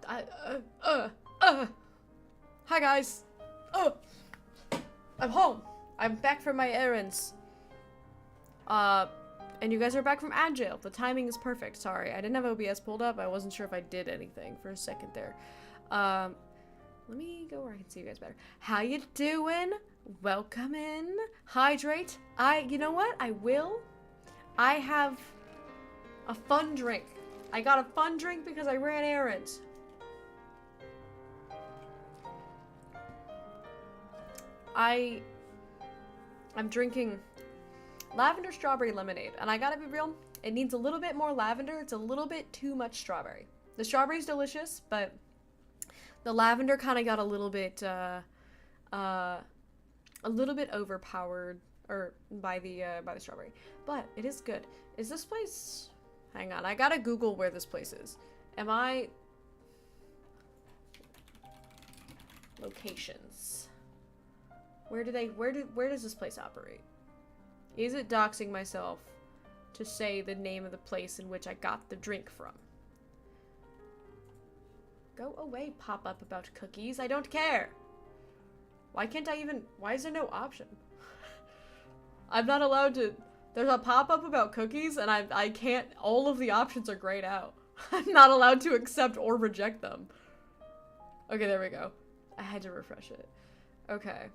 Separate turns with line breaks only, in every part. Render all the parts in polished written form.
Hi guys. I'm home. I'm back from my errands. And you guys are back from Agile. The timing is perfect. Sorry, I didn't have OBS pulled up. I wasn't sure if I did anything for a second there. Let me go where I can see you guys better. How you doing? Welcome in. Hydrate. You know what? I have a fun drink. I got a fun drink because I ran errands. I'm drinking lavender strawberry lemonade, and I gotta be real, it needs a little bit more lavender. It's a little bit too much strawberry. The strawberry's delicious, but the lavender kind of got a little bit overpowered by the strawberry. But it is good. Is this place? Hang on, I gotta Google where this place is. Locations. Where does this place operate? Is it doxing myself to say the name of the place in which I got the drink from? Go away, pop-up about cookies. I don't care. Why is there no option? I'm not allowed to. There's a pop-up about cookies and I can't, all of the options are grayed out. I'm not allowed to accept or reject them. Okay, there we go. I had to refresh it. Okay.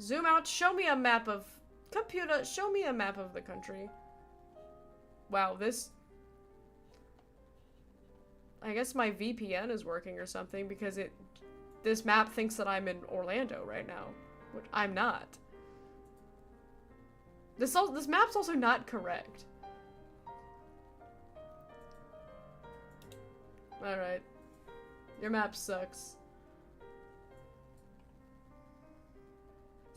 Zoom out, show me a map of... Computer, show me a map of the country. Wow, I guess my VPN is working or something because this map thinks that I'm in Orlando right now, which I'm not. This map's also not correct. Alright. Your map sucks.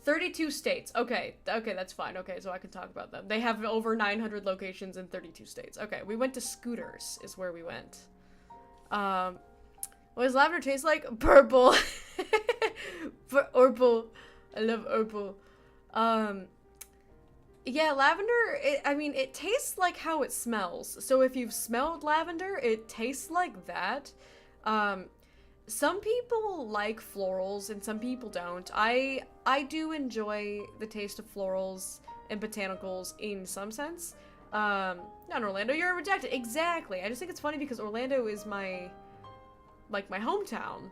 32 states. Okay, that's fine. Okay, so I can talk about them. They have over 900 locations in 32 states. Okay, we went to Scooters is where we went. What does lavender taste like? Purple. Purple. I love purple. Yeah, lavender, it tastes like how it smells. So if you've smelled lavender, it tastes like that. Some people like florals and some people don't. I do enjoy the taste of florals and botanicals in some sense. Not in Orlando, you're rejected. Exactly. I just think it's funny because Orlando is my hometown.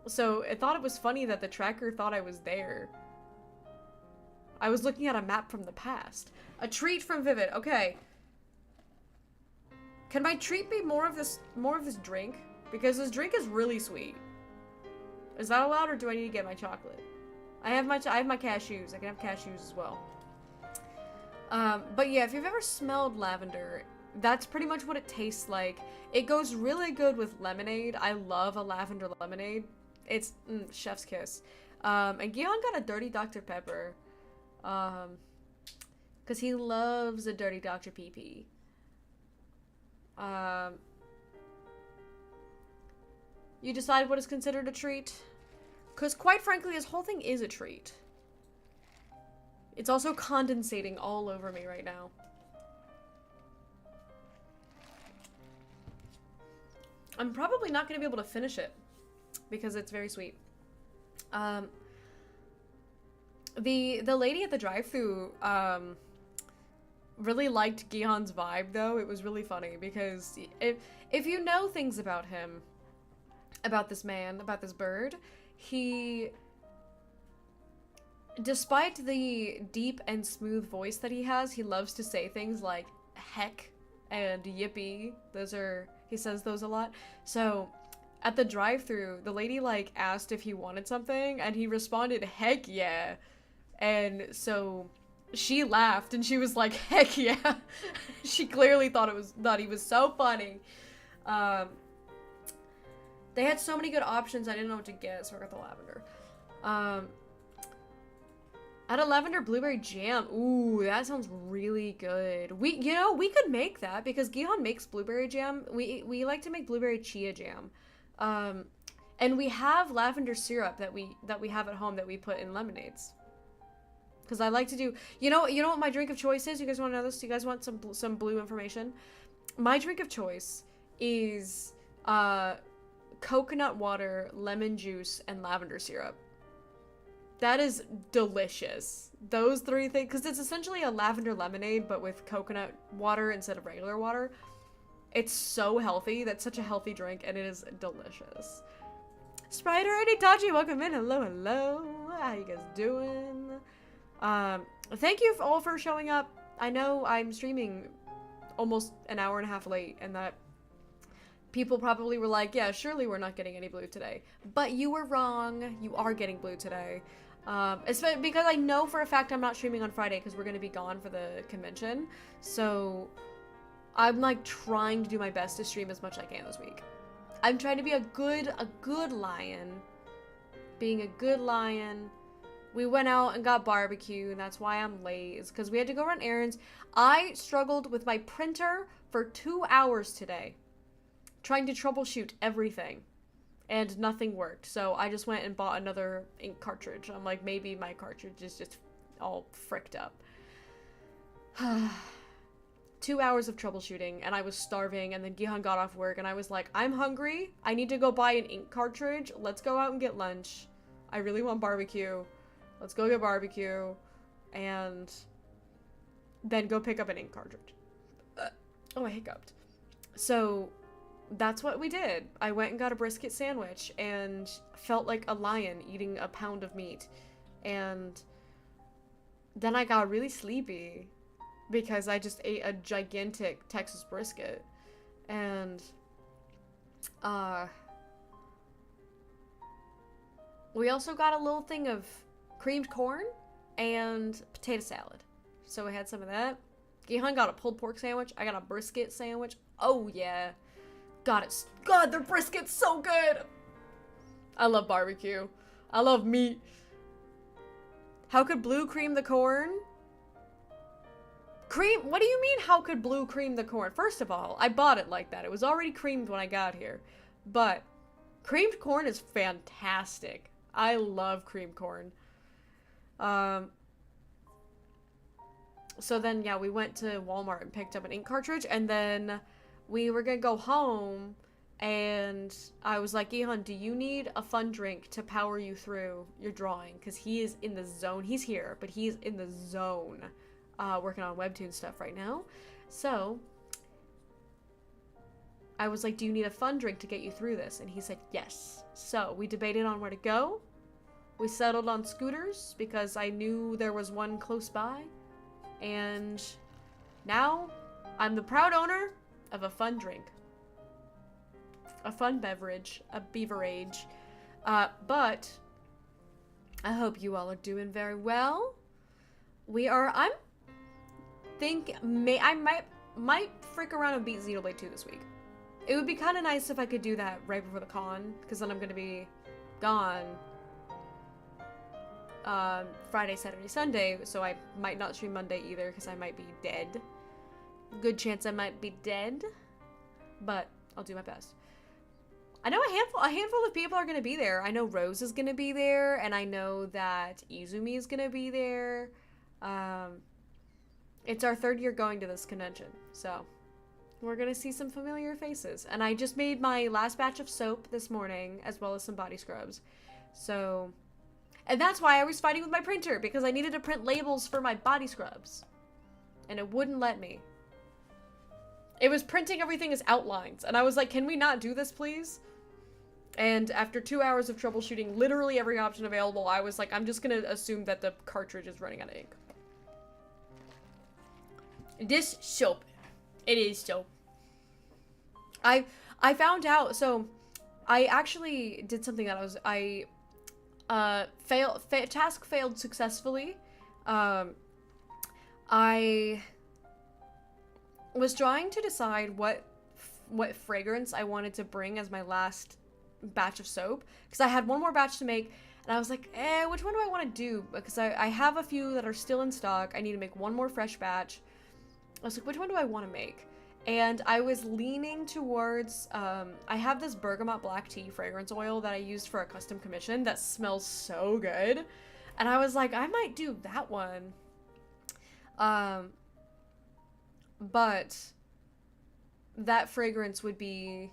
So I thought it was funny that the tracker thought I was there. I was looking at a map from the past. A treat from Vivid. Okay. Can my treat be more of this drink? Because this drink is really sweet. Is that allowed, or do I need to get my chocolate? I have my cashews. I can have cashews as well. But yeah, if you've ever smelled lavender, that's pretty much what it tastes like. It goes really good with lemonade. I love a lavender lemonade. It's chef's kiss. And Gion got a dirty Dr. Pepper. Because he loves a dirty Dr. PP. You decide what is considered a treat? Because quite frankly, this whole thing is a treat. It's also condensating all over me right now. I'm probably not going to be able to finish it because it's very sweet. The lady at the drive-thru really liked Gihon's vibe though. It was really funny because if you know things about him, about this man, about this bird, he, despite the deep and smooth voice that he has, he loves to say things like heck and yippee. He says those a lot. So at the drive-thru, the lady like asked if he wanted something and he responded, heck yeah. And so she laughed and she was like, heck yeah. She clearly thought he was so funny. They had so many good options, I didn't know what to get, so I got the lavender. I had a lavender blueberry jam. Ooh, that sounds really good. We could make that because Gihon makes blueberry jam. We like to make blueberry chia jam. And we have lavender syrup that we have at home that we put in lemonades. Because I like to do, you know what my drink of choice is? You guys want to know this? You guys want some blue information? My drink of choice is coconut water, lemon juice, and lavender syrup. That is delicious. Those 3 things, because it's essentially a lavender lemonade, but with coconut water instead of regular water. It's so healthy. That's such a healthy drink, and it is delicious. Spider and Itachi, welcome in. Hello, hello. How you guys doing? Thank you all for showing up. I know I'm streaming almost an hour and a half late, and that people probably were like, yeah, surely we're not getting any blue today. But you were wrong. You are getting blue today. Especially because I know for a fact I'm not streaming on Friday because we're going to be gone for the convention. So I'm like trying to do my best to stream as much as I can this week. I'm trying to be a good lion. Being a good lion. We went out and got barbecue, and that's why I'm late. Is because we had to go run errands. I struggled with my printer for 2 hours today, trying to troubleshoot everything, and nothing worked. So I just went and bought another ink cartridge. I'm like, maybe my cartridge is just all fricked up. 2 hours of troubleshooting, and I was starving, and then Gihan got off work, and I was like, I'm hungry. I need to go buy an ink cartridge. Let's go out and get lunch. I really want barbecue. Let's go get barbecue, and then go pick up an ink cartridge. Oh, I hiccuped. So that's what we did. I went and got a brisket sandwich and felt like a lion eating a pound of meat. And then I got really sleepy because I just ate a gigantic Texas brisket. And we also got a little thing of creamed corn and potato salad. So we had some of that. Gihan got a pulled pork sandwich. I got a brisket sandwich. Oh yeah. God, the brisket's so good. I love barbecue. I love meat. How could Blue cream the corn? Cream? What do you mean, how could Blue cream the corn? First of all, I bought it like that. It was already creamed when I got here. But creamed corn is fantastic. I love creamed corn. So then, yeah, we went to Walmart and picked up an ink cartridge, and then we were gonna go home, and I was like, Gihan, do you need a fun drink to power you through your drawing? Because he is in the zone. He's here, but he's in the zone, working on webtoon stuff right now. So I was like, do you need a fun drink to get you through this? And he said, yes. So we debated on where to go. We settled on scooters because I knew there was one close by. And now I'm the proud owner of a fun drink. A fun beverage. A beverage. But I hope you all are doing very well. I might frick around and beat Xenoblade 2 this week. It would be kind of nice if I could do that right before the con, because then I'm going to be gone Friday, Saturday, Sunday, so I might not stream Monday either, because I might be dead. Good chance I might be dead, but I'll do my best. I know a handful of people are going to be there. I know Rose is going to be there, and I know that Izumi is going to be there. It's our 3rd year going to this convention, so we're going to see some familiar faces. And I just made my last batch of soap this morning, as well as some body scrubs. So, and that's why I was fighting with my printer, because I needed to print labels for my body scrubs. And it wouldn't let me. It was printing everything as outlines, and I was like, can we not do this, please? And after 2 hours of troubleshooting literally every option available, I was like, I'm just gonna assume that the cartridge is running out of ink. This soap. It is soap. I found out, so I actually did something that task failed successfully. I was trying to decide what fragrance I wanted to bring as my last batch of soap, because I had one more batch to make, and I was like, which one do I want to do? Because I have a few that are still in stock. I need to make one more fresh batch. I was like, which one do I want to make? And I was leaning towards, I have this bergamot black tea fragrance oil that I used for a custom commission that smells so good. And I was like, I might do that one. But that fragrance would be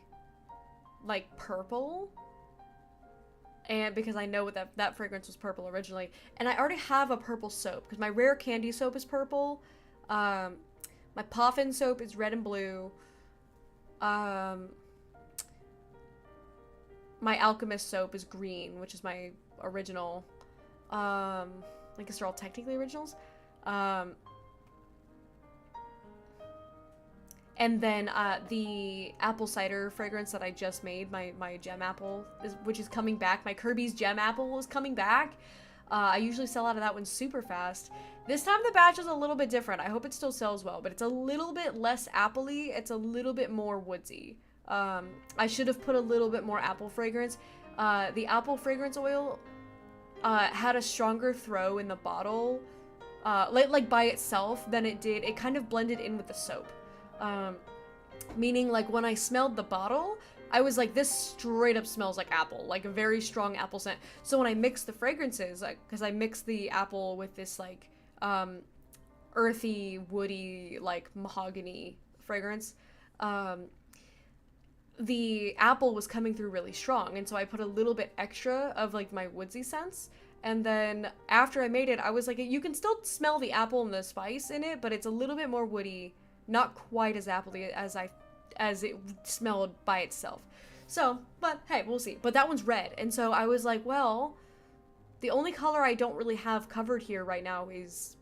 like purple. And because I know what that fragrance was purple originally. And I already have a purple soap because my rare candy soap is purple. My Puffin soap is red and blue. My Alchemist soap is green, which is my original. I guess they're all technically originals. And then the apple cider fragrance that I just made, my gem apple, which is coming back. My Kirby's gem apple is coming back. I usually sell out of that one super fast. This time the batch is a little bit different. I hope it still sells well, but it's a little bit less apple-y. It's a little bit more woodsy. I should have put a little bit more apple fragrance. The apple fragrance oil had a stronger throw in the bottle, like by itself than it did. It kind of blended in with the soap. Meaning like when I smelled the bottle, I was like, this straight up smells like apple, like a very strong apple scent. So when I mixed the fragrances, like, cause I mixed the apple with this like, earthy, woody, like mahogany fragrance, the apple was coming through really strong. And so I put a little bit extra of like my woodsy scents. And then after I made it, I was like, you can still smell the apple and the spice in it, but it's a little bit more woody. Not quite as appley as it smelled by itself. So, but hey, we'll see. But that one's red. And so I was like, well, the only color I don't really have covered here right now is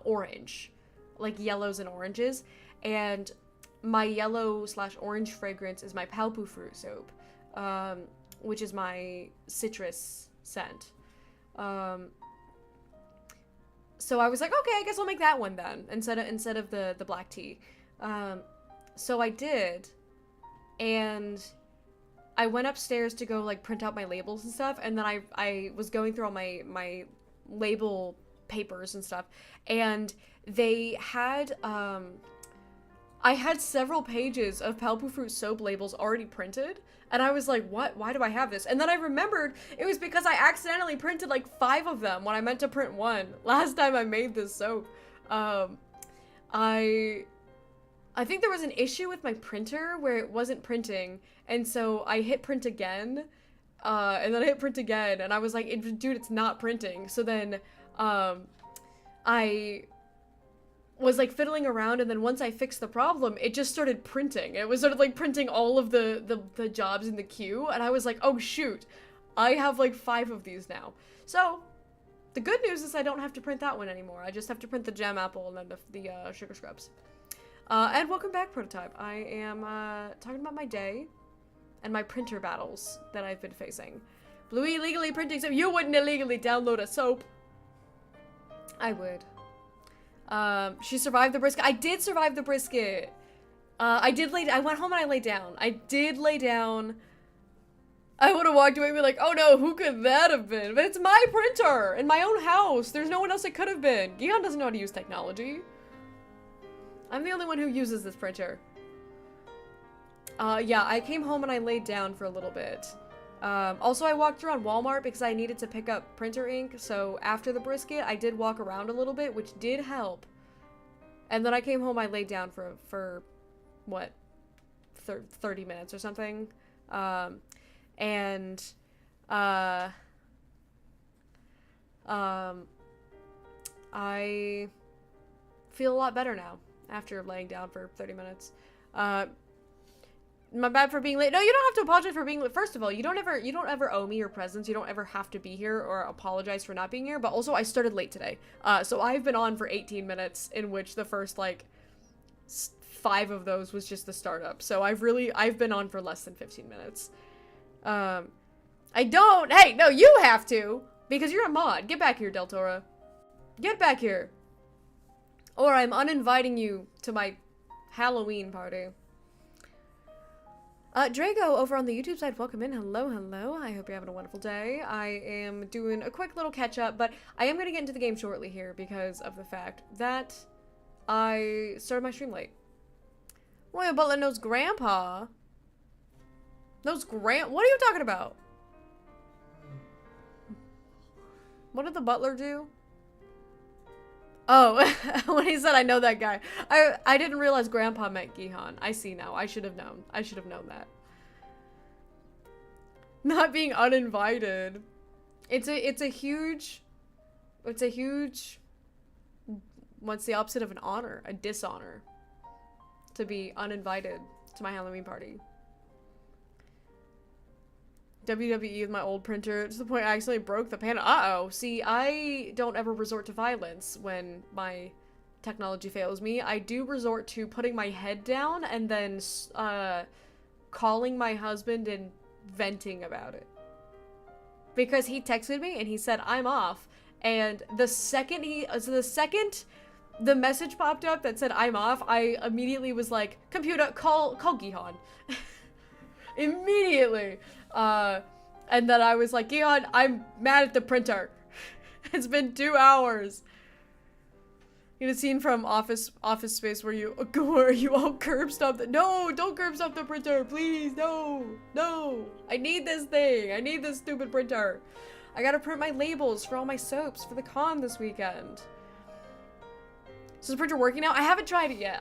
orange. Like yellows and oranges. And my yellow/orange fragrance is my Palpu fruit soap, which is my citrus scent. So I was like, okay, I guess I'll make that one then, instead of the black tea. So I did, and I went upstairs to go like print out my labels and stuff, and then I was going through all my label papers and stuff, and they had I had several pages of Palpu fruit soap labels already printed. And I was like, what? Why do I have this? And then I remembered it was because I accidentally printed like 5 of them when I meant to print 1 last time I made this soap. I think there was an issue with my printer where it wasn't printing. And so I hit print again. And then I hit print again. And I was like, dude, it's not printing. So then I was like fiddling around, and then once I fixed the problem, it just started printing. It was sort of like printing all of the jobs in the queue, and I was like, oh shoot, I have like 5 of these now. So the good news is I don't have to print that one anymore. I just have to print the gem apple and then the sugar scrubs. And welcome back, Prototype. I am talking about my day and my printer battles that I've been facing. Bluey illegally printing soap. You wouldn't illegally download a soap. I would. She survived the brisket. I did survive the brisket. I went home and I laid down. I did lay down. I would have walked away and be like, oh no, who could that have been? But it's my printer in my own house. There's no one else it could have been. Gion doesn't know how to use technology. I'm the only one who uses this printer. Yeah, I came home and I laid down for a little bit. Also, I walked around Walmart because I needed to pick up printer ink, so after the brisket, I did walk around a little bit, which did help. And then I came home, I laid down for what, 30 minutes or something. I feel a lot better now after laying down for 30 minutes. My bad for being late. No, you don't have to apologize for being late. First of all, you don't ever owe me your presence. You don't ever have to be here or apologize for not being here. But also, I started late today. So I've been on for 18 minutes, in which the first, like, 5 of those was just the startup. So I've been on for less than 15 minutes. Hey, no, you have to! Because you're a mod. Get back here, Deltora. Get back here. Or I'm uninviting you to my Halloween party. Drago over on the YouTube side, welcome in. Hello, hello. I hope you're having a wonderful day. I am doing a quick little catch up, but I am going to get into the game shortly here because of the fact that I started my stream late. Royal Butler knows Grandpa. What are you talking about? What did the butler do? Oh, when he said I know that guy. I didn't realize Grandpa meant Gihan. I see now. I should have known. I should have known that. Not being uninvited. It's a huge, what's the opposite of an honor? A dishonor. To be uninvited to my Halloween party. WWE with my old printer to the point I accidentally broke the panel. Uh-oh. See, I don't ever resort to violence when my technology fails me. I do resort to putting my head down and then calling my husband and venting about it. Because he texted me and he said, I'm off. And the second the message popped up that said, I'm off, I immediately was like, computer, call Gihan. Immediately. And then I was like, Gihan, I'm mad at the printer. It's been 2 hours. You know, scene from Office Space where you all curb stop the— no, don't curb stop the printer, please, no. I need this thing. I need this stupid printer. I gotta print my labels for all my soaps for the con this weekend. So is the printer working now? I haven't tried it yet.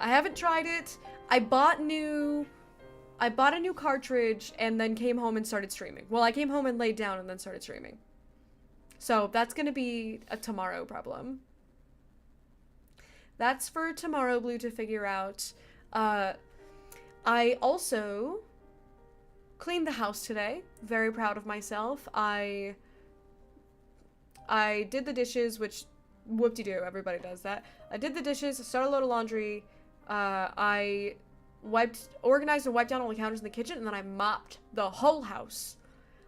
I bought a new cartridge and then came home and started streaming. Well, I came home and laid down and then started streaming. So that's gonna be a tomorrow problem. That's for tomorrow, Blue, to figure out. I also cleaned the house today. Very proud of myself. I did the dishes, which whoop-de-doo, everybody does that. I did the dishes, started a load of laundry. I organized and wiped down all the counters in the kitchen, and then I mopped the whole house.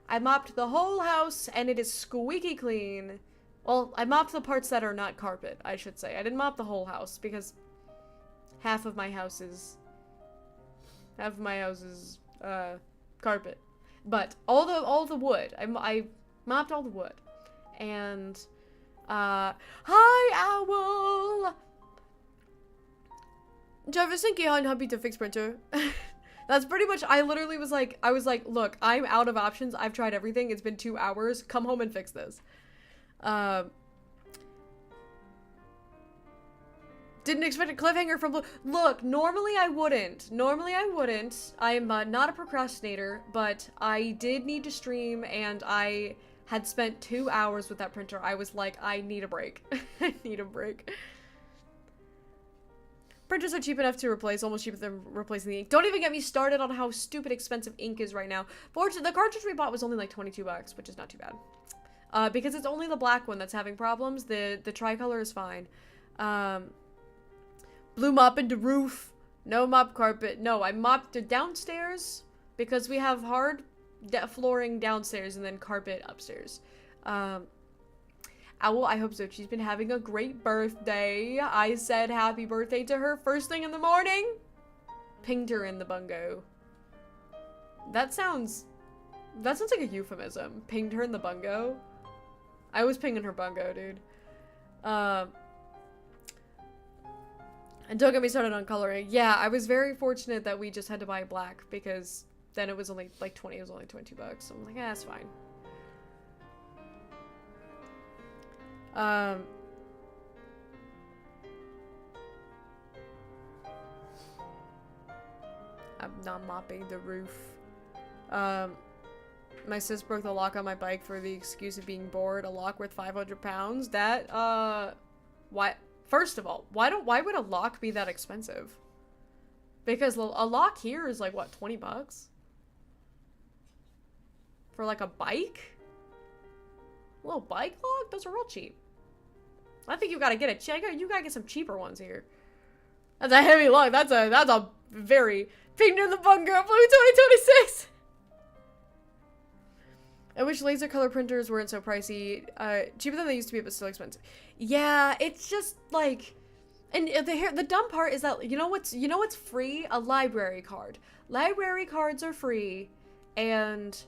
And it is squeaky clean. Well, I mopped the parts that are not carpet, I should say. I didn't mop the whole house, because half of my house is carpet. But all the wood, I mopped all the wood. And, hi, Owl! Jarvis, thank you, happy to fix printer. That's pretty much, I was like, look, I'm out of options. I've tried everything. It's been 2 hours. Come home and fix this. Didn't expect a cliffhanger from Blue. Look, normally I wouldn't. I am not a procrastinator, but I did need to stream, and I had spent 2 hours with that printer. I was like, I need a break. I need a break. Printers are cheap enough to replace, almost cheaper than replacing the ink. Don't even get me started on how stupid expensive ink is right now. Fortunately, the cartridge we bought was only like 22 bucks, which is not too bad. Because it's only the black one that's having problems. The tricolor is fine. Blue mop into roof. No mop carpet. No, I mopped the downstairs because we have hard flooring downstairs and then carpet upstairs. Owl, I hope so. She's been having a great birthday. I said happy birthday to her first thing in the morning. Pinged her in the bungo. That sounds like a euphemism. Pinged her in the bungo. I was pinging her bungo, dude. And don't get me started on coloring. Yeah, I was very fortunate that we just had to buy black because then it was only like 20. It was only 22 bucks. So I'm like, yeah, that's fine. I'm not mopping the roof. My sis broke the lock on my bike for the excuse of being bored. A lock worth 500 pounds. That, why? First of all, why would a lock be that expensive? Because a lock here is like, what, 20 bucks? For like a bike? A little bike lock? Those are real cheap. I think you gotta get you gotta get some cheaper ones here. That's a heavy lock. That's a very pinged in the bunker Blue 2026. I wish laser color printers weren't so pricey. Cheaper than they used to be, but still expensive. Yeah, it's just like, and the dumb part is that you know what's free? A library card. Library cards are free, and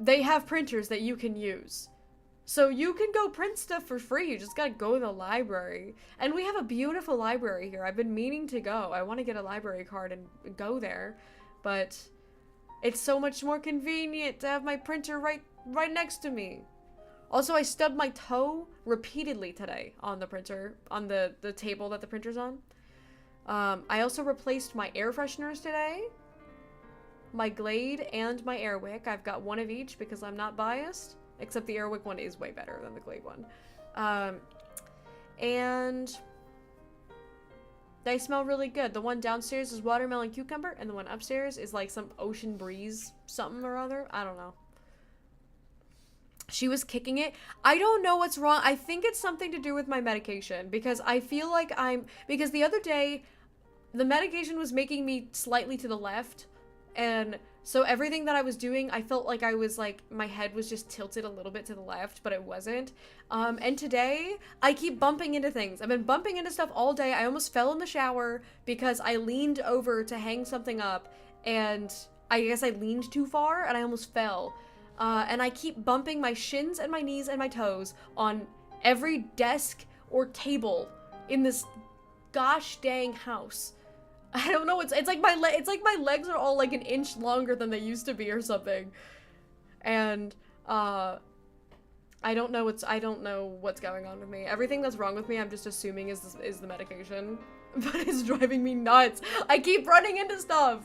they have printers that you can use. So you can go print stuff for free. You just gotta go to the library. And we have a beautiful library here. I've been meaning to go. I want to get a library card and go there, but it's so much more convenient to have my printer right next to me. Also, I stubbed my toe repeatedly today on the printer, on the table that the printer's on. I also replaced my air fresheners today. my Glade, and my Airwick. I've got one of each because I'm not biased. Except the Airwick one is way better than the Glade one. And they smell really good. The one downstairs is watermelon cucumber, and the one upstairs is like some ocean breeze something or other. I don't know. She was kicking it. I don't know what's wrong. I think it's something to do with my medication, because I feel like because the other day, the medication was making me slightly to the left, and so everything that I was doing, I felt like I was like, my head was just tilted a little bit to the left, but it wasn't. And today, I keep bumping into things. I've been bumping into stuff all day. I almost fell in the shower because I leaned over to hang something up, and I guess I leaned too far, and I almost fell. And I keep bumping my shins and my knees and my toes on every desk or table in this gosh dang house. I don't know, it's like my legs are all like an inch longer than they used to be or something. And I don't know what's going on with me. Everything that's wrong with me, I'm just assuming is the medication. But it's driving me nuts. I keep running into stuff.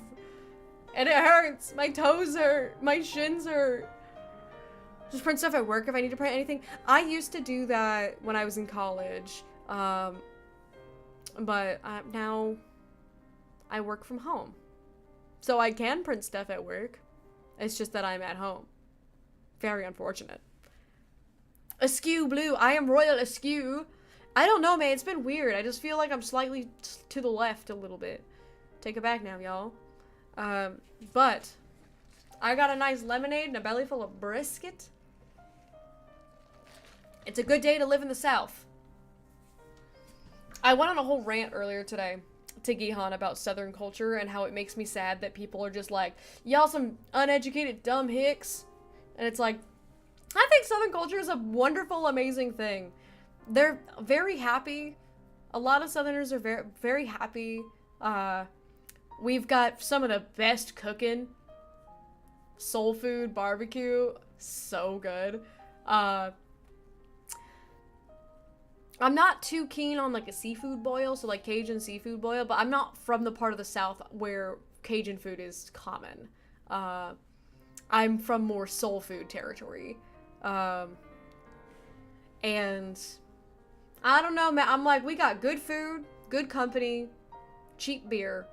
And it hurts. My toes hurt. My shins hurt. Just print stuff at work if I need to print anything. I used to do that when I was in college. But now I work from home. So I can print stuff at work. It's just that I'm at home. Very unfortunate. Askew Blue. I am royal askew. I don't know, man. It's been weird. I just feel like I'm slightly to the left a little bit. Take it back now, y'all. But I got a nice lemonade and a belly full of brisket. It's a good day to live in the South. I went on a whole rant earlier today to Gihan about Southern culture and how it makes me sad that people are just like, y'all some uneducated dumb hicks. And it's like, I think Southern culture is a wonderful, amazing thing. They're very happy. A lot of Southerners are very, very happy. We've got some of the best cooking. Soul food, barbecue, so good. I'm not too keen on like a seafood boil, so like Cajun seafood boil, but I'm not from the part of the South where Cajun food is common. I'm from more soul food territory. And I don't know, man. I'm like, we got good food, good company, cheap beer.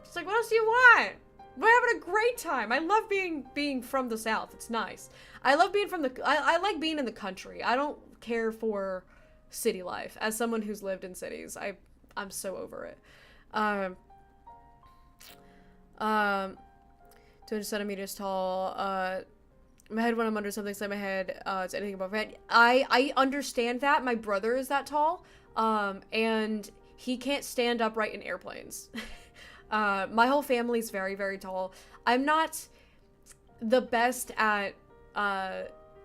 It's like, what else do you want? We're having a great time. I love being from the South. It's nice. I love being from I like being in the country. I don't care for city life. As someone who's lived in cities, I'm so over it. 200 centimeters tall. My head when I'm under something inside my head. It's anything above my head. I understand that. My brother is that tall. And he can't stand upright in airplanes. My whole family's very, very tall. I'm not the best at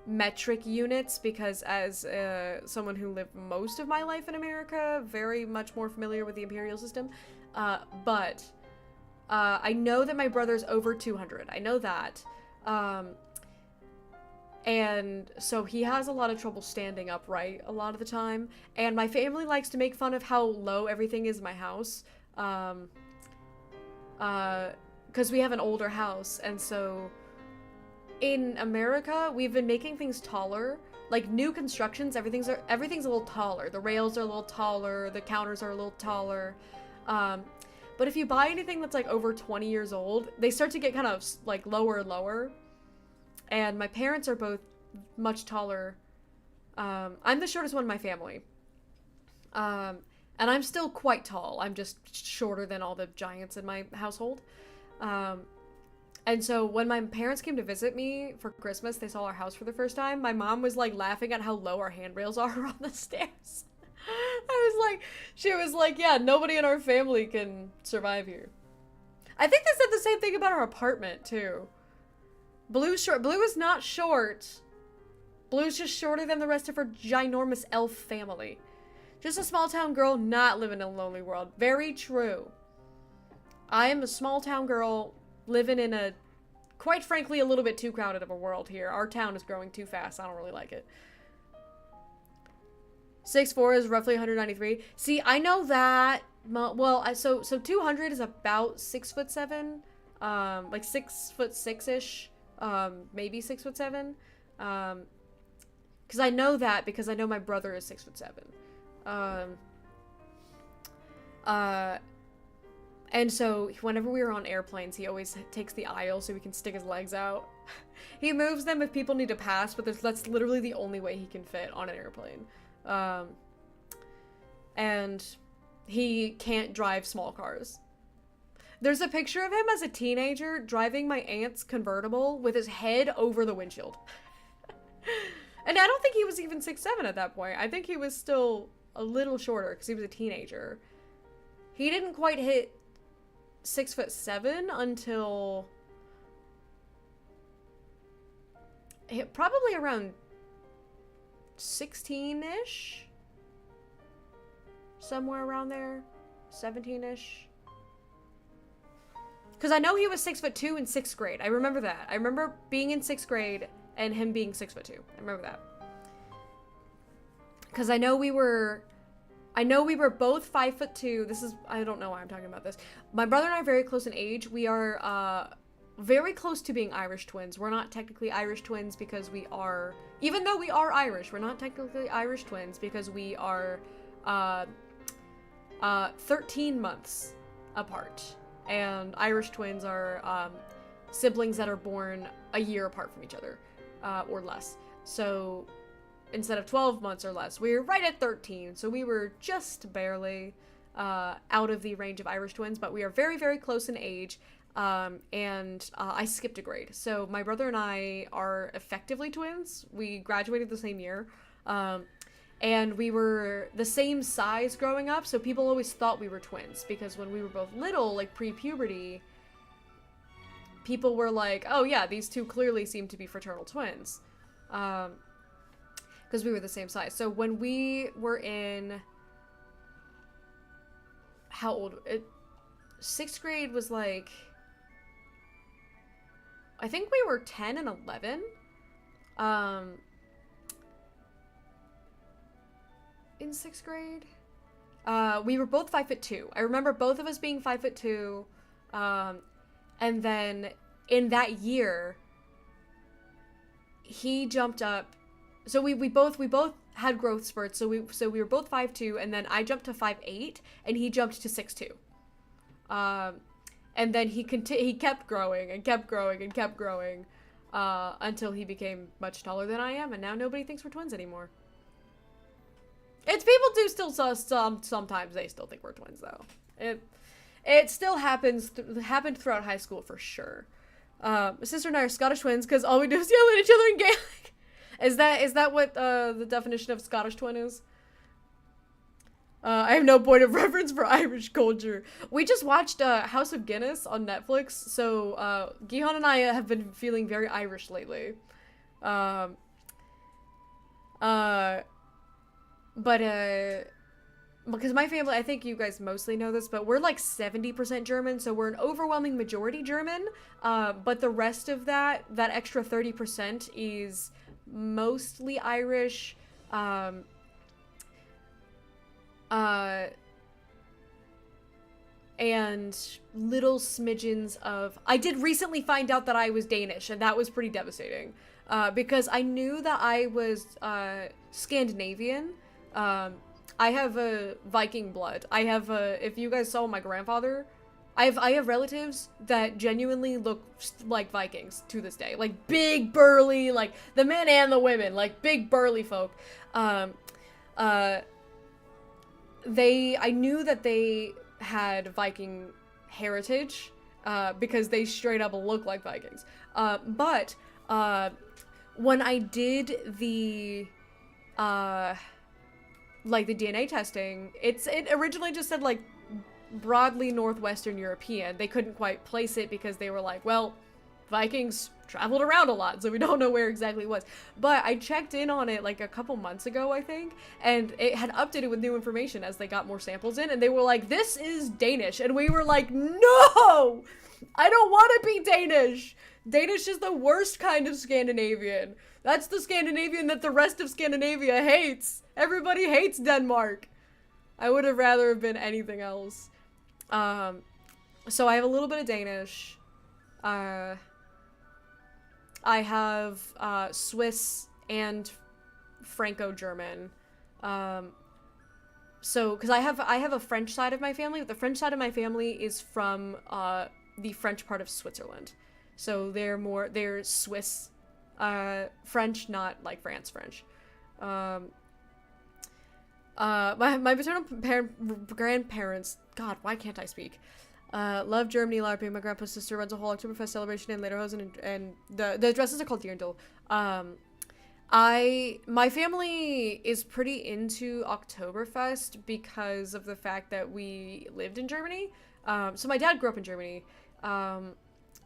metric units because as someone who lived most of my life in America, very much more familiar with the imperial system. But I know that my brother's over 200. I know that. And so he has a lot of trouble standing upright a lot of the time. And my family likes to make fun of how low everything is in my house. Because we have an older house, and so in America, we've been making things taller. Like new constructions, everything's a little taller. The rails are a little taller, the counters are a little taller. But if you buy anything that's like over 20 years old, they start to get kind of like lower and lower. And my parents are both much taller. I'm the shortest one in my family. And I'm still quite tall. I'm just shorter than all the giants in my household. And so when my parents came to visit me for Christmas, they saw our house for the first time. My mom was like laughing at how low our handrails are on the stairs. She was like, yeah, nobody in our family can survive here. I think they said the same thing about our apartment too. Blue is not short. Blue's just shorter than the rest of her ginormous elf family. Just a small town girl not living in a lonely world. Very true. I am a small town girl living in a, quite frankly, a little bit too crowded of a world here. Our town is growing too fast. I don't really like it. 6'4" is roughly 193. See, I know that. Well, so 200 is about 6'7". like 6'6" maybe 6'7". Because I know that because I know my brother is 6'7". And so whenever we were on airplanes, he always takes the aisle so he can stick his legs out. He moves them if people need to pass, but that's literally the only way he can fit on an airplane. And he can't drive small cars. There's a picture of him as a teenager driving my aunt's convertible with his head over the windshield. And I don't think he was even 6'7" at that point. I think he was still a little shorter because he was a teenager. He didn't quite hit 6'7" until probably around 16-ish. Somewhere around there. 17-ish. Because I know he was 6'2" in 6th grade. I remember that. I remember being in 6th grade and him being 6'2". I remember that. Because I know we were both 5'2". This is, I don't know why I'm talking about this. My brother and I are very close in age. We are very close to being Irish twins. We're not technically Irish twins because we are, even though we are Irish, we're not technically Irish twins because we are 13 months apart. And Irish twins are siblings that are born a year apart from each other, or less. So instead of 12 months or less, we were right at 13. So we were just barely out of the range of Irish twins, but we are very, very close in age. And I skipped a grade. So my brother and I are effectively twins. We graduated the same year. And we were the same size growing up, so people always thought we were twins, because when we were both little, like pre-puberty, people were like, oh yeah, these two clearly seem to be fraternal twins. Because we were the same size. So when we were in, how old? 6th grade was like, I think we were 10 and 11. In 6th grade, we were both 5'2". I remember both of us being 5'2", and then in that year, he jumped up. So we both had growth spurts. So we were both 5'2", and then I jumped to 5'8", and he jumped to 6'2". And then he kept growing and kept growing and kept growing, until he became much taller than I am, and now nobody thinks we're twins anymore. It's people do still sometimes they still think we're twins though. It still happened throughout high school for sure. My sister and I are Scottish twins because all we do is yell at each other in Gaelic. Is that what the definition of Scottish twin is? I have no point of reference for Irish culture. We just watched House of Guinness on Netflix, so Gihan and I have been feeling very Irish lately. But, because my family, I think you guys mostly know this, but we're like 70% German, so we're an overwhelming majority German, but the rest of that extra 30% is mostly Irish, and little smidgens of, I did recently find out that I was Danish, and that was pretty devastating, because I knew that I was, Scandinavian. I have a Viking blood. If you guys saw my grandfather, I have relatives that genuinely look like Vikings to this day. Like big burly, like the men and the women, like big burly folk. I knew that they had Viking heritage, because they straight up look like Vikings. But when I did the like the DNA testing, it originally just said like broadly Northwestern European. They couldn't quite place it because they were like, well, Vikings traveled around a lot, so we don't know where exactly it was. But I checked in on it like a couple months ago, I think, and it had updated with new information as they got more samples in, and they were like, this is Danish. And we were like, no! I don't want to be Danish! Danish is the worst kind of Scandinavian. That's the Scandinavian that the rest of Scandinavia hates. Everybody hates Denmark. I would have rather have been anything else. So I have a little bit of Danish. Uh, I have Swiss and Franco-German. So, because I have a French side of my family, but the French side of my family is from the French part of Switzerland. So they're Swiss French, not like France French. My maternal grandparents, God, why can't I speak? Love Germany, LARPing. My grandpa's sister runs a whole Oktoberfest celebration in Lederhosen, and the dresses are called Dirndl. My family is pretty into Oktoberfest because of the fact that we lived in Germany. So my dad grew up in Germany.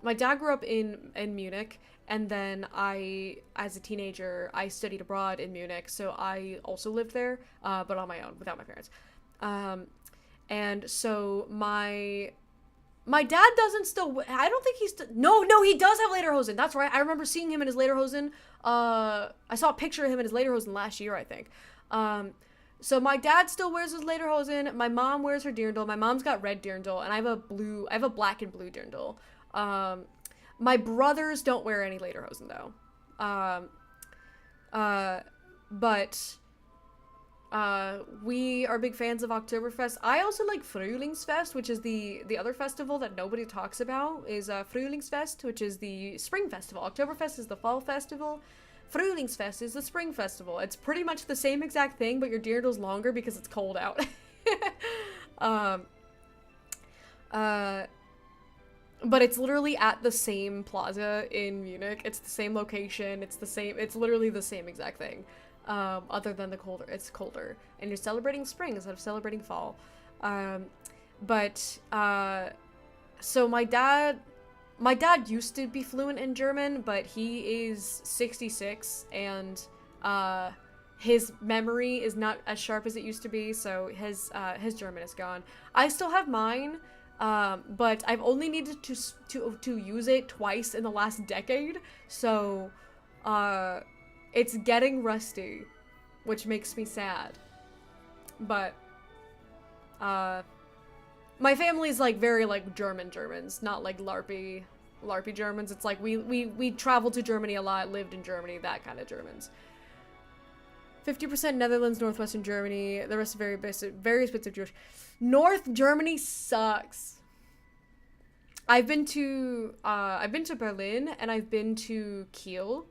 My dad grew up in Munich, and then as a teenager, I studied abroad in Munich, so I also lived there, but on my own, without my parents. And so my dad doesn't still, I don't think he's, no, he does have lederhosen, that's right, I remember seeing him in his lederhosen, I saw a picture of him in his lederhosen last year, I think. So my dad still wears his lederhosen, my mom wears her dirndl, my mom's got red dirndl, and I have a black and blue dirndl. My brothers don't wear any lederhosen though. But we are big fans of Oktoberfest. I also like Frühlingsfest, which is the other festival that nobody talks about, is Frühlingsfest, which is the spring festival. Oktoberfest is the fall festival. Frühlingsfest is the spring festival. It's pretty much the same exact thing, but your dirndl's longer because it's cold out. But it's literally at the same plaza in Munich. It's the same location. It's literally the same exact thing. Other than it's colder. And you're celebrating spring instead of celebrating fall. So my dad used to be fluent in German, but he is 66 and, his memory is not as sharp as it used to be, so his German is gone. I still have mine. But I've only needed to use it twice in the last decade, so, it's getting rusty, which makes me sad. But, my family's, like, very, like, Germans, not, like, LARPy Germans. It's like, we traveled to Germany a lot, lived in Germany, that kind of Germans. 50% Netherlands, Northwestern Germany, the rest very expensive Jewish. North Germany sucks. I've been to Berlin and I've been to Kiel.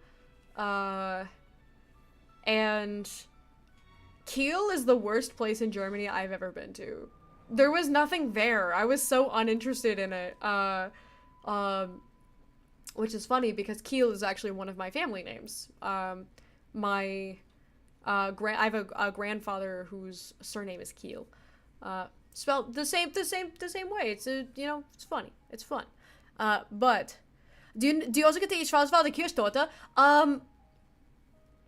And Kiel is the worst place in Germany I've ever been to. There was nothing there. I was so uninterested in it. Which is funny because Kiel is actually one of my family names. I have a grandfather whose surname is Kiel. Spelled the same way. It's it's funny. It's fun. But do you also get to eat Schwarzwälder Kirschtorte?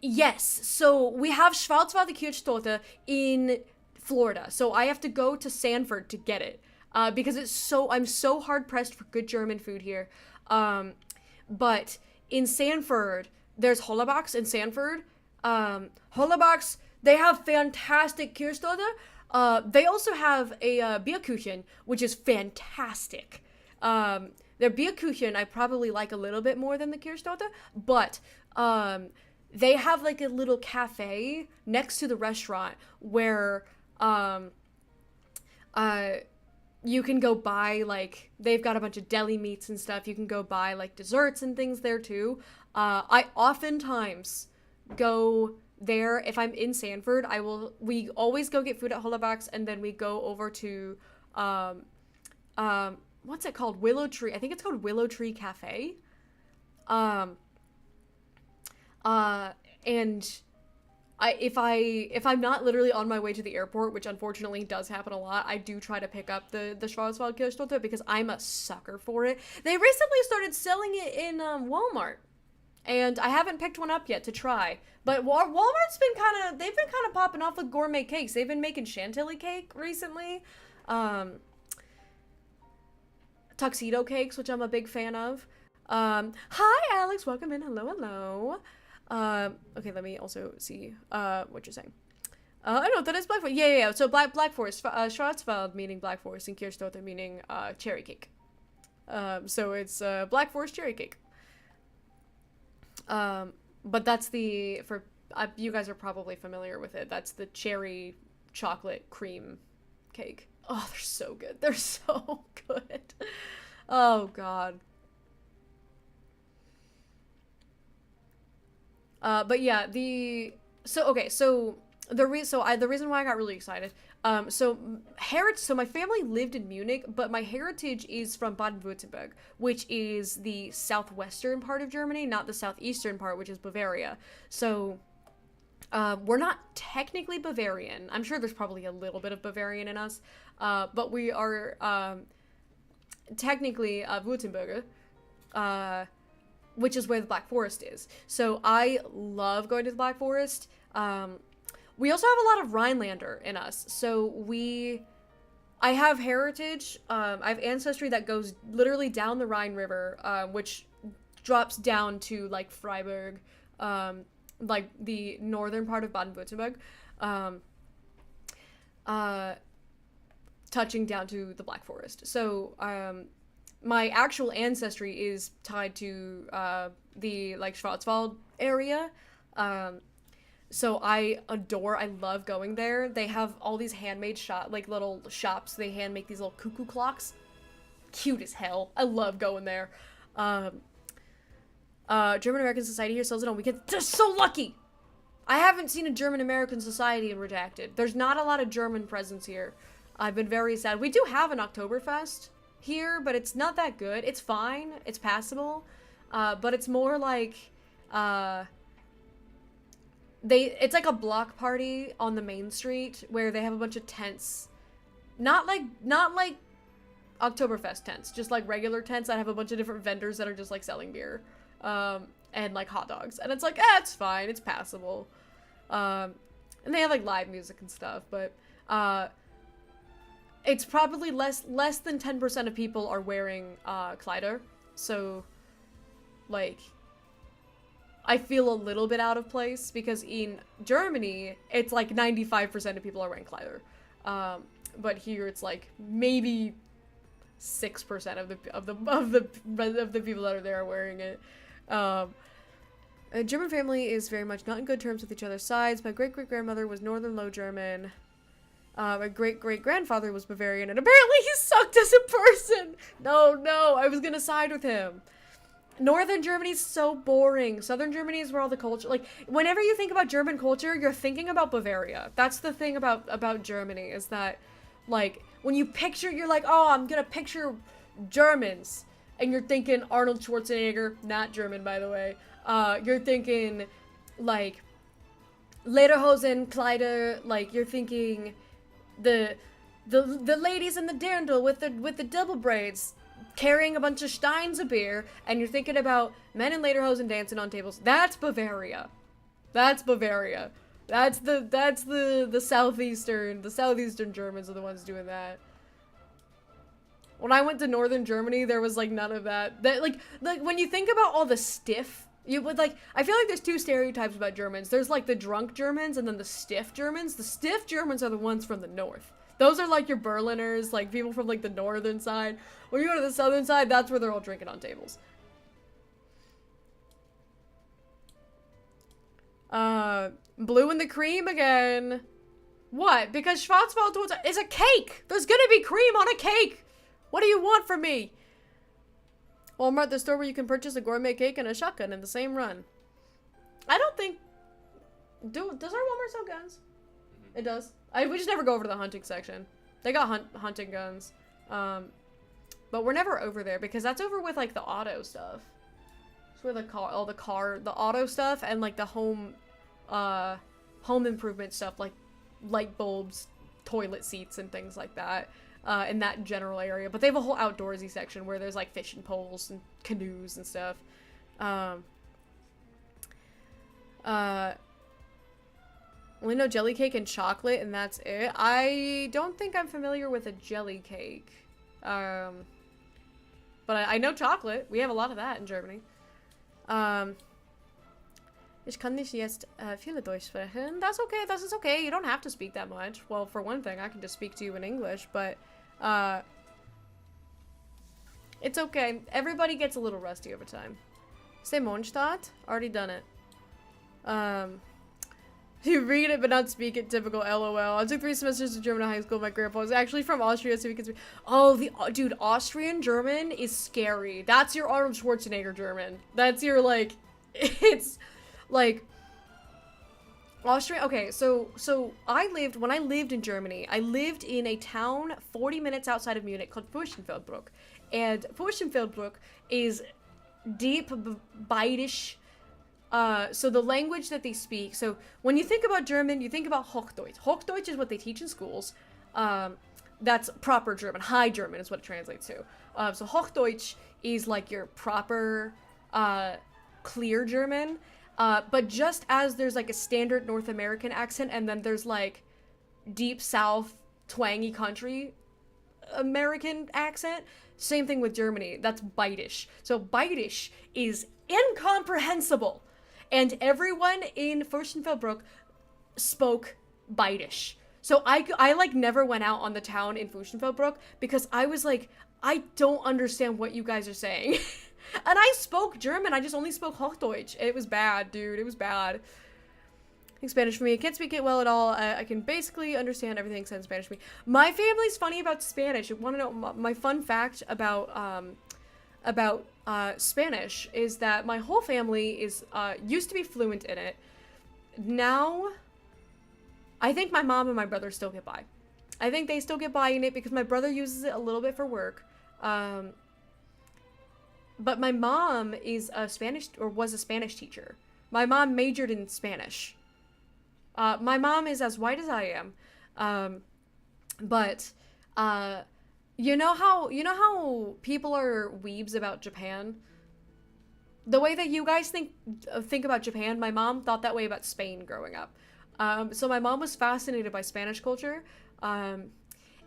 Yes. So we have Schwarzwälder Kirschtorte in Florida. So I have to go to Sanford to get it. Because I'm so hard pressed for good German food here. But in Sanford, there's Hollabachs in Sanford. Hollabachs, they have fantastic Kirschtorte. They also have a Bierkuchen, which is fantastic. Their Bierkuchen I probably like a little bit more than the Kirschtorte, but they have like a little cafe next to the restaurant where you can go buy, like, they've got a bunch of deli meats and stuff. You can go buy like desserts and things there too. I oftentimes go there if I'm in Sanford. We always go get food at Hollabachs, and then we go over to what's it called? Willow Tree. I think it's called Willow Tree Cafe. And if I'm not literally on my way to the airport, which unfortunately does happen a lot, I do try to pick up the Schwarzwald Kirschtorte because I'm a sucker for it. They recently started selling it in Walmart. And I haven't picked one up yet to try. But Walmart's they've been kind of popping off with gourmet cakes. They've been making chantilly cake recently. Tuxedo cakes, which I'm a big fan of. Hi, Alex. Welcome in. Hello. Okay, let me also see what you're saying. I know that is Black Forest. Yeah. So Black Forest. Schwarzwald meaning Black Forest and Kirschtorte meaning cherry cake. So it's Black Forest cherry cake. But that's you guys are probably familiar with it. That's the cherry chocolate cream cake. Oh, they're so good. They're so good. Oh, God. But yeah, the reason why I got really excited, so my family lived in Munich, but my heritage is from Baden-Württemberg, which is the southwestern part of Germany, not the southeastern part, which is Bavaria. So, we're not technically Bavarian. I'm sure there's probably a little bit of Bavarian in us, but we are, technically, Württemberger, which is where the Black Forest is. So I love going to the Black Forest. We also have a lot of Rhinelander in us. So I have heritage. I have ancestry that goes literally down the Rhine River, which drops down to like Freiburg, like the northern part of Baden-Württemberg, touching down to the Black Forest. So, my actual ancestry is tied to the like Schwarzwald area. So I love going there. They have all these handmade little shops. They hand make these little cuckoo clocks. Cute as hell. I love going there. German American Society here sells it on weekends. They're so lucky! I haven't seen a German American Society in Redacted. There's not a lot of German presence here. I've been very sad. We do have an Oktoberfest here, but it's not that good. It's fine. It's passable. But it's more like, it's like a block party on the main street where they have a bunch of tents. Not like Oktoberfest tents, just like regular tents that have a bunch of different vendors that are just like selling beer, and like hot dogs. And it's like, it's fine. It's passable. And they have like live music and stuff, but, it's probably less than 10% of people are wearing, Kleider. So, like, I feel a little bit out of place because in Germany, it's like 95% of people are wearing Kleider. But here it's like maybe 6% of the people that are there are wearing it. A German family is very much not in good terms with each other's sides. My great-great-grandmother was Northern Low German. My great-great-grandfather was Bavarian, and apparently he sucked as a person! No, I was gonna side with him. Northern Germany's so boring. Southern Germany is where all the culture, like, whenever you think about German culture, you're thinking about Bavaria. That's the thing about Germany, is that, like, when you picture, you're like, oh, I'm gonna picture Germans, and you're thinking Arnold Schwarzenegger, not German, by the way. You're thinking, like, Lederhosen, Kleider, like, you're thinking the ladies in the dirndl with the double braids carrying a bunch of steins of beer, and you're thinking about men in lederhosen dancing on tables. That's Bavaria. That's Bavaria. That's the southeastern Germans are the ones doing that. When I went to northern Germany, there was like none of that. Like when you think about all the stiff, you would like, I feel like there's two stereotypes about Germans. There's like the drunk Germans and then the stiff Germans. The stiff Germans are the ones from the north. Those are like your Berliners, like people from like the northern side. When you go to the southern side, that's where they're all drinking on tables. Blue in the cream again. What? Because Schwarzwald is a cake! There's gonna be cream on a cake! What do you want from me? Walmart, the store where you can purchase a gourmet cake and a shotgun in the same run. I don't think... Does our Walmart sell guns? Mm-hmm. It does. We just never go over to the hunting section. They got hunting guns. But we're never over there because that's over with like the auto stuff. It's where the auto stuff and like the home improvement stuff, like light bulbs, toilet seats, and things like that. In that general area, but they have a whole outdoorsy section where there's like fishing poles and canoes and stuff. Only know jelly cake and chocolate, and that's it. I don't think I'm familiar with a jelly cake. But I know chocolate. We have a lot of that in Germany. Ich kann nicht jetzt viele Deutsch sprechen. That's okay, that is okay. You don't have to speak that much. Well, for one thing, I can just speak to you in English, but It's okay. Everybody gets a little rusty over time. Say Mondstadt? Already done it. You read it but not speak it, typical LOL. I took 3 semesters of German in high school. My grandpa was actually from Austria, so he can speak. Oh, dude, Austrian German is scary. That's your Arnold Schwarzenegger German. That's your, like, it's, like, Austrian. Okay, so when I lived in Germany, I lived in a town 40 minutes outside of Munich called Fürstenfeldbruck. And Fürstenfeldbruck is deep Bayerisch. So the language that they speak, so when you think about German, you think about Hochdeutsch. Hochdeutsch is what they teach in schools. That's proper German. High German is what it translates to. So Hochdeutsch is like your proper, clear German. But just as there's like a standard North American accent, and then there's like deep South, twangy country American accent, same thing with Germany. That's Bayerisch. So Bayerisch is incomprehensible. And everyone in Fürstenfeldbruck spoke Bayerisch. So I like never went out on the town in Fürstenfeldbruck because I was like, I don't understand what you guys are saying. And I spoke German, I just only spoke Hochdeutsch. It was bad, dude, it was bad. I think Spanish for me, I can't speak it well at all. I can basically understand everything said in Spanish for me. My family's funny about Spanish. You want to know my fun fact about Spanish is that my whole family is used to be fluent in it. Now, I think my mom and my brother still get by. I think they still get by in it because my brother uses it a little bit for work. But my mom is a Spanish, or was a Spanish teacher. My mom majored in Spanish. My mom is as white as I am. You know how people are weebs about Japan? The way that you guys think about Japan, my mom thought that way about Spain growing up. So my mom was fascinated by Spanish culture.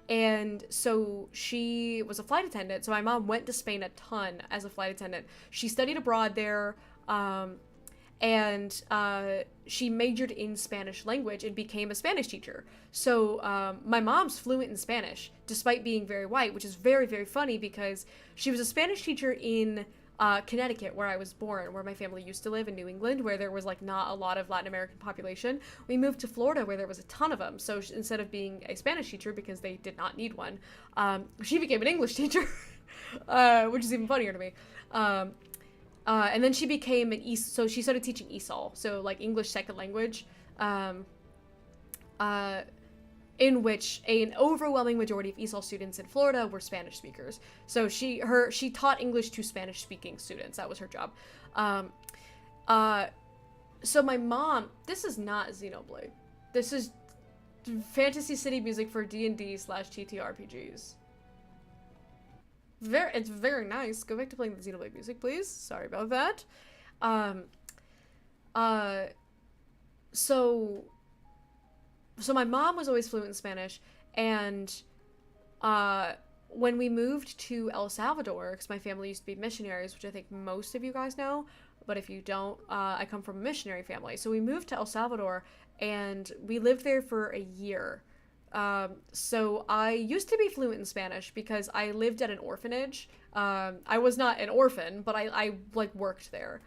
And so she was a flight attendant. So my mom went to Spain a ton as a flight attendant. She studied abroad there. And she majored in Spanish language and became a Spanish teacher. So my mom's fluent in Spanish, despite being very white, which is very, very funny because she was a Spanish teacher in Connecticut, where I was born, where my family used to live in New England, where there was like not a lot of Latin American population. We moved to Florida, where there was a ton of them. So instead of being a Spanish teacher, because they did not need one, she became an English teacher, which is even funnier to me. And then she became so she started teaching ESOL, so like English second language, in which an overwhelming majority of ESOL students in Florida were Spanish speakers. So she taught English to Spanish speaking students. That was her job. So my mom, this is not Xenoblade. This is Fantasy City music for D&D/TTRPGs. It's very nice. Go back to playing the Xenoblade music, please. Sorry about that. So my mom was always fluent in Spanish, and when we moved to El Salvador, because my family used to be missionaries, which I think most of you guys know, but if you don't, I come from a missionary family. So we moved to El Salvador, and we lived there for a year. So I used to be fluent in Spanish because I lived at an orphanage. I was not an orphan, but I like worked there.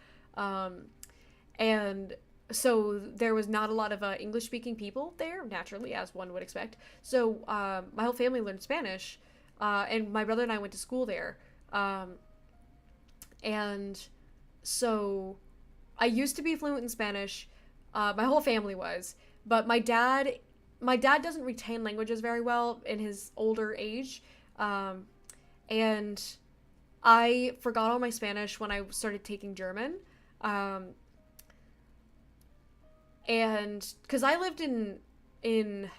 And so there was not a lot of English speaking people there, naturally, as one would expect. So my whole family learned Spanish, and my brother and I went to school there. And so I used to be fluent in Spanish. My whole family was, but my dad doesn't retain languages very well in his older age. And I forgot all my Spanish when I started taking German. And because I lived in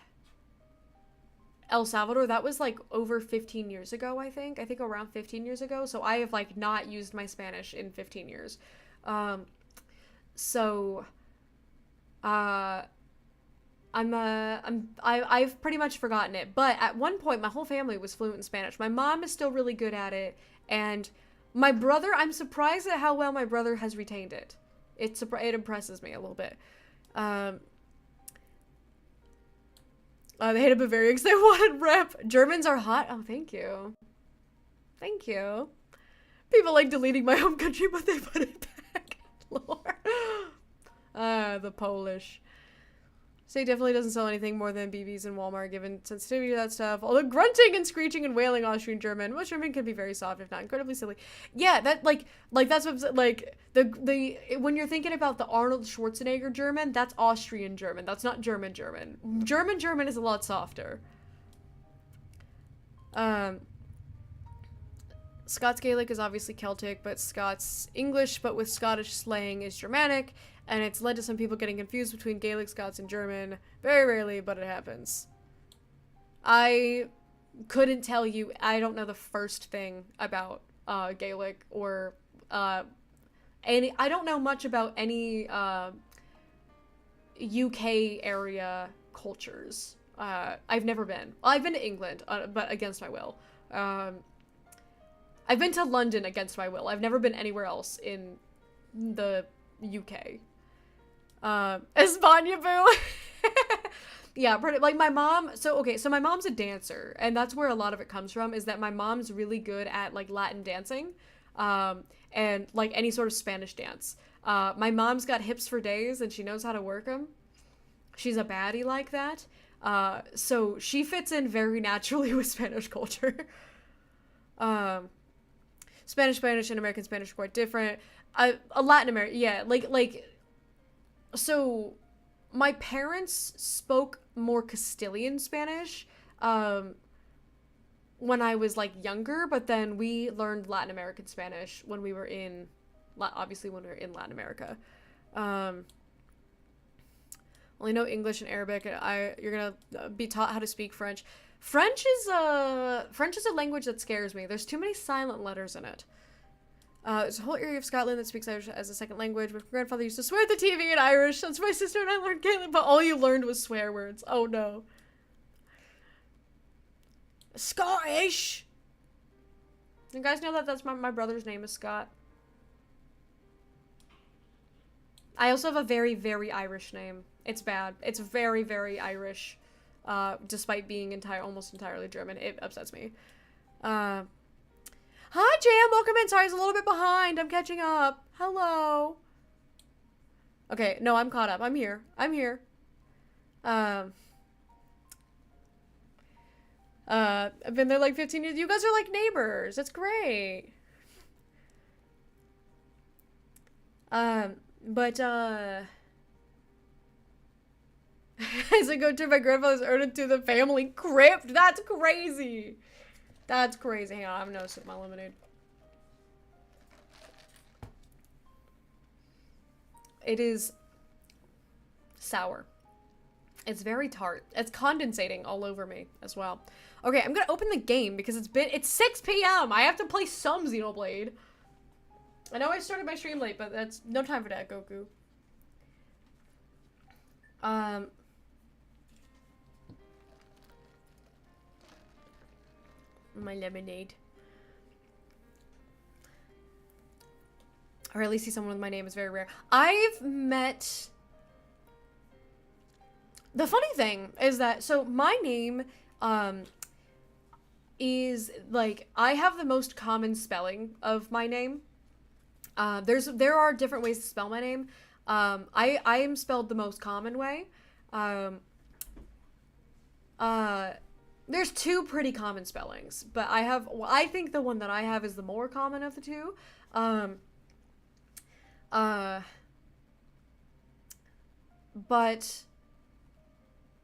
El Salvador, that was like over 15 years ago, I think around 15 years ago. So I have like not used my Spanish in 15 years. I've pretty much forgotten it, but at one point my whole family was fluent in Spanish. My mom is still really good at it, and my brother, I'm surprised at how well my brother has retained it. It impresses me a little bit. They hate a Bavarian because they wanted rep. Germans are hot. Oh, thank you. Thank you. People like deleting my home country, but they put it back. Lord. The Polish. State definitely doesn't sell anything more than BBs in Walmart, given sensitivity to that stuff. Although grunting and screeching and wailing Austrian German, most German can be very soft, if not incredibly silly. Yeah, that like that's what like the when you're thinking about the Arnold Schwarzenegger German, that's Austrian German. That's not German German. German is a lot softer. Scots Gaelic is obviously Celtic, but Scots English, but with Scottish slang, is Germanic. And it's led to some people getting confused between Gaelic, Scots, and German. Very rarely, but it happens. I couldn't tell you. I don't know the first thing about Gaelic or any. I don't know much about any UK area cultures. I've never been. I've been to England, but against my will. I've been to London against my will. I've never been anywhere else in the UK. Espana boo. Yeah, pretty, like my mom. So my mom's a dancer, and that's where a lot of it comes from. Is that my mom's really good at like Latin dancing, and like any sort of Spanish dance. My mom's got hips for days, and she knows how to work them. She's a baddie like that. So she fits in very naturally with Spanish culture. Spanish and American Spanish are quite different. Latin America, yeah, like. So, my parents spoke more Castilian Spanish when I was, like, younger, but then we learned Latin American Spanish when we were in, obviously when we were in Latin America. Only know English and Arabic. You're gonna be taught how to speak French. French is a language that scares me. There's too many silent letters in it. There's a whole area of Scotland that speaks Irish as a second language. My grandfather used to swear at the TV in Irish, since my sister and I learned Gaelic, but all you learned was swear words. Oh no. Scottish! You guys know that that's my brother's name is Scott. I also have a very, very Irish name. It's bad. It's very, very Irish. Despite being almost entirely German. It upsets me. Hi, Jam. Welcome in. Sorry, I was a little bit behind. I'm catching up. Hello. Okay, no, I'm caught up. I'm here. I've been there like 15 years. You guys are like neighbors. That's great. As I go to my grandfather's urn to the family crypt. That's crazy. That's crazy. Hang on, I'm gonna sip my lemonade. It is sour. It's very tart. It's condensating all over me as well. Okay, I'm gonna open the game because it's 6 p.m. I have to play some Xenoblade. I know I started my stream late, but that's no time for that, Goku. My lemonade. Or at least see someone with my name is very rare. I've met... The funny thing is that, so my name, is, like, I have the most common spelling of my name. There are different ways to spell my name. I am spelled the most common way. There's two pretty common spellings, but I think the one that I have is the more common of the two. But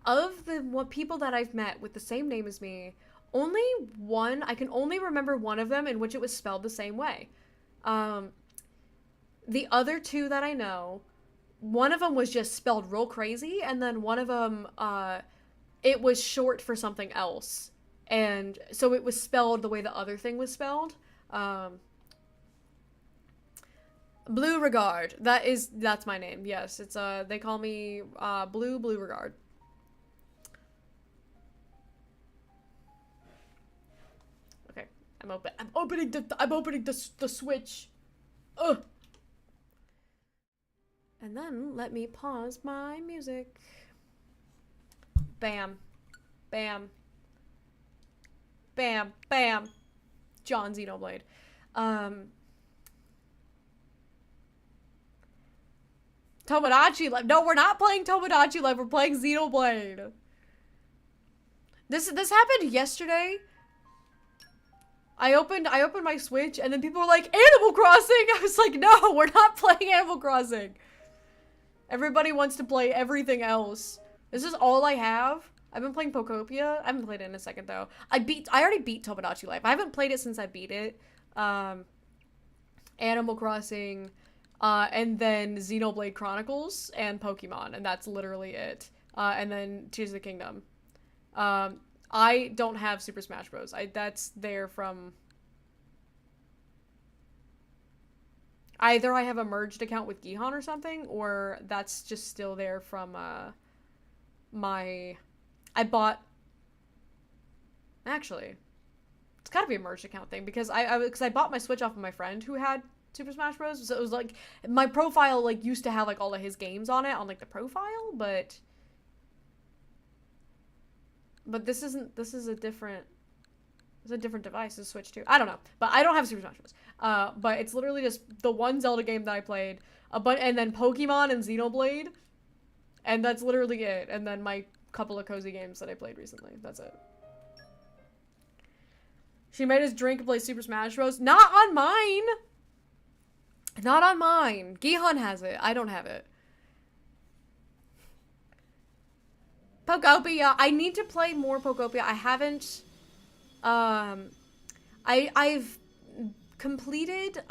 of the people that I've met with the same name as me, I can only remember one of them in which it was spelled the same way. The other two that I know, one of them was just spelled real crazy, and then one of them, it was short for something else. And so it was spelled the way the other thing was spelled. Blue Regard. That's my name. Yes, it's, they call me, Blue Regard. Okay, I'm opening the switch. Ugh. And then let me pause my music. Bam. Bam. Bam. Bam. John Xenoblade. Tomodachi Life. No, we're not playing Tomodachi Life. We're playing Xenoblade. This happened yesterday. I opened my Switch and then people were like, Animal Crossing! I was like, no, we're not playing Animal Crossing. Everybody wants to play everything else. This is all I have. I've been playing Pokopia. I haven't played it in a second though. I already beat Tomodachi Life. I haven't played it since I beat it. Animal Crossing, and then Xenoblade Chronicles and Pokemon, and that's literally it. And then Tears of the Kingdom. I don't have Super Smash Bros. That's there from... Either I have a merged account with Gihan or something, or that's just still there from, my... I bought... Actually, it's gotta be a merged account thing, because I bought my Switch off of my friend who had Super Smash Bros. So it was like, my profile, like, used to have, like, all of his games on it, on, like, the profile, but this is a different... It's a different device to Switch to. I don't know. But I don't have Super Smash Bros. But it's literally just the one Zelda game that I played. And then Pokemon and Xenoblade. And that's literally it. And then my couple of cozy games that I played recently. That's it. She made us drink and play Super Smash Bros. Not on mine! Not on mine. Gihan has it. I don't have it. Pokopia. I need to play more Pokopia. I haven't... I've completed,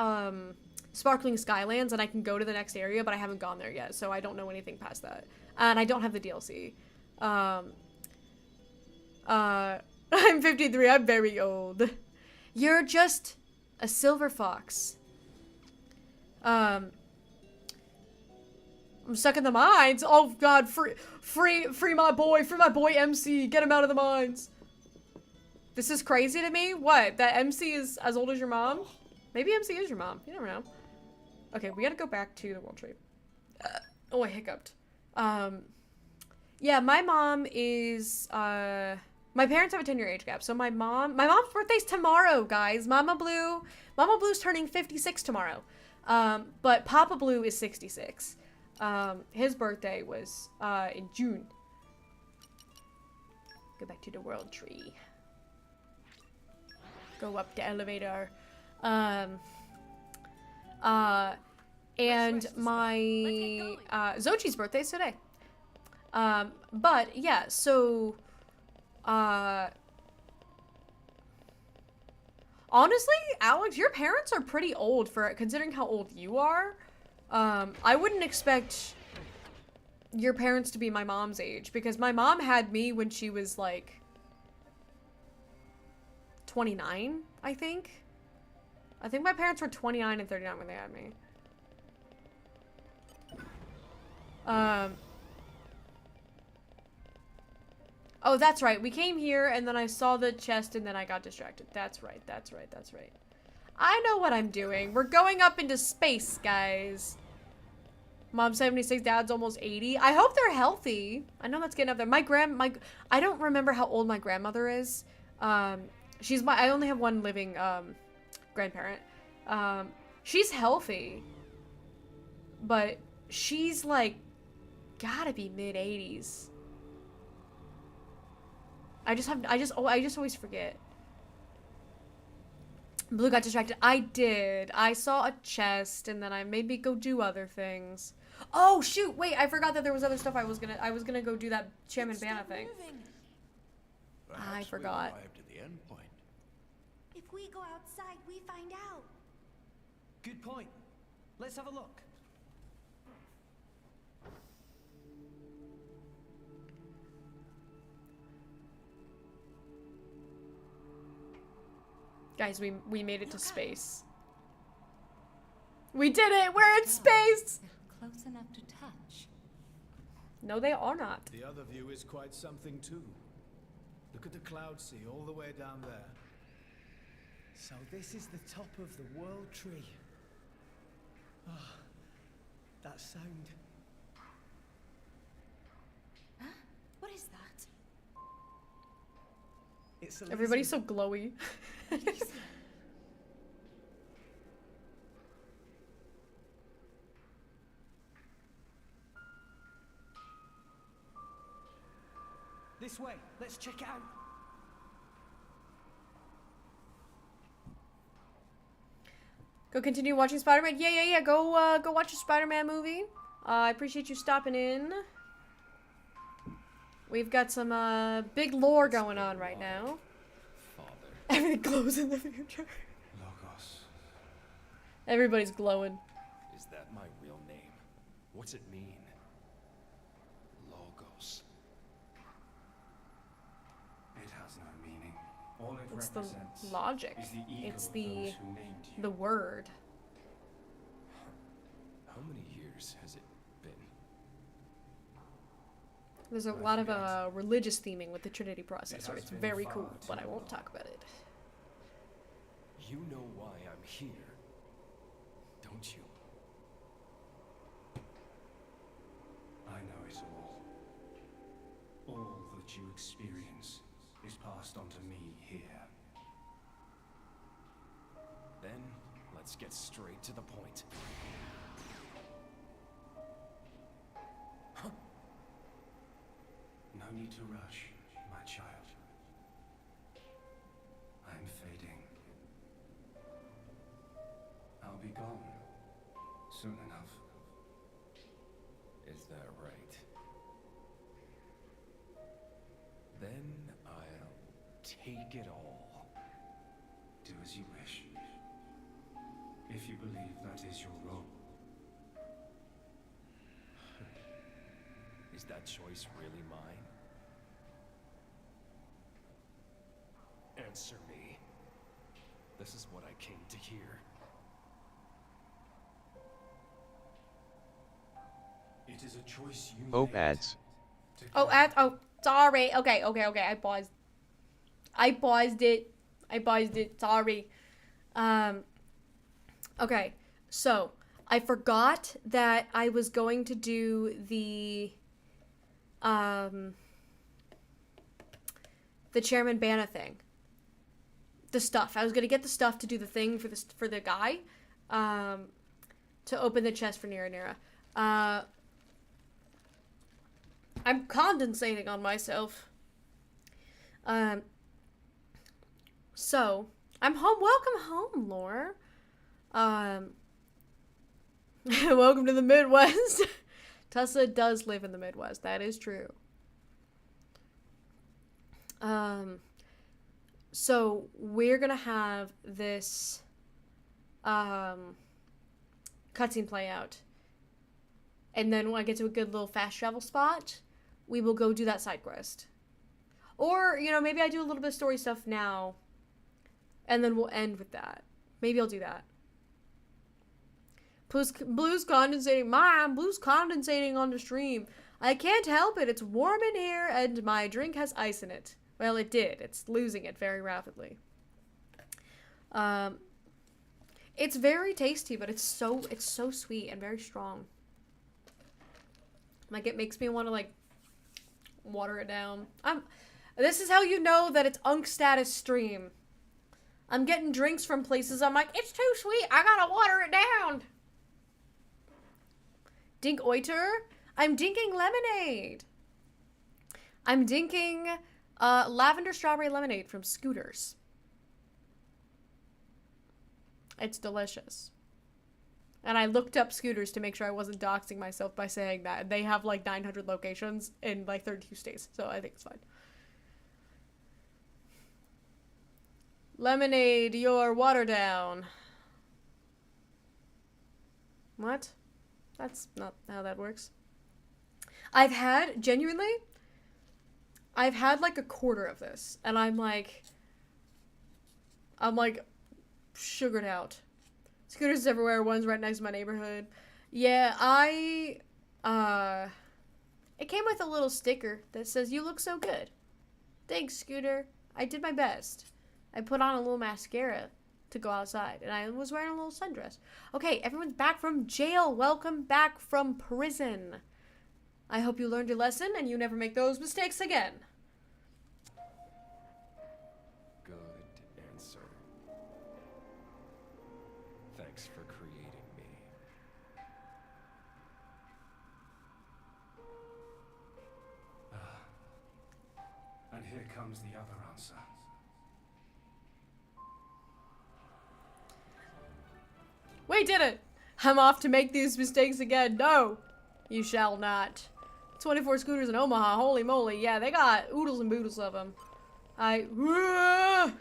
Sparkling Skylands, and I can go to the next area, but I haven't gone there yet, so I don't know anything past that. And I don't have the DLC. I'm 53, I'm very old. You're just a silver fox. I'm stuck in the mines. Oh god, free my boy MC, get him out of the mines. This is crazy to me. What? That MC is as old as your mom? Maybe MC is your mom. You never know. Okay, we gotta go back to the World Tree. Oh, I hiccuped. Yeah, my mom is, my parents have a 10-year age gap. So my mom's birthday's tomorrow, guys. Mama Blue's turning 56 tomorrow. But Papa Blue is 66. His birthday was, in June. Go back to the World Tree. Go up the elevator. And my Zochi's birthday's today. But yeah, so honestly, Alex, your parents are pretty old for considering how old you are. I wouldn't expect your parents to be my mom's age, because my mom had me when she was like 29, I think. I think my parents were 29 and 39 when they had me. Oh, that's right. We came here and then I saw the chest and then I got distracted. That's right. That's right. That's right. I know what I'm doing. We're going up into space, guys. Mom's 76, Dad's almost 80. I hope they're healthy. I know that's getting up there. I don't remember how old my grandmother is. I only have one living, grandparent. She's healthy. But she's like, gotta be mid-80s. I just always forget. Blue got distracted. I did. I saw a chest and then I maybe go do other things. Oh shoot, wait, I forgot that there was other stuff I was gonna go do that Chairman Banna thing. I forgot.
If we go outside, we find out.
Good point. Let's have a look.
Guys, we made it to space. We did it! We're in space!
They're close enough to touch.
No, they are not.
The other view is quite something too. Look at the cloud sea all the way down there.
So this is the top of the World Tree. Oh, that sound.
Huh? What is that?
It's
Everybody's so glowy.
This way. Let's check it out.
Go continue watching Spider-Man? Yeah. Go watch a Spider-Man movie. I appreciate you stopping in. We've got some big lore going on right now.
Father.
Everything glows in the future.
Logos.
Everybody's glowing.
Is that my real name? What's it mean? Logos.
It has no meaning. All it
It's the
represents
logic.
is the ego
It's
of
the
those who named you.
the word.
How many years has it been?
There's a
I
lot of
forget.
religious theming with the Trinity processor.
has
It's
been
very
far
cool, but
too
I won't
long.
talk about it.
You know why I'm here, don't you?
I know it all. All that you experience is passed on to me here.
Then, let's get straight to the point.
No need to rush, my child. I'm fading. I'll be gone soon enough.
Is that right? Then I'll take it all.
Do as you wish. If you believe that is your role.
Is that choice really mine? Answer me. This is what I came to hear.
It is a choice you
Hope
made
ads.
to
Oh,
carry
oh, sorry. Okay. I paused. I paused it. Sorry. Okay. So, I forgot that I was going to do the Chairman Bana thing. The stuff. I was going to get the stuff to do the thing for the guy, to open the chest for Nira. I'm condensating on myself. So, I'm home. Welcome home, Laura. Welcome to the Midwest. Tessa does live in the Midwest. That is true. So, we're gonna have this, cutscene play out. And then when I get to a good little fast travel spot, we will go do that side quest. Or, maybe I do a little bit of story stuff now, and then we'll end with that. Maybe I'll do that. Blue's condensating. Mom, Blue's condensating on the stream. I can't help it. It's warm in here, and my drink has ice in it. Well, it did. It's losing it very rapidly. It's very tasty, but it's so sweet and very strong. Like, it makes me want to, like, water it down. This is how you know that it's Unk status stream. I'm getting drinks from places I'm like, it's too sweet, I gotta water it down. Dink oiter? I'm dinking lemonade. I'm dinking lavender strawberry lemonade from Scooters. It's delicious. And I looked up Scooters to make sure I wasn't doxing myself by saying that. They have like 900 locations in like 32 states, so I think it's fine. Lemonade, your water down. What? That's not how that works. I've had like a quarter of this, and I'm like sugared out. Scooters everywhere, one's right next to my neighborhood. Yeah, it came with a little sticker that says, "You look so good." Thanks, Scooter. I did my best. I put on a little mascara to go outside, and I was wearing a little sundress. Okay, everyone's back from jail. Welcome back from prison. I hope you learned your lesson and you never make those mistakes again.
Good answer. Thanks for creating me.
here comes the other answer.
We did it! I'm off to make these mistakes again. No! You shall not. 24 scooters in Omaha. Holy moly. Yeah, they got oodles and boodles of them. That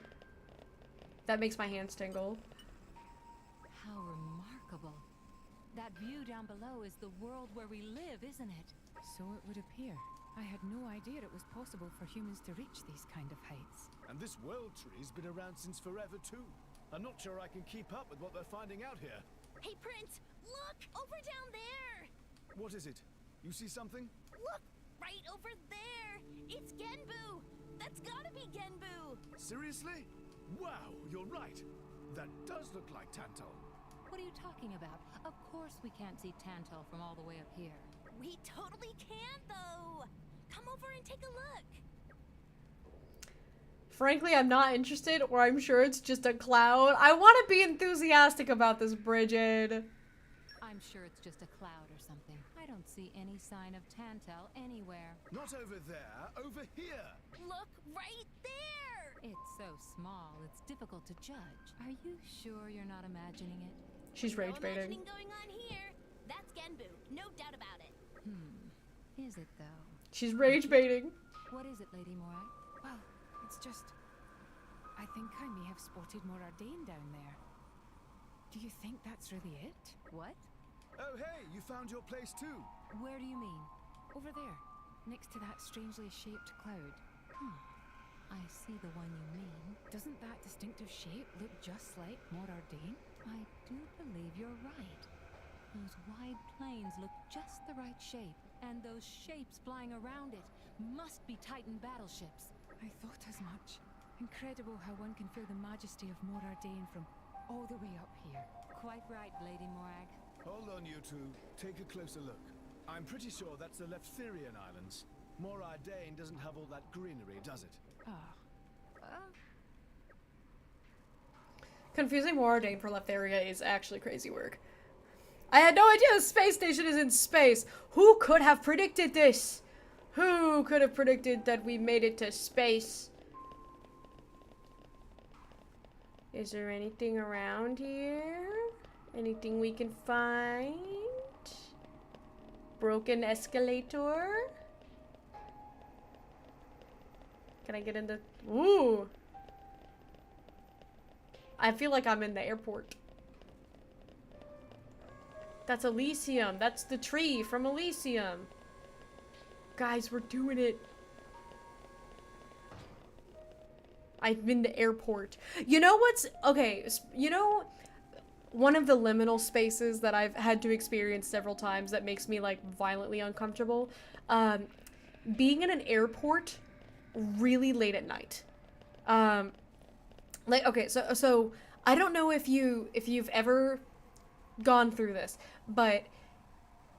makes my hands tingle.
How remarkable. That view down below is the world where we live, isn't it?
So it would appear. I had no idea it was possible for humans to reach these kind of heights.
And this world tree's been around since forever too. I'm not sure I can keep up with what they're finding out here.
Hey, Prince, look! Over down there!
What is it? You see something?
Look! Right over there! It's Genbu! That's gotta be Genbu!
Seriously? Wow, you're right. That does look like Tantal.
What are you talking about? Of course we can't see Tantal from all the way up here.
We totally can, though! Come over and take a look!
Frankly, I'm not interested, or I'm sure it's just a cloud. I want to be enthusiastic about this, Bridget.
I'm sure it's just a cloud or something. I don't see any sign of Tantal anywhere.
Not over there, over here.
Look right there!
It's so small, it's difficult to judge. Are you sure you're not imagining it?
She's rage
No
baiting.
imagining going on here. That's Genbu, no doubt about it.
Is it though?
She's rage baiting.
What is it, Lady Morag?
Well, it's just... I think I may have spotted more Ardain down there. Do you think that's really it?
What?
Oh hey, you found your place too.
Where do you mean?
Over there, next to that strangely shaped cloud.
I see the one you mean.
Doesn't that distinctive shape look just like more Ardain?
I do believe you're right. Those wide plains look just the right shape, and those shapes flying around it must be Titan battleships.
I thought as much. Incredible how one can feel the majesty of Mor Ardain from all the way up here.
Quite right, Lady Morag.
Hold on, you two. Take a closer look. I'm pretty sure that's the Leftherian Islands. Mor Ardain doesn't have all that greenery, does it?
Confusing Wardain for Leftheria is actually crazy work. I had no idea the space station is in space. Who could have predicted this? Who could have predicted that we made it to space? Is there anything around here? Anything we can find? Broken escalator? Can I get in the... Ooh! I feel like I'm in the airport. That's Elysium. That's the tree from Elysium. Guys, we're doing it. I'm in the airport. You know what's... Okay, you know... One of the liminal spaces that I've had to experience several times that makes me, like, violently uncomfortable? Being in an airport really late at night. Like, okay, so I don't know if you've ever gone through this, but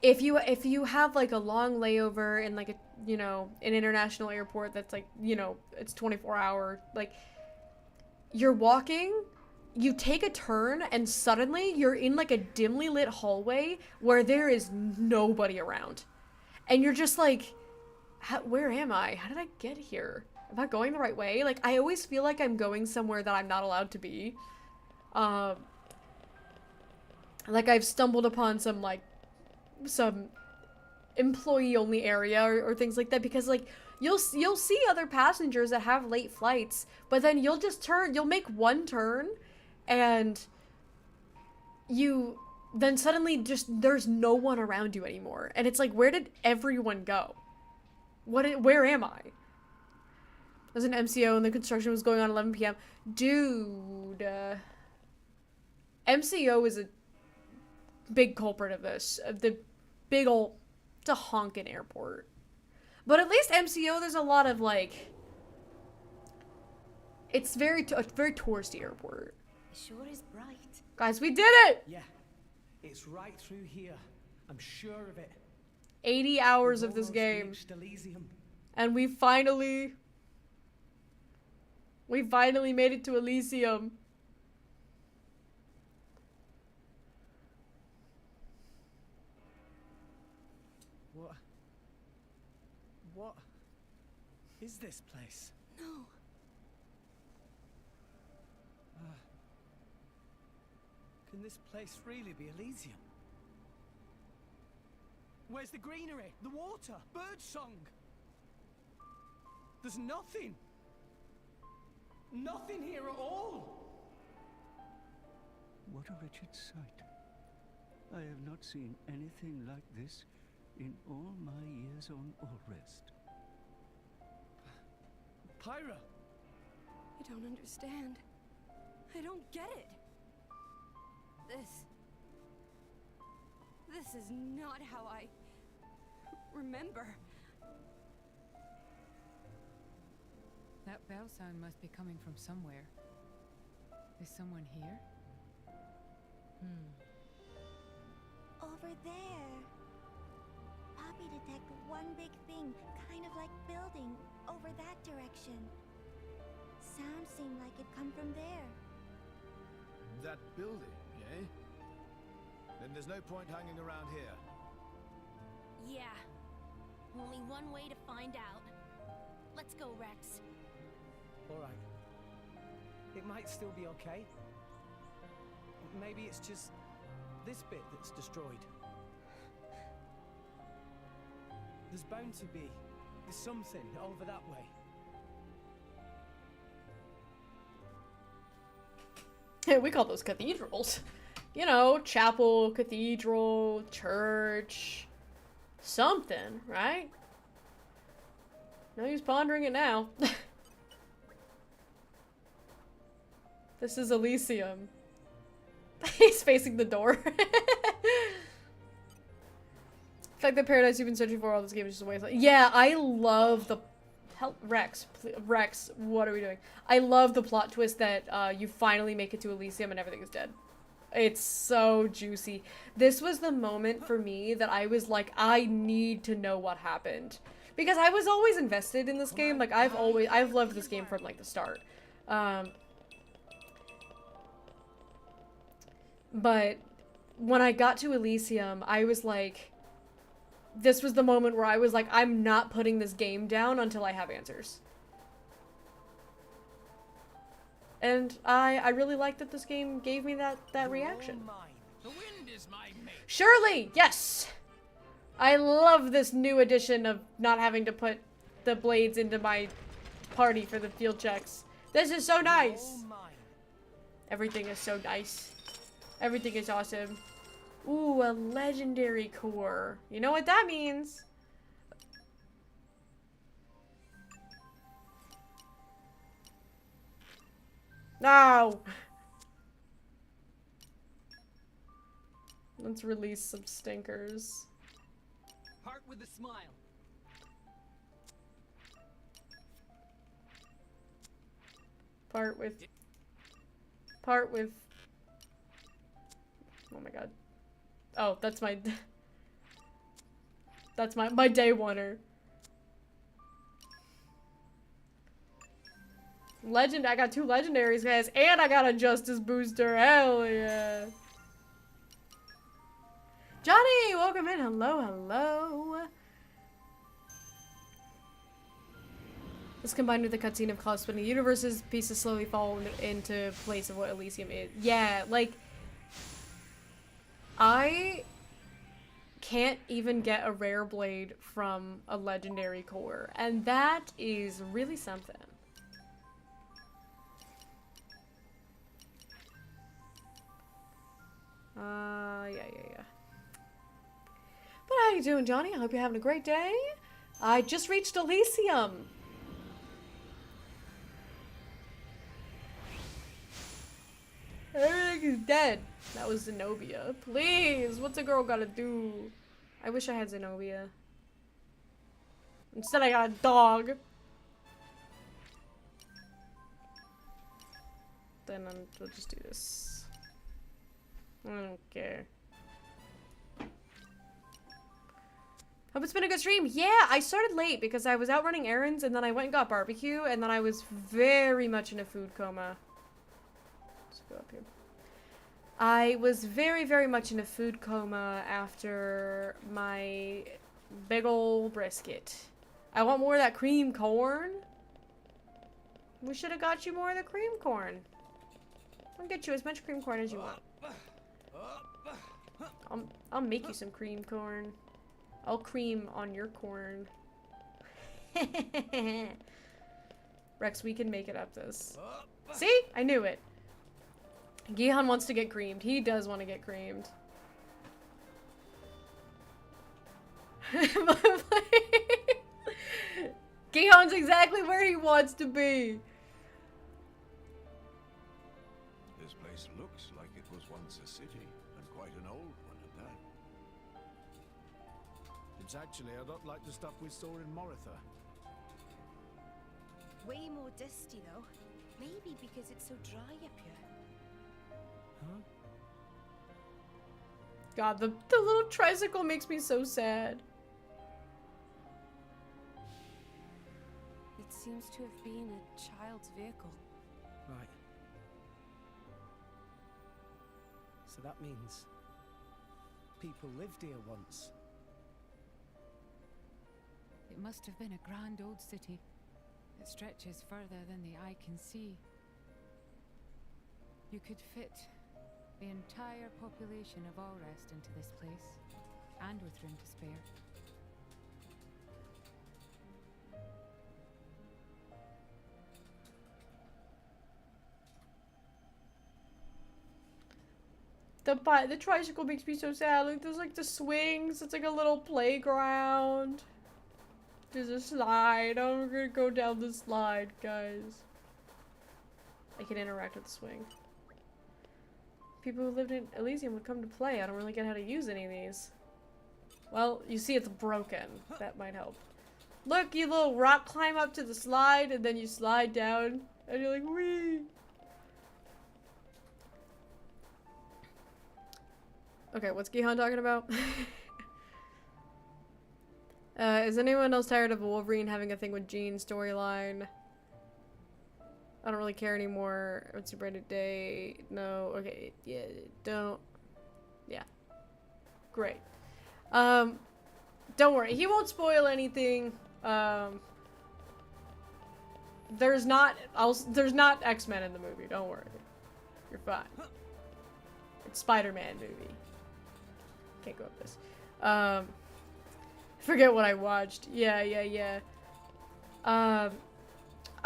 if you have like a long layover in like a, you know, an international airport that's like, you know, it's 24-hour, like, you're walking, you take a turn, and suddenly you're in like a dimly lit hallway where there is nobody around, and you're just like, where am I? How did I get here? Am I going the right way? Like, I always feel like I'm going somewhere that I'm not allowed to be. Like, I've stumbled upon some, like, some employee-only area or things like that, because, like, you'll see other passengers that have late flights, but then you'll make one turn, and then suddenly there's no one around you anymore. And it's like, where did everyone go? Where am I? There's an MCO and the construction was going on 11 p.m. Dude. MCO is a big culprit of this. The big ol'... It's a honkin' airport. But at least MCO, there's a lot of, like... It's a very touristy airport.
It sure is bright.
Guys, we did it!
Yeah, it's right through here. I'm sure of it.
80 hours
We've
of this
almost
game.
reached Elysium.
And we finally made it to Elysium.
What is this place?
No.
Can this place really be Elysium? Where's the greenery? The water? Bird song? There's nothing. Nothing here at all.
What a wretched sight. I have not seen anything like this in all my years on Allrest.
Pyra!
I don't understand. I don't get it. This is not how I remember.
That bell sound must be coming from somewhere. Is someone here?
Over there. Poppy detected one big thing, kind of like building, over that direction. Sound seemed like it come from there.
That building, eh? Then there's no point hanging around here.
Yeah. Only one way to find out. Let's go, Rex.
Alright. It might still be okay. Maybe it's just this bit that's destroyed. There's bound to be something over that way.
Hey, we call those cathedrals. You know, chapel, cathedral, church, something, right? No use pondering it now. This is Elysium. He's facing the door. It's like the paradise you've been searching for all this game is just a wasteland. Yeah, I love the... Rex, Rex, what are we doing? I love the plot twist that you finally make it to Elysium and everything is dead. It's so juicy. This was the moment for me that I was like, I need to know what happened. Because I was always invested in this game. Like, I've loved this game from, like, the start. But when I got to Elysium, I was like, this was the moment where I was like, I'm not putting this game down until I have answers. And I really like that this game gave me that reaction.
The wind is my mate.
Surely, yes! I love this new addition of not having to put the blades into my party for the field checks. This is so nice! Everything is so nice. Everything is awesome. Ooh, a legendary core. You know what that means? No! Let's release some stinkers.
Heart with a smile.
Part with... Oh my god. Oh, that's my... That's my day oneer. Legend, I got 2 legendaries, guys, and I got a justice booster. Hell yeah. Johnny, welcome in. Hello, hello. This combined with the cutscene of Klaus spinning universes, pieces slowly fall into place of what Elysium is. Yeah, like, I can't even get a rare blade from a legendary core, and that is really something. Yeah. But how you doing, Johnny? I hope you're having a great day. I just reached Elysium. Everything is dead. That was Zenobia. Please, what's a girl gotta do? I wish I had Zenobia. Instead I got a dog. Then we'll just do this. I don't care. Hope it's been a good stream. Yeah, I started late because I was out running errands and then I went and got barbecue and then I was very much in a food coma. Let's go up here. I was very, very much in a food coma after my big ol' brisket. I want more of that cream corn. We should have got you more of the cream corn. I'll get you as much cream corn as you want. I'll make you some cream corn. I'll cream on your corn. Rex, we can make it up this. See? I knew it. Gihan wants to get creamed. He does want to get creamed. Gihan's exactly where he wants to be.
This place looks like it was once a city, and quite an old one at that.
It's actually a lot like the stuff we saw in Moritha.
Way more dusty though. Maybe because it's so dry up here.
Huh?
God, the little tricycle makes me so sad.
It seems to have been a child's vehicle.
Right. So that means people lived here once.
It must have been a grand old city. It stretches further than the eye can see. You could fit the entire population of Allrest into this place, and with room to spare.
The tricycle makes me so sad. Like, there's like the swings. It's like a little playground. There's a slide. I'm gonna go down the slide, guys. I can interact with the swing. People who lived in Elysium would come to play. I don't really get how to use any of these. Well, you see it's broken. That might help. Look, you little rock climb up to the slide, and then you slide down, and you're like, whee! Okay, what's Gihan talking about? Is anyone else tired of Wolverine having a thing with Jean storyline? I don't really care anymore. What's your branded day? No. Okay. Yeah. Don't. Yeah. Great. Don't worry. He won't spoil anything. There's not X-Men in the movie. Don't worry. You're fine. It's Spider-Man movie. Can't go up this. Forget what I watched. Yeah.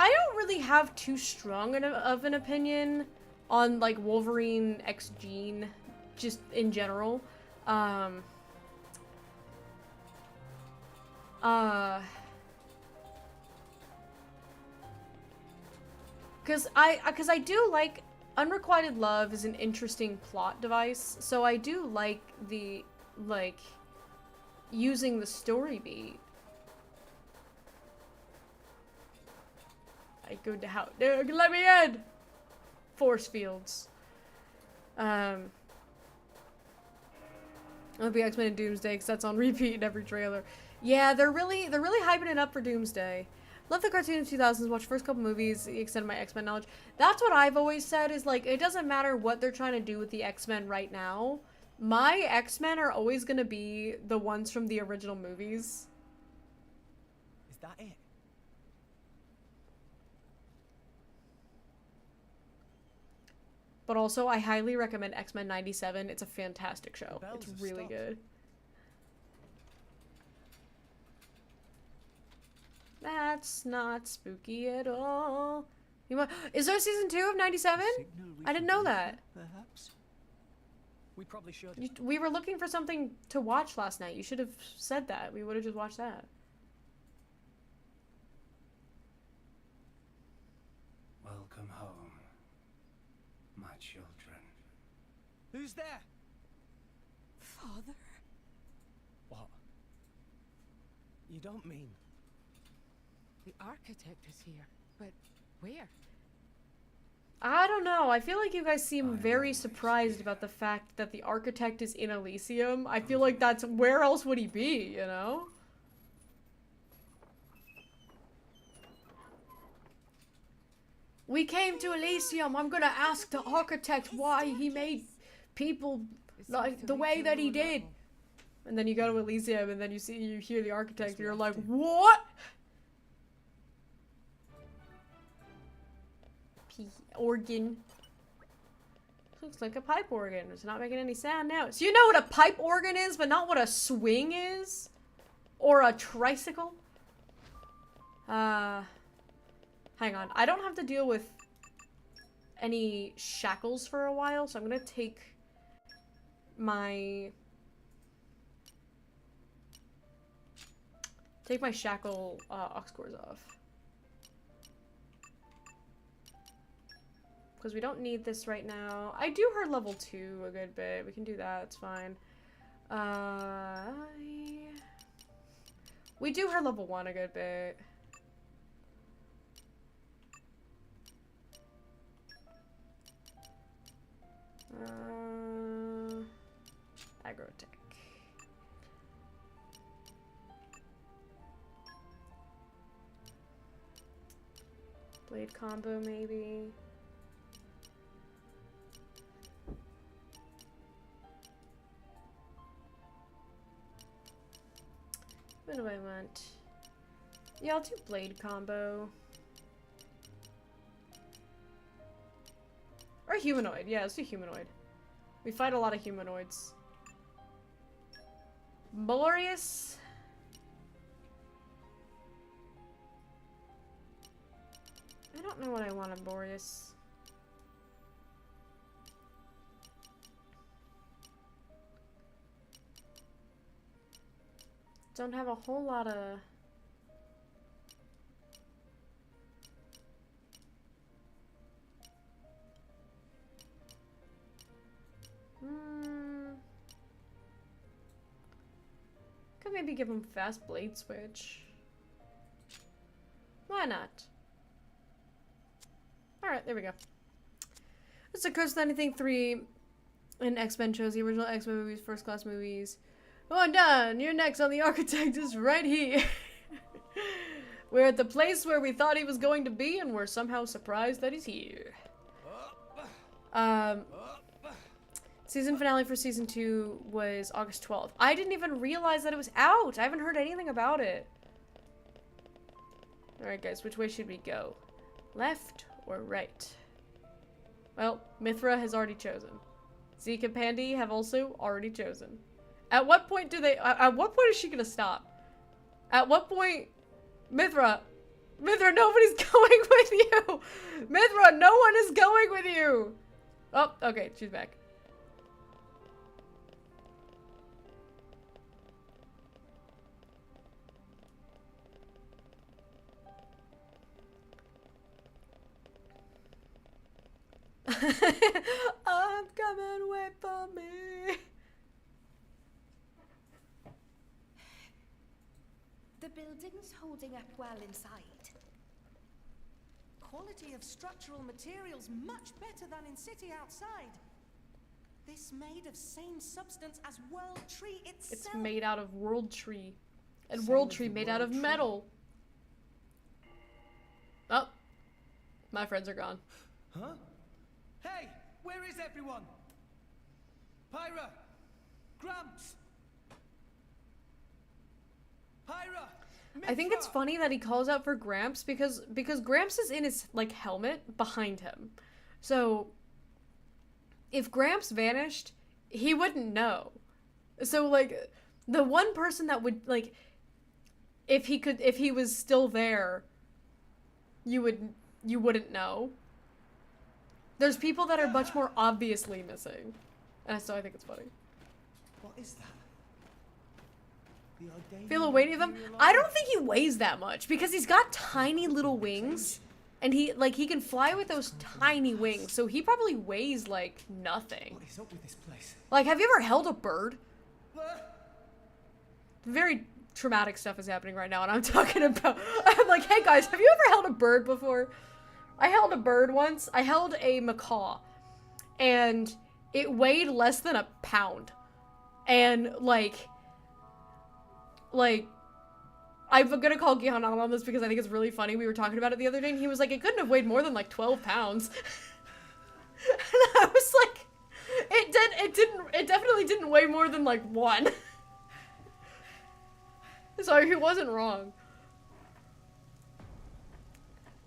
I don't really have too strong of an opinion on like Wolverine X Jean, just in general. Cause I do like Unrequited Love is an interesting plot device, so I do like the using the story beat. I go to how let me in! Force fields. It'll be X-Men and Doomsday because that's on repeat in every trailer. Yeah, they're really hyping it up for Doomsday. Love the cartoon of 2000s, watch first couple movies, extend my X-Men knowledge. That's what I've always said is like, it doesn't matter what they're trying to do with the X-Men right now. My X-Men are always gonna be the ones from the original movies.
Is that it?
But also, I highly recommend X-Men 97. It's a fantastic show. It's really good. That's not spooky at all. Is there season 2 of 97? I didn't know that.
Perhaps.
We probably should.
We were looking for something to watch last night. You should have said that. We would have just watched that.
Welcome home, my children.
Who's there?
Father?
What? You don't mean...
The architect is here, but where?
I don't know. I feel like you guys seem very surprised about the fact that the architect is in Elysium. I feel like that's... Where else would he be, you know? We came to Elysium. I'm gonna ask the architect why he made people like the way that he did. And then you go to Elysium and then you hear the architect and you're like, what? organ. Looks like a pipe organ. It's not making any sound now. So you know what a pipe organ is, but not what a swing is? Or a tricycle? Hang on. I don't have to deal with any shackles for a while, so I'm gonna take my shackle ox cores off. Because we don't need this right now. I do hurt level 2 a good bit. We can do that. It's fine. We do hurt level 1 a good bit. Agrotech. Blade combo, maybe. What do I want? Yeah, I'll do blade combo. Or humanoid. Yeah, let's do humanoid. We fight a lot of humanoids. Boreas. I don't know what I want on Boreas. Don't have a whole lot of... Could maybe give him fast blade switch. Why not? Alright, there we go. It's a Curse of Anything 3 and X-Men shows the original X-Men movies, first class movies. Oh, I'm done. You're next on the Architect is right here. We're at the place where we thought he was going to be, and we're somehow surprised that he's here. Season finale for season 2 was August 12th. I didn't even realize that it was out. I haven't heard anything about it. Alright guys, which way should we go? Left or right? Well, Mithra has already chosen. Zeke and Pandy have also already chosen. At what point do they- at what point is she gonna stop? At what point- Mithra, nobody's going with you! Mithra, no one is going with you! Oh, okay, she's back. I'm coming, wait for me.
The building's holding up well inside. Quality of structural materials much better than in city outside. This made of same substance as World Tree itself.
It's made out of World Tree. And World Tree made out of metal. Oh. My friends are gone.
Huh? Hey! Where is everyone? Pyra! Gramps! Pyra!
I think it's funny that he calls out for Gramps because Gramps is in his like helmet behind him. So if Gramps vanished, he wouldn't know. So like the one person that would like if he was still there, you wouldn't know. There's people that are much more obviously missing. And so I think it's funny.
What is that?
Feel a weight of them? I don't think he weighs that much because he's got tiny little wings and he can fly with those tiny wings. So he probably weighs like nothing.
What is up with this place?
Like, have you ever held a bird? Very traumatic stuff is happening right now and I'm talking about, I'm like, hey guys, have you ever held a bird before? I held a bird once. I held a macaw and it weighed less than a pound. And like, I'm gonna call Gihan out on this because I think it's really funny. We were talking about it the other day and he was like, it couldn't have weighed more than like 12 pounds. And I was like, it definitely didn't weigh more than like 1. So he wasn't wrong.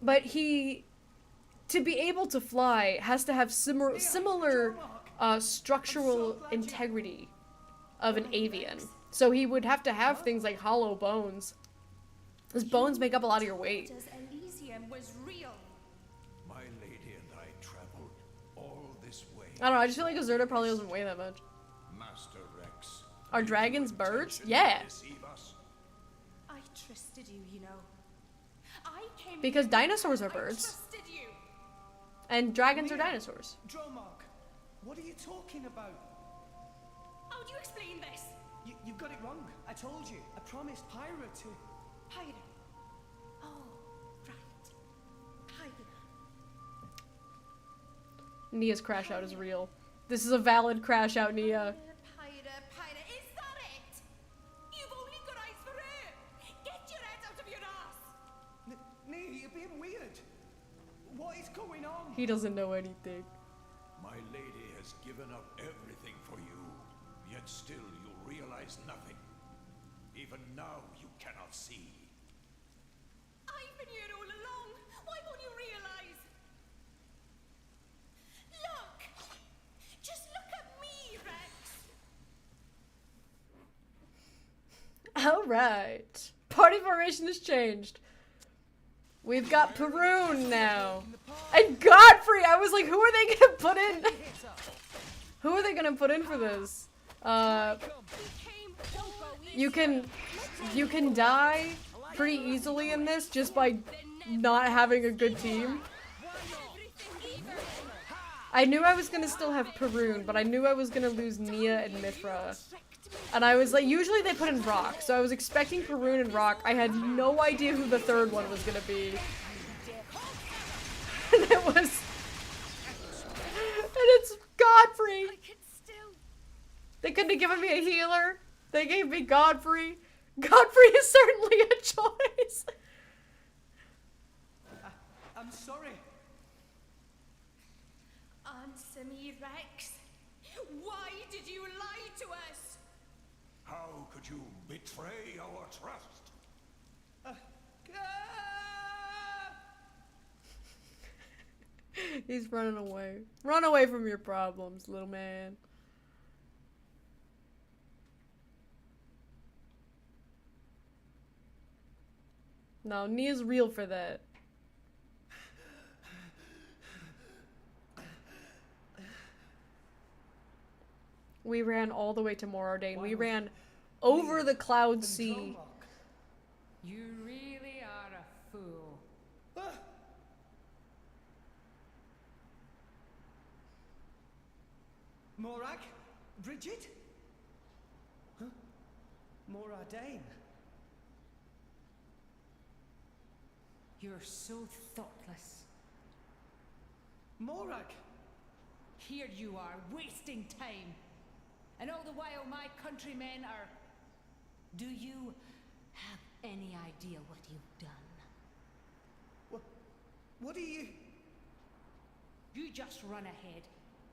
But he to be able to fly has to have similar structural integrity of an avian. So he would have to have things like hollow bones. His bones make up a lot of your weight.
Elysium was real.
My lady and I traveled all this way.
I don't know, I just feel like a Zerta probably doesn't weigh that much.
Master Rex.
Are dragons birds? Yeah.
I trusted you, you know. I came
Because
here
dinosaurs are
because I
birds.
trusted you.
And dragons are dinosaurs.
Dromog, what are you talking about?
How do you explain this?
You've got it wrong. I told you. I promised Pyra to...
Pyra. Oh, right. Pyra.
Nia's crash out is real. This is a valid crash out, Nia.
Pyra, is that it? You've only got eyes for her. Get your head out of your ass.
Nia, you're being weird. What is going on?
He doesn't know anything.
My lady has given up everything for you, yet still you realize nothing. Even now you cannot see.
I've been here all along. Why won't you realize? Look! Just look at me, Rex!
Alright. Party formation has changed. We've got Perun now. And Godfrey! I was like, who are they gonna put in? Who are they gonna put in for this? You can die pretty easily in this just by not having a good team. I knew I was gonna still have Perun, but I knew I was gonna lose Nia and Mithra. And I was like, usually they put in Rock, so I was expecting Perun and Rock. I had no idea who the third one was gonna be. And it was... And it's Godfrey! They couldn't have given me a healer. They gave me Godfrey. Godfrey is certainly a choice.
I'm sorry.
Answer me, Rex. Why did you lie to us?
How could you betray our trust?
He's running away. Run away from your problems, little man. No, Nia's real for that. We ran all the way to Morardain. We ran over the Cloud Sea.
You really are a fool.
Morag? Bridget? Huh? Morardain?
You're so thoughtless.
Morag?
Here you are, wasting time. And all the while my countrymen are... Do you have any idea what you've done?
What are you...
You just run ahead,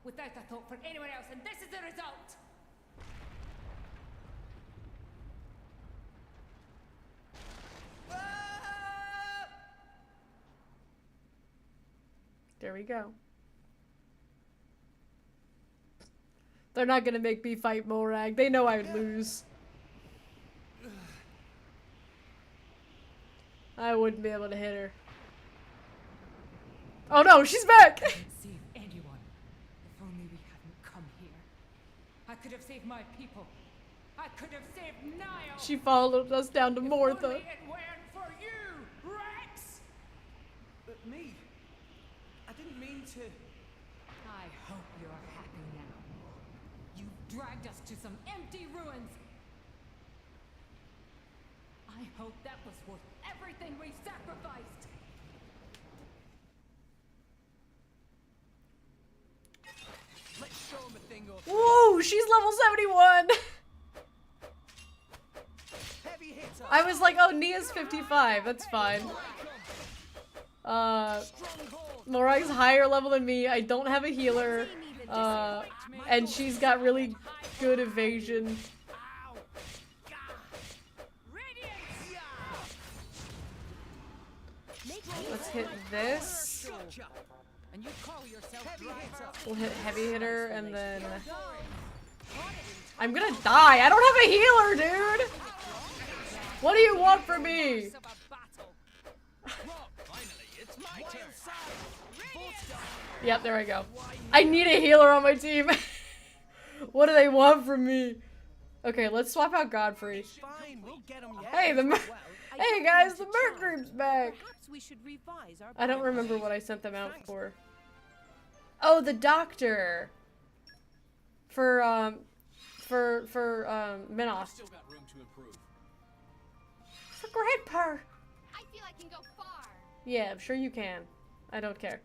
without a thought for anyone else, and this is the result!
There we go. They're not gonna make me fight Morag. They know I would lose. I wouldn't be able to hit her. Oh no, she's back!
Save anyone. If only we hadn't come here. I could have saved my people. I could have saved Niall.
She followed us down to Mortha.
Only it weren't for you, Rex!
Me? I didn't mean to...
I hope you're happy now. You dragged us to some empty ruins. I hope that was worth everything we sacrificed.
Let's show him a thing or two.
Whoa, she's level 71!
Heavy hitter.
I was like, oh, Nia's 55, that's fine. Morag's higher level than me, I don't have a healer, and she's got really good evasion. Let's hit this.
And you call yourself
Heavy hitter.
We'll hit heavy hitter and then... I'm gonna die. I don't have a healer, dude. What do you want from me? Yep, there I go. I need a healer on my team. What do they want from me? Okay, let's swap out Godfrey.
Fine, we'll get 'em yet.
Hey, hey guys, the Merc Group's back.
Perhaps we should revise our
I don't remember what I sent them out for. Oh, the doctor. For Minos.
Still got room to improve.
For Grandpa.
I feel I can go far.
Yeah, I'm sure you can. I don't care.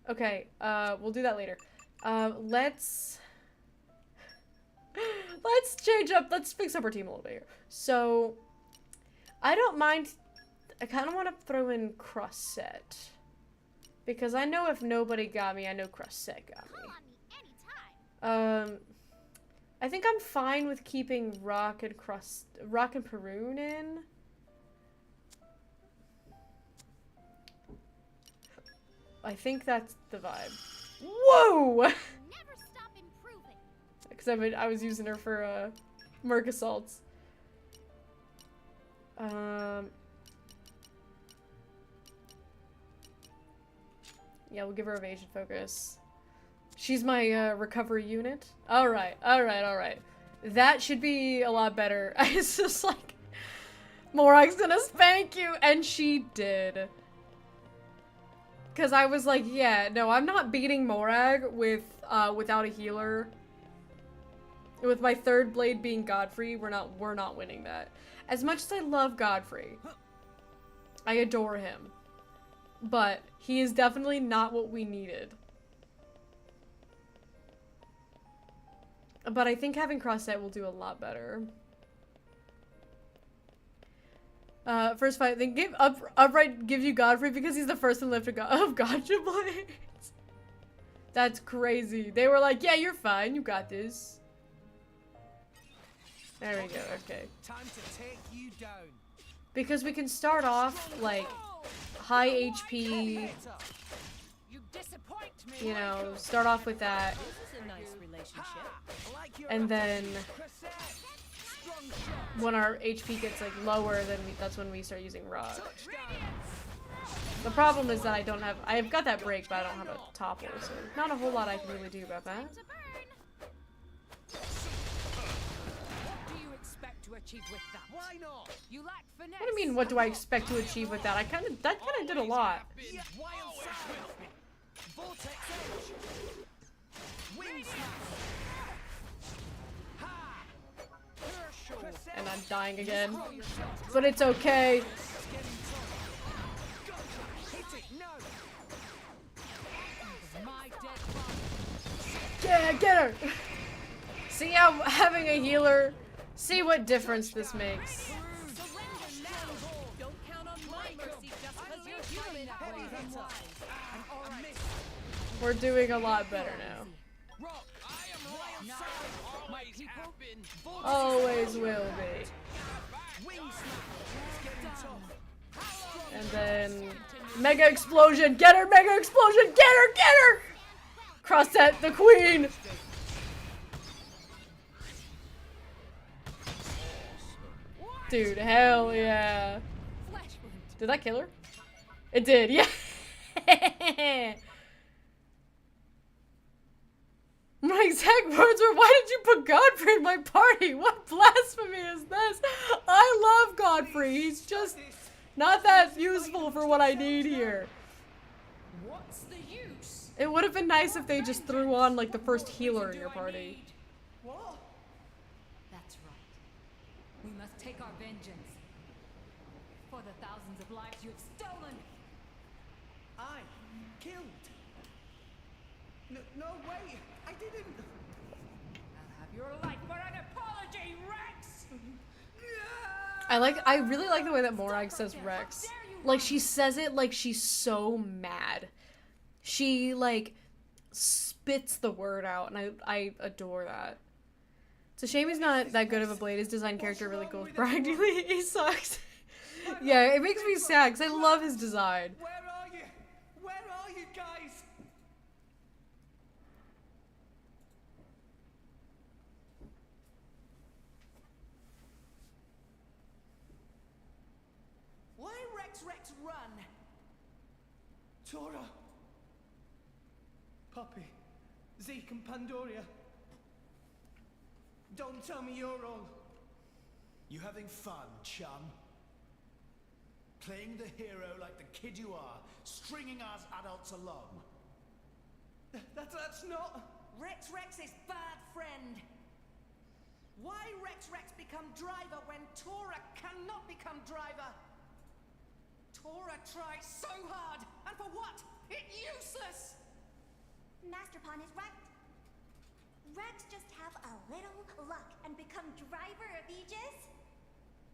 Okay, we'll do that later. Let's change up, let's fix up our team a little bit here. So, I don't mind, I kind of want to throw in Crossette. Because I know if nobody got me, I know Crossette got me. I think I'm fine with keeping Rock and Perun in. I think that's the vibe. Whoa!
Never stop improving.
Because I was using her for Merc assaults. Yeah, we'll give her evasion focus. She's my recovery unit. Alright. That should be a lot better. It's just like, Morag's gonna spank you, and she did. Because I was like, yeah, no, I'm not beating Morag with, without a healer. With my third blade being Godfrey, we're not winning that. As much as I love Godfrey, I adore him. But he is definitely not what we needed. But I think having Crossette will do a lot better. First fight, then give Upright gives you Godfrey because he's the first in lift of Gotcha Blades. That's crazy. They were like, yeah, you're fine, you got this. There we go, okay.
Time to take you down.
Because we can start off, like, high HP, you know, start off with that. And then, when our HP gets, like, lower, then that's when we start using Rock. The problem is that I've got that break, but I don't have a topple, so not a whole lot I can really do about that.
Achieve with that. Why not? You lack finesse.
What do you mean, what do I expect to achieve with that? That kind of did a lot. And I'm dying again. But it's okay. Yeah, get her! See how having a healer, see what difference this makes. We're doing a lot better now. Always will be. And then Mega Explosion! Get her! Mega Explosion! Get her! Get her! Crossette the Queen! Dude, hell yeah. Did that kill her? It did, yeah. My exact words were, why did you put Godfrey in my party? What blasphemy is this? I love Godfrey. He's just not that useful for what I need here.
What's the use?
It would have been nice if they just threw on like the first healer in your party.
What? That's right. We must take our vengeance for the thousands of lives you have stolen.
I killed. No way. I didn't.
I'll have your life for an apology, Rex.
I really like the way that Morag says Rex. Like, she says it like she's so mad. She, like, spits the word out, and I adore that. It's a shame he's not that good of a blade. His design character really cool. Bragdily, he sucks. Yeah, it makes me sad, because I love his design.
Where are you? Where are you guys?
run.
Tora! Poppy, Zeke and Pandoria. Don't tell me you're all...
You having fun, chum? Playing the hero like the kid you are, stringing us adults along.
That's not...
Rex is bad friend. Why Rex become driver when Tora cannot become driver? Tora tries so hard, and for what? It's useless!
Master Pawn is right. Rex just have a little luck and become driver of Aegis?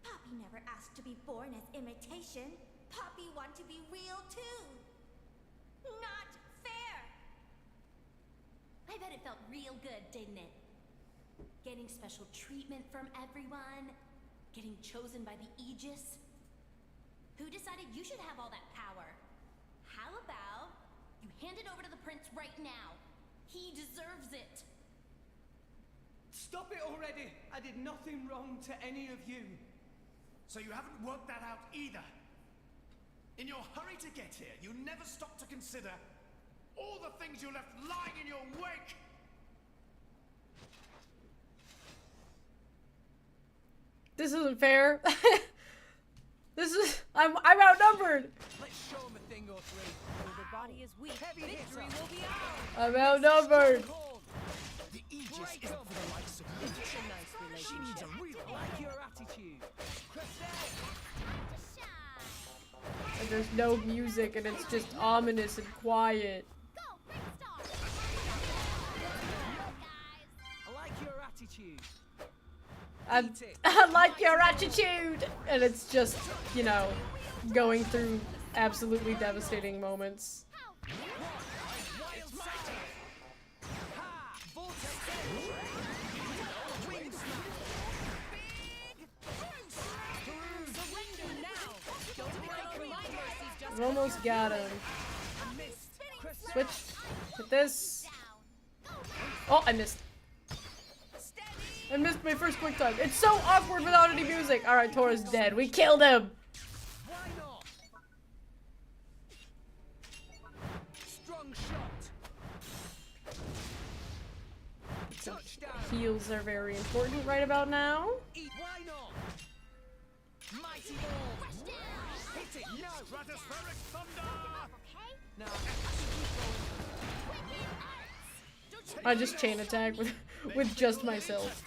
Poppy never asked to be born as imitation. Poppy want to be real too. Not fair!
I bet it felt real good, didn't it? Getting special treatment from everyone, getting chosen by the Aegis. Who decided you should have all that power? How about you hand it over to the prince right now? He deserves it.
Stop it already! I did nothing wrong to any of you.
So you haven't worked that out either. In your hurry to get here, you never stopped to consider all the things you left lying in your wake.
This isn't fair. I'm outnumbered.
Let's show him a thing or three.
Though the body is weak,
Heavy
victory
hitter.
will be ours.
I'm outnumbered.
The Aegis isn't for the likes of you.
It's a nice
She needs
relationship.
a real
Like your attitude.
And there's no music and it's just ominous and quiet.
Go, Prince Star!
I like your attitude.
I like your attitude! And it's just, you know, going through absolutely devastating moments. We almost got him. Switch. Hit this. Oh, I missed. I missed my first quick time. It's so awkward without any music. Alright, Tora's dead. We killed him!
Why not? Strong shot. Touchdown.
Heals are very important right about now.
Why not? Mighty ball. Hit it. No.
Stratospheric thunder.
No.
I just chain attack with just myself.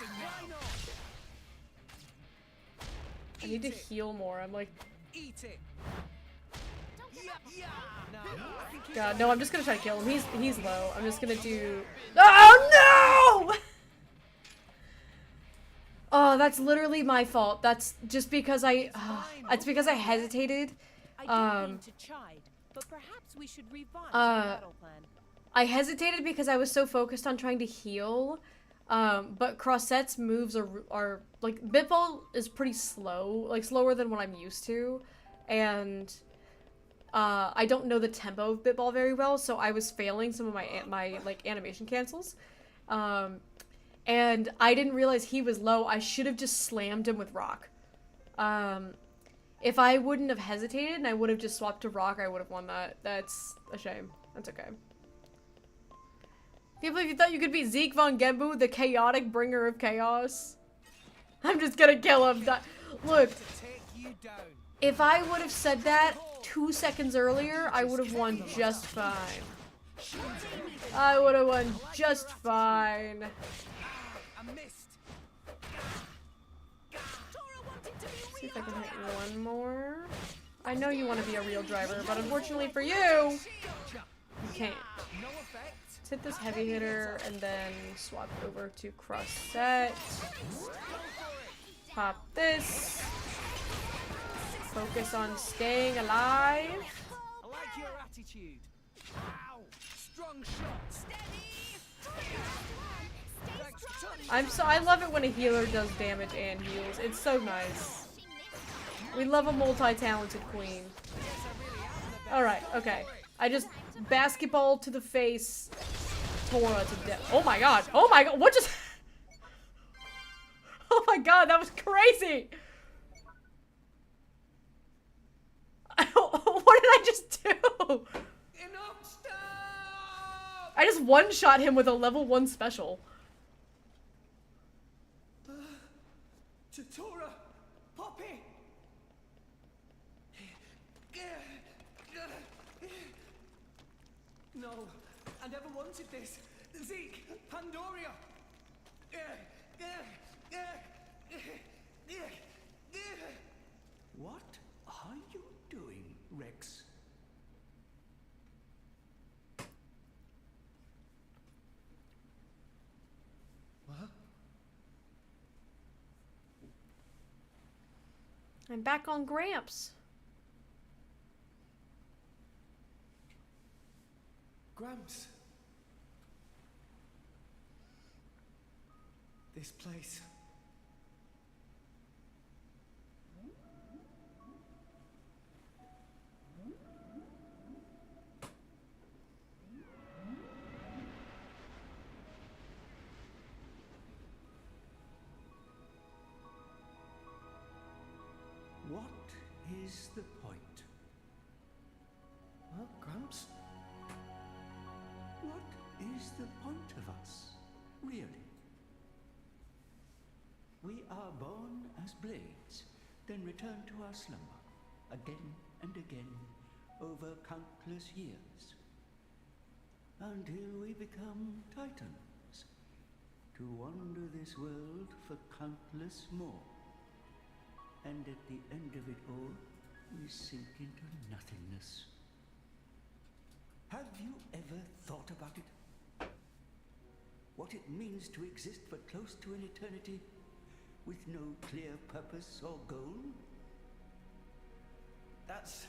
I need to heal more. I'm like,
Eat it.
God, no, I'm just gonna try to kill him. He's low. I'm just gonna do... Oh, no! Oh, that's literally my fault. That's just because it's because I hesitated.
I don't mean to chide, but perhaps we should revise our battle plan.
I hesitated because I was so focused on trying to heal. But Crossette's moves are like, Bitball is pretty slow, like slower than what I'm used to. And I don't know the tempo of Bitball very well, so I was failing some of my like animation cancels. And I didn't realize he was low. I should have just slammed him with rock. If I wouldn't have hesitated and I would have just swapped to rock, I would have won that. That's a shame. That's okay. Can't believe you thought you could beat Zeke von Gembu, the chaotic bringer of chaos. I'm just gonna kill him. Look, if I would have said that 2 seconds earlier, I would have won just fine. I would have won just fine. See if I can hit one more. I know you want to be a real driver, but unfortunately for you, you can't. Let's hit this heavy hitter and then swap over to Crossette. Pop this. Focus on staying alive.
I like your attitude. Ow! Strong shot.
I love it when a healer does damage and heals. It's so nice. We love a multi-talented queen. Alright, okay. I just basketball to the face Tora to death. Oh my god. Oh my god. What just... Oh my god, that was crazy. Oh just do?
Enough, stop!
I just one-shot him with a level 1 special.
Tora, Poppy! No, I never wanted this. Zeke, Pandoria!
What are you doing, Rex?
What?
I'm back on Gramps.
Gramps. This place.
What is the point?
Huh, Gramps?
What is the point of us, really? We are born as blades, then return to our slumber, again and again, over countless years, until we become titans, to wander this world for countless more. And at the end of it all, we sink into nothingness. Have you ever thought about it? What it means to exist for close to an eternity with no clear purpose or goal?
That's...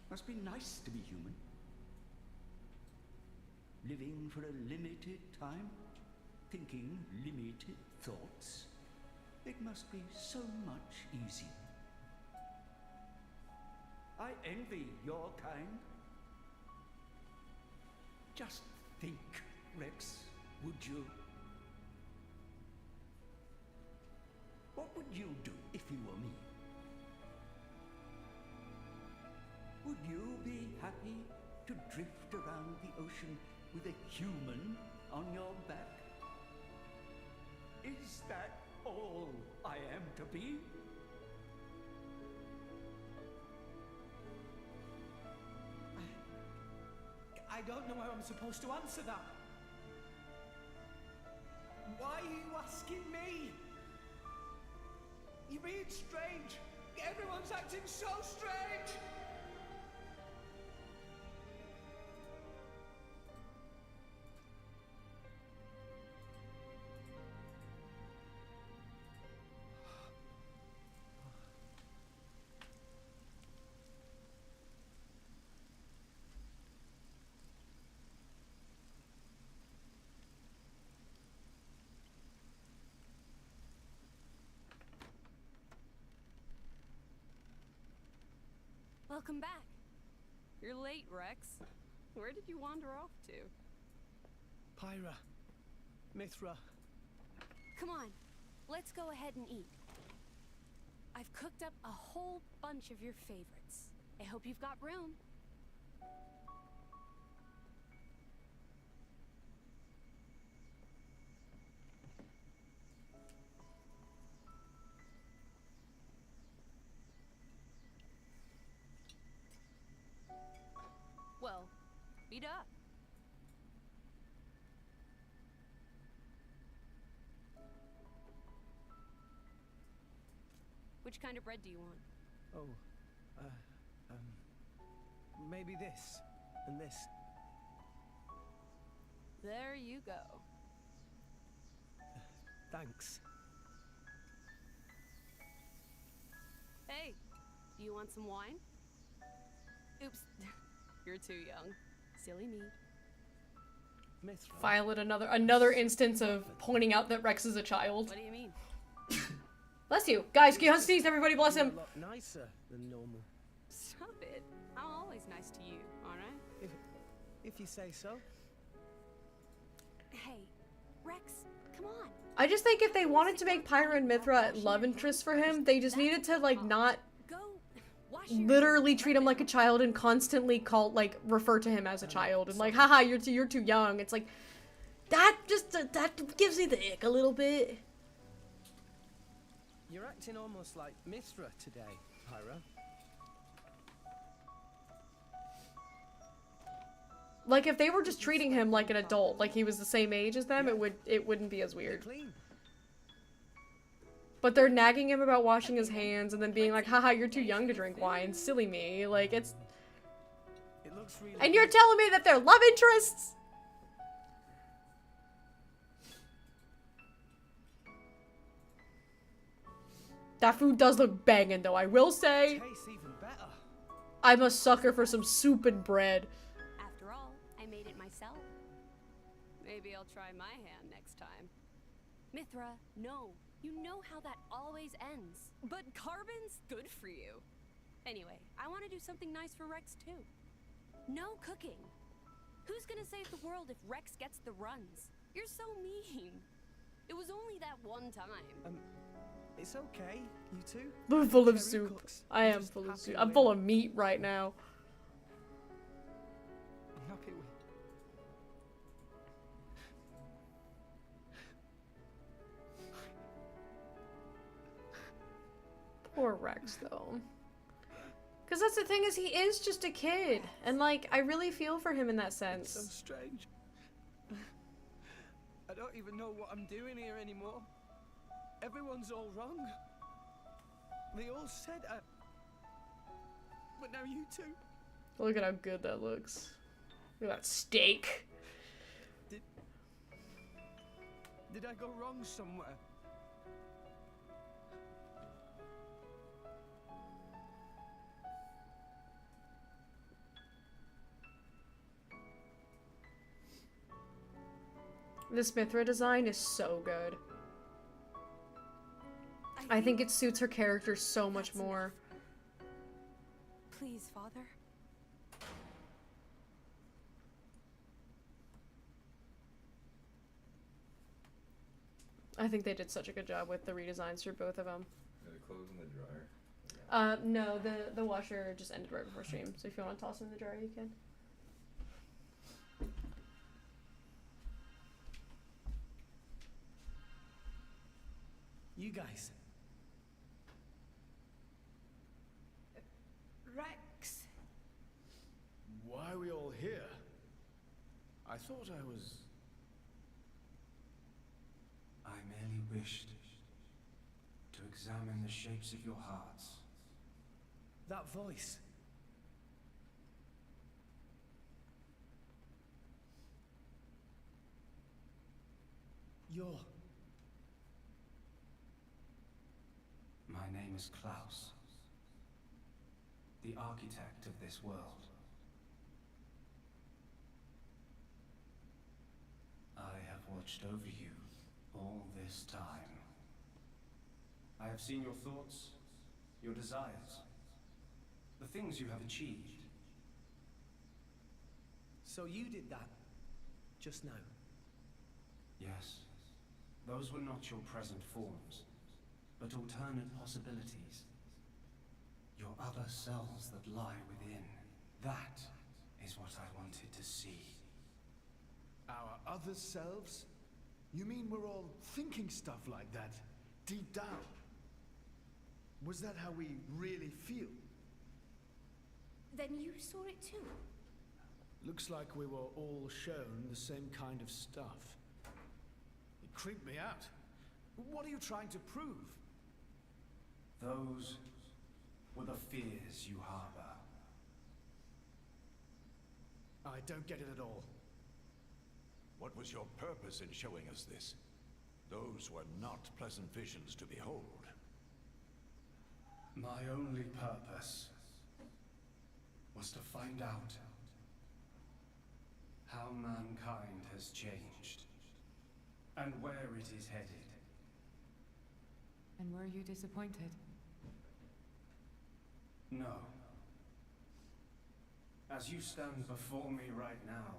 Must be nice to be human. Living for a limited time, thinking limited thoughts. It must be so much easier. I envy your kind. Just think, Rex, would you? What would you do if you were me? Would you be happy to drift around the ocean with a human on your back? Is that all I am to be?
I don't know how I'm supposed to answer that. Why are you asking me? You're being strange. Everyone's acting so strange.
Welcome back. You're late, Rex. Where did you wander off to?
Pyra. Mithra.
Come on, let's go ahead and eat. I've cooked up a whole bunch of your favorites. I hope you've got room. Well, eat up. Which kind of bread do you want?
Oh, maybe this and this.
There you go.
Thanks.
Hey, do you want some wine? Oops, you're too young. Silly me.
Mithra.
Violet, another instance of pointing out that Rex is a child.
What do you mean?
Bless you. Guys, can you sneeze? Everybody bless
You're
him.
a lot nicer than normal.
Stop it. I'm always nice to you, alright?
If you say so.
Hey, Rex, come on.
I just think if they wanted to make Pyra and Mithra love interests for him, they just needed to, like, not literally treat him like a child and constantly refer to him as a child and like, haha, you're too young. It's like, that gives me the ick a little bit.
You're acting almost like Mithra today, Pyra.
Like, if they were just treating him like an adult, like he was the same age as them, it wouldn't be as weird. But they're nagging him about washing his hands and then being like, haha, you're too young to drink wine, silly me. Like, it's... And you're telling me that they're love interests? That food does look banging, though, I will say.
Tastes even better.
I'm a sucker for some soup and bread.
After all, I made it myself. Maybe I'll try my hand next time. Mithra, no. You know how that always ends. But carbon's good for you. Anyway, I want to do something nice for Rex, too. No cooking. Who's gonna save the world if Rex gets the runs? You're so mean. It was only that one time.
It's okay, you two.
I'm full of soup. I am full of soup. I'm full of meat right now.
I'm happy with...
Poor Rex, though. Because that's the thing, is he is just a kid. And, like, I really feel for him in that sense.
It's so strange. I don't even know what I'm doing here anymore. Everyone's all wrong. They all said but now you two.
Look at how good that looks. Look at that steak.
Did I go wrong somewhere?
This Mithra design is so good. I think it suits her character so much more.
Please, Father.
I think they did such a good job with the redesigns for both of them.
Are the clothes in the dryer?
No, the washer just ended right before stream, so if you want to toss them in the dryer, you can.
You guys.
Rex.
Why are we all here? I thought I was...
I merely wished to examine the shapes of your hearts.
That voice. You're...
My name is Klaus, the architect of this world. I have watched over you all this time. I have seen your thoughts, your desires, the things you have achieved.
So you did that just now?
Yes, those were not your present forms, but alternate possibilities. Your other selves that lie within. That is what I wanted to see.
Our other selves? You mean we're all thinking stuff like that, deep down? Was that how we really feel?
Then you saw it too?
Looks like we were all shown the same kind of stuff. It creeped me out. What are you trying to prove?
Those were the fears you harbor.
I don't get it at all.
What was your purpose in showing us this? Those were not pleasant visions to behold.
My only purpose was to find out how mankind has changed and where it is headed.
And were you disappointed?
No. As you stand before me right now,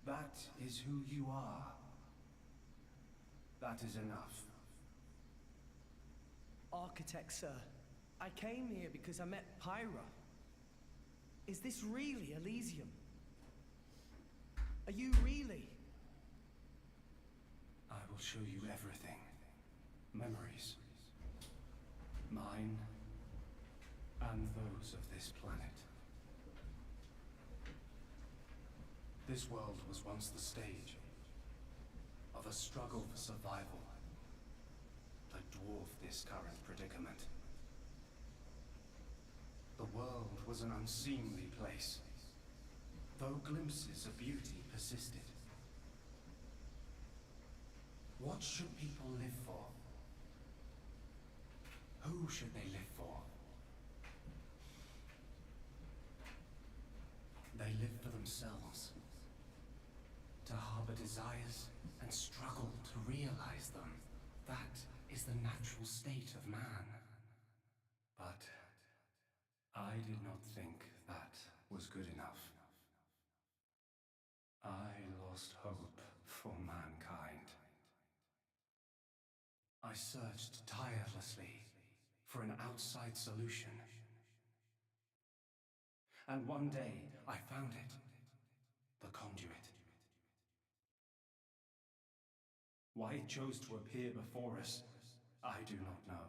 that is who you are. That is enough.
Architect, sir. I came here because I met Pyra. Is this really Elysium? Are you really?
I will show you everything. Memories. Mine and those of this planet. This world was once the stage of a struggle for survival that dwarfed this current predicament. The world was an unseemly place, though glimpses of beauty persisted. What should people live for? Who should they live for? They live for themselves, to harbor desires and struggle to realize them. That is the natural state of man. But I did not think that was good enough. I lost hope for mankind. I searched tirelessly for an outside solution. And one day, I found it. The conduit. Why it chose to appear before us, I do not know.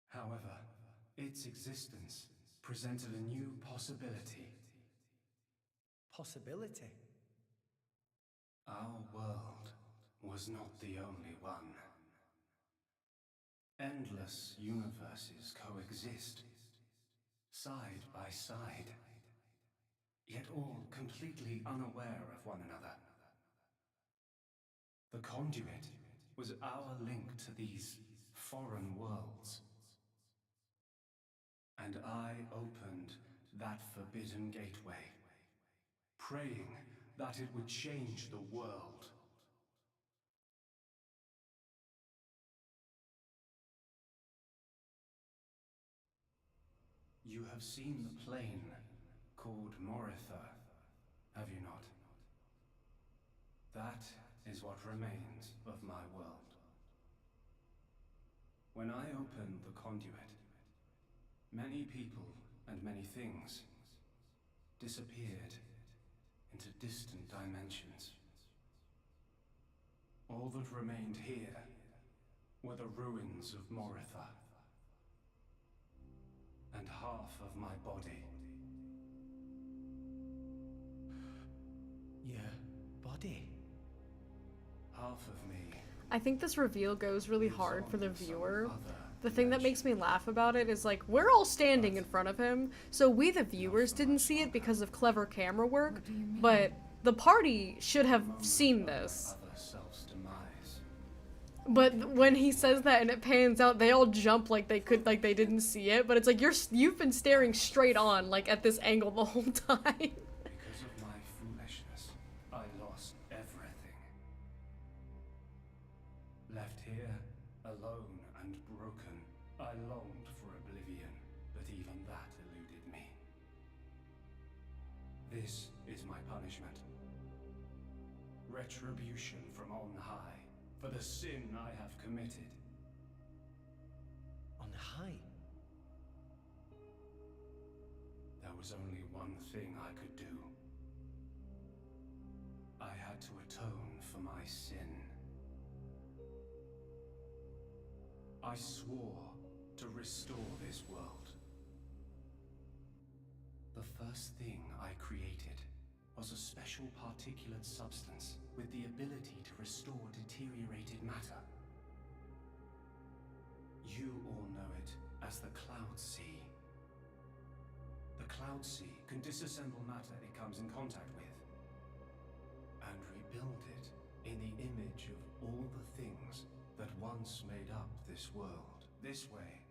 However, its existence presented a new possibility.
Possibility?
Our world was not the only one. Endless universes coexist, side by side, yet all completely unaware of one another. The conduit was our link to these foreign worlds. And I opened that forbidden gateway, praying that it would change the world. You have seen the plane called Moritha, have you not? That is what remains of my world. When I opened the conduit, many people and many things disappeared into distant dimensions. All that remained here were the ruins of Moritha. And half of my body.
Your body?
Half of me.
I think this reveal goes really hard for the viewer. The thing that makes me laugh about it is, like, we're all standing in front of him, so we the viewers didn't see it because of clever camera work, but the party should have seen this. But when he says that and it pans out, they all jump like they didn't see it, but it's like you've been staring straight on, like, at this angle the whole time.
Because of my foolishness, I lost everything. Left here, alone and broken, I longed for oblivion, but even that eluded me. This is my punishment. Retribution from on high. For the sin I have committed.
On high?
There was only one thing I could do. I had to atone for my sin. I swore to restore this world. The first thing I created was a special particulate substance with the ability to restore deteriorated matter. You all know it as the Cloud Sea. The Cloud Sea can disassemble matter it comes in contact with, and rebuild it in the image of all the things that once made up this world. This way,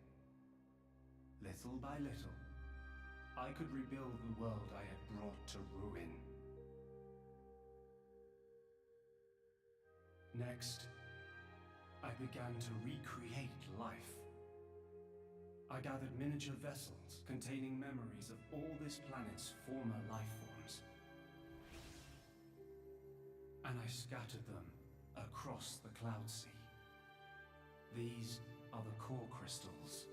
little by little, I could rebuild the world I had brought to ruin. Next, I began to recreate life. I gathered miniature vessels containing memories of all this planet's former life forms. And I scattered them across the Cloud Sea. These are the core crystals.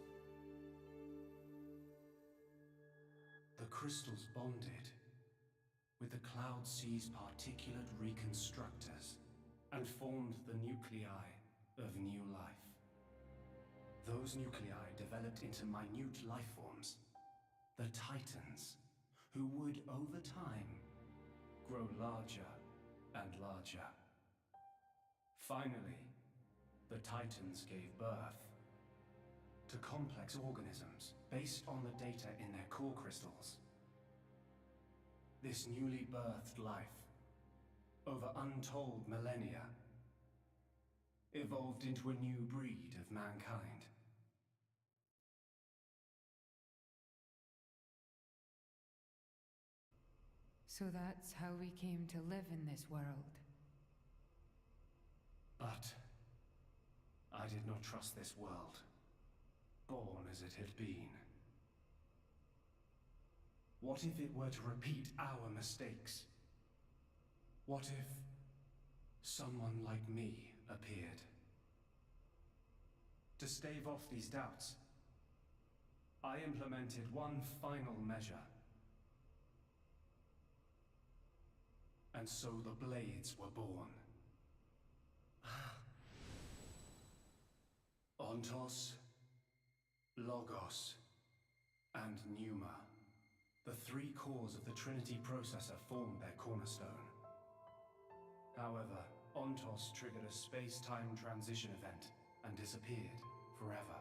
The crystals bonded with the Cloud Sea's particulate reconstructors and formed the nuclei of new life. Those nuclei developed into minute life forms, the Titans, who would, over time, grow larger and larger. Finally, the Titans gave birth to complex organisms based on the data in their core crystals. This newly birthed life, over untold millennia, evolved into a new breed of mankind.
So that's how we came to live in this world.
But I did not trust this world, born as it had been. What if it were to repeat our mistakes? What if someone like me appeared? To stave off these doubts, I implemented one final measure. And so the Blades were born. Ontos, Logos, and Pneuma. The three cores of the Trinity processor formed their cornerstone. However, Ontos triggered a space-time transition event and disappeared forever.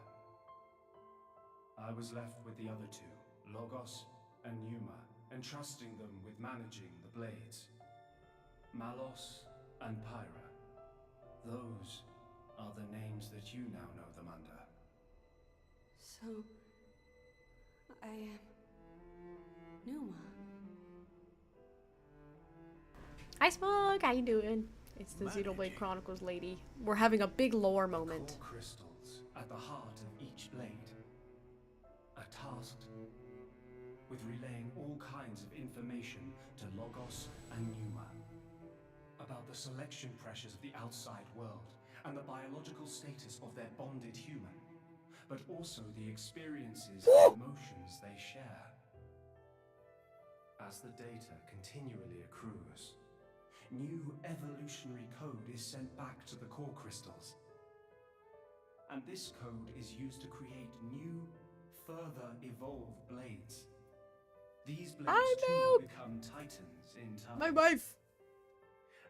I was left with the other two, Logos and Pneuma, entrusting them with managing the Blades. Malos and Pyra. Those are the names that you now know them under.
So, I am Pneuma.
Hi Smug, how you doing? It's the Xenoblade Chronicles lady. We're having a big lore moment.
Core crystals at the heart of each blade are tasked with relaying all kinds of information to Logos and Pneuma about the selection pressures of the outside world and the biological status of their bonded human, but also the experiences and emotions they share. As the data continually accrues, new evolutionary code is sent back to the core crystals. And this code is used to create new, further evolved blades. These blades too become titans in time.
My wife!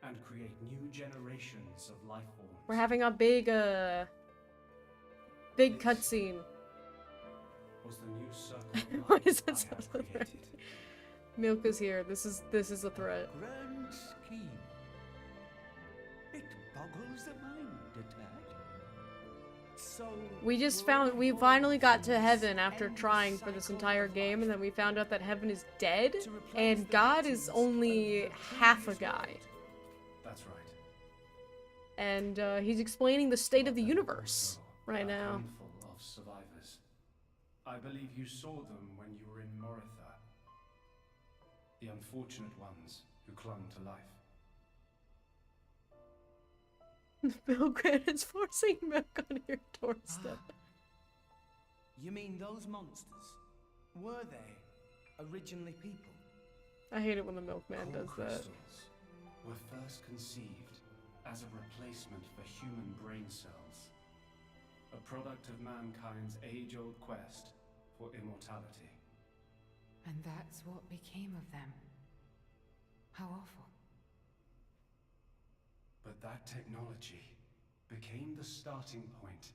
And create new generations of life forms.
We're having a big cutscene.
Was the new circle of
Why
life
is that
I
so
have
threat?
created.
Milk is here. This is a threat.
Grand scheme. It boggles the mind a tad. So
We finally got to heaven after trying for this entire game, and then we found out that heaven is dead, and God is only half a guy.
That's right.
And he's explaining the state of the universe right
A
now.
handful of survivors. I believe you saw them when you were in Moritha. The unfortunate ones who clung to life.
Milkman is forcing milk on your doorstep.
You mean those monsters? Were they originally people?
I hate it when the milkman does that.
Crystals were first conceived as a replacement for human brain cells. A product of mankind's age-old quest for immortality.
And that's what became of them. How awful.
But that technology became the starting point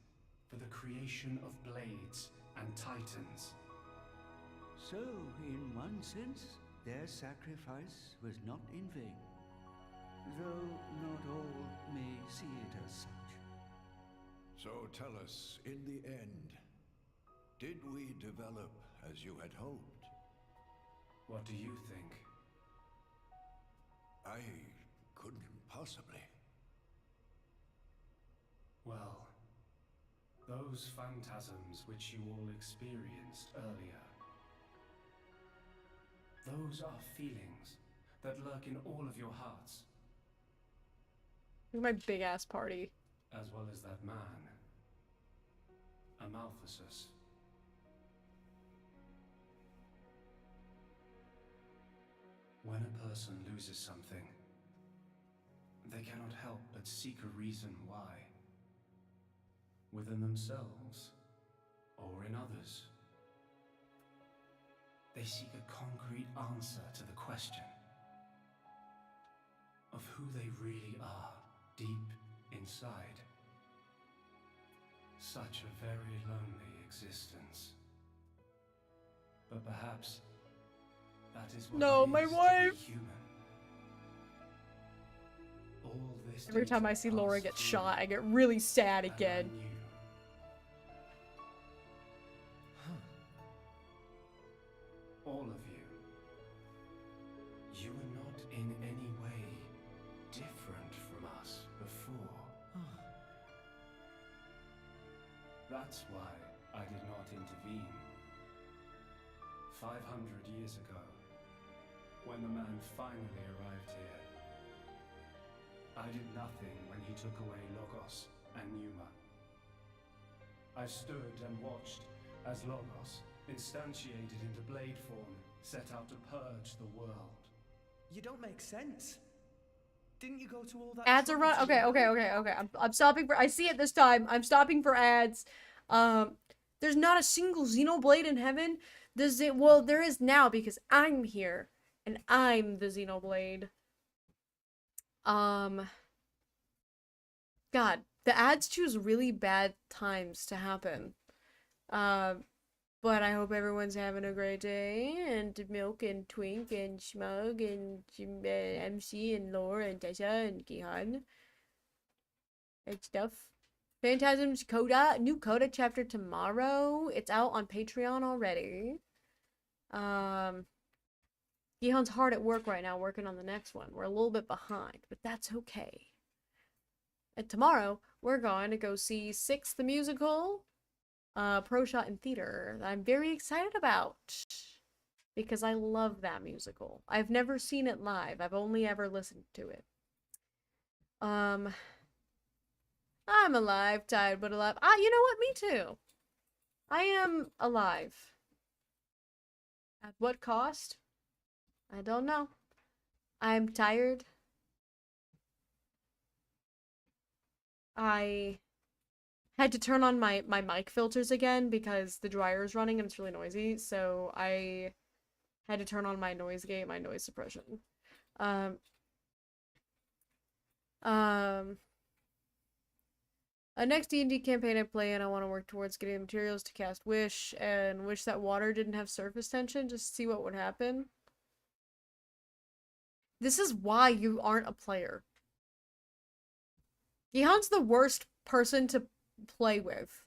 for the creation of blades and titans.
So, in one sense, their sacrifice was not in vain. Though not all may see it as such.
So tell us, in the end, did we develop as you had hoped?
What do you think?
I couldn't possibly.
Well, those phantasms which you all experienced earlier, those are feelings that lurk in all of your hearts.
Look at my big ass party.
As well as that man. Amalthesis. When a person loses something, they cannot help but seek a reason why. Within themselves, or in others. They seek a concrete answer to the question of who they really are deep inside. Such a very lonely existence. But perhaps that is what
No,
it
my
is to
wife.
be human. All this
Every time I
data
see Laura
passed
get
through,
shot, I get really sad
and I
again.
knew. All of you. You were not in any way different from us before. That's why I did not intervene. 500 years ago, when the man finally arrived here, I did nothing when he took away Logos and Numa. I stood and watched as Logos, instantiated into blade form, set out to purge the world.
You don't make sense. Didn't you go to all that
Ads are run.
trouble to
Okay. I'm stopping for. I see it this time. I'm stopping for ads. There's not a single Xenoblade in heaven. Does it? Well, there is now because I'm here and I'm the Xenoblade. God, the ads choose really bad times to happen. But I hope everyone's having a great day, and Milk and Twink and Schmug and MC and Laura and Tessa and Gihan and stuff. Phantasm's Coda, new Coda chapter tomorrow. It's out on Patreon already. Gihan's hard at work right now working on the next one. We're a little bit behind, but that's okay. And tomorrow, we're going to go see Six the Musical. Pro Shot in theater that I'm very excited about because I love that musical. I've never seen it live. I've only ever listened to it. I'm alive, tired but alive. You know what? Me too. I am alive. At what cost? I don't know. I'm tired. I had to turn on my mic filters again because the dryer is running and it's really noisy, so I had to turn on my noise gate, my noise suppression. A next D&D campaign I play, and I want to work towards getting the materials to cast Wish, and wish that water didn't have surface tension, just to see what would happen. This is why you aren't a player. Gihan's the worst person to play with.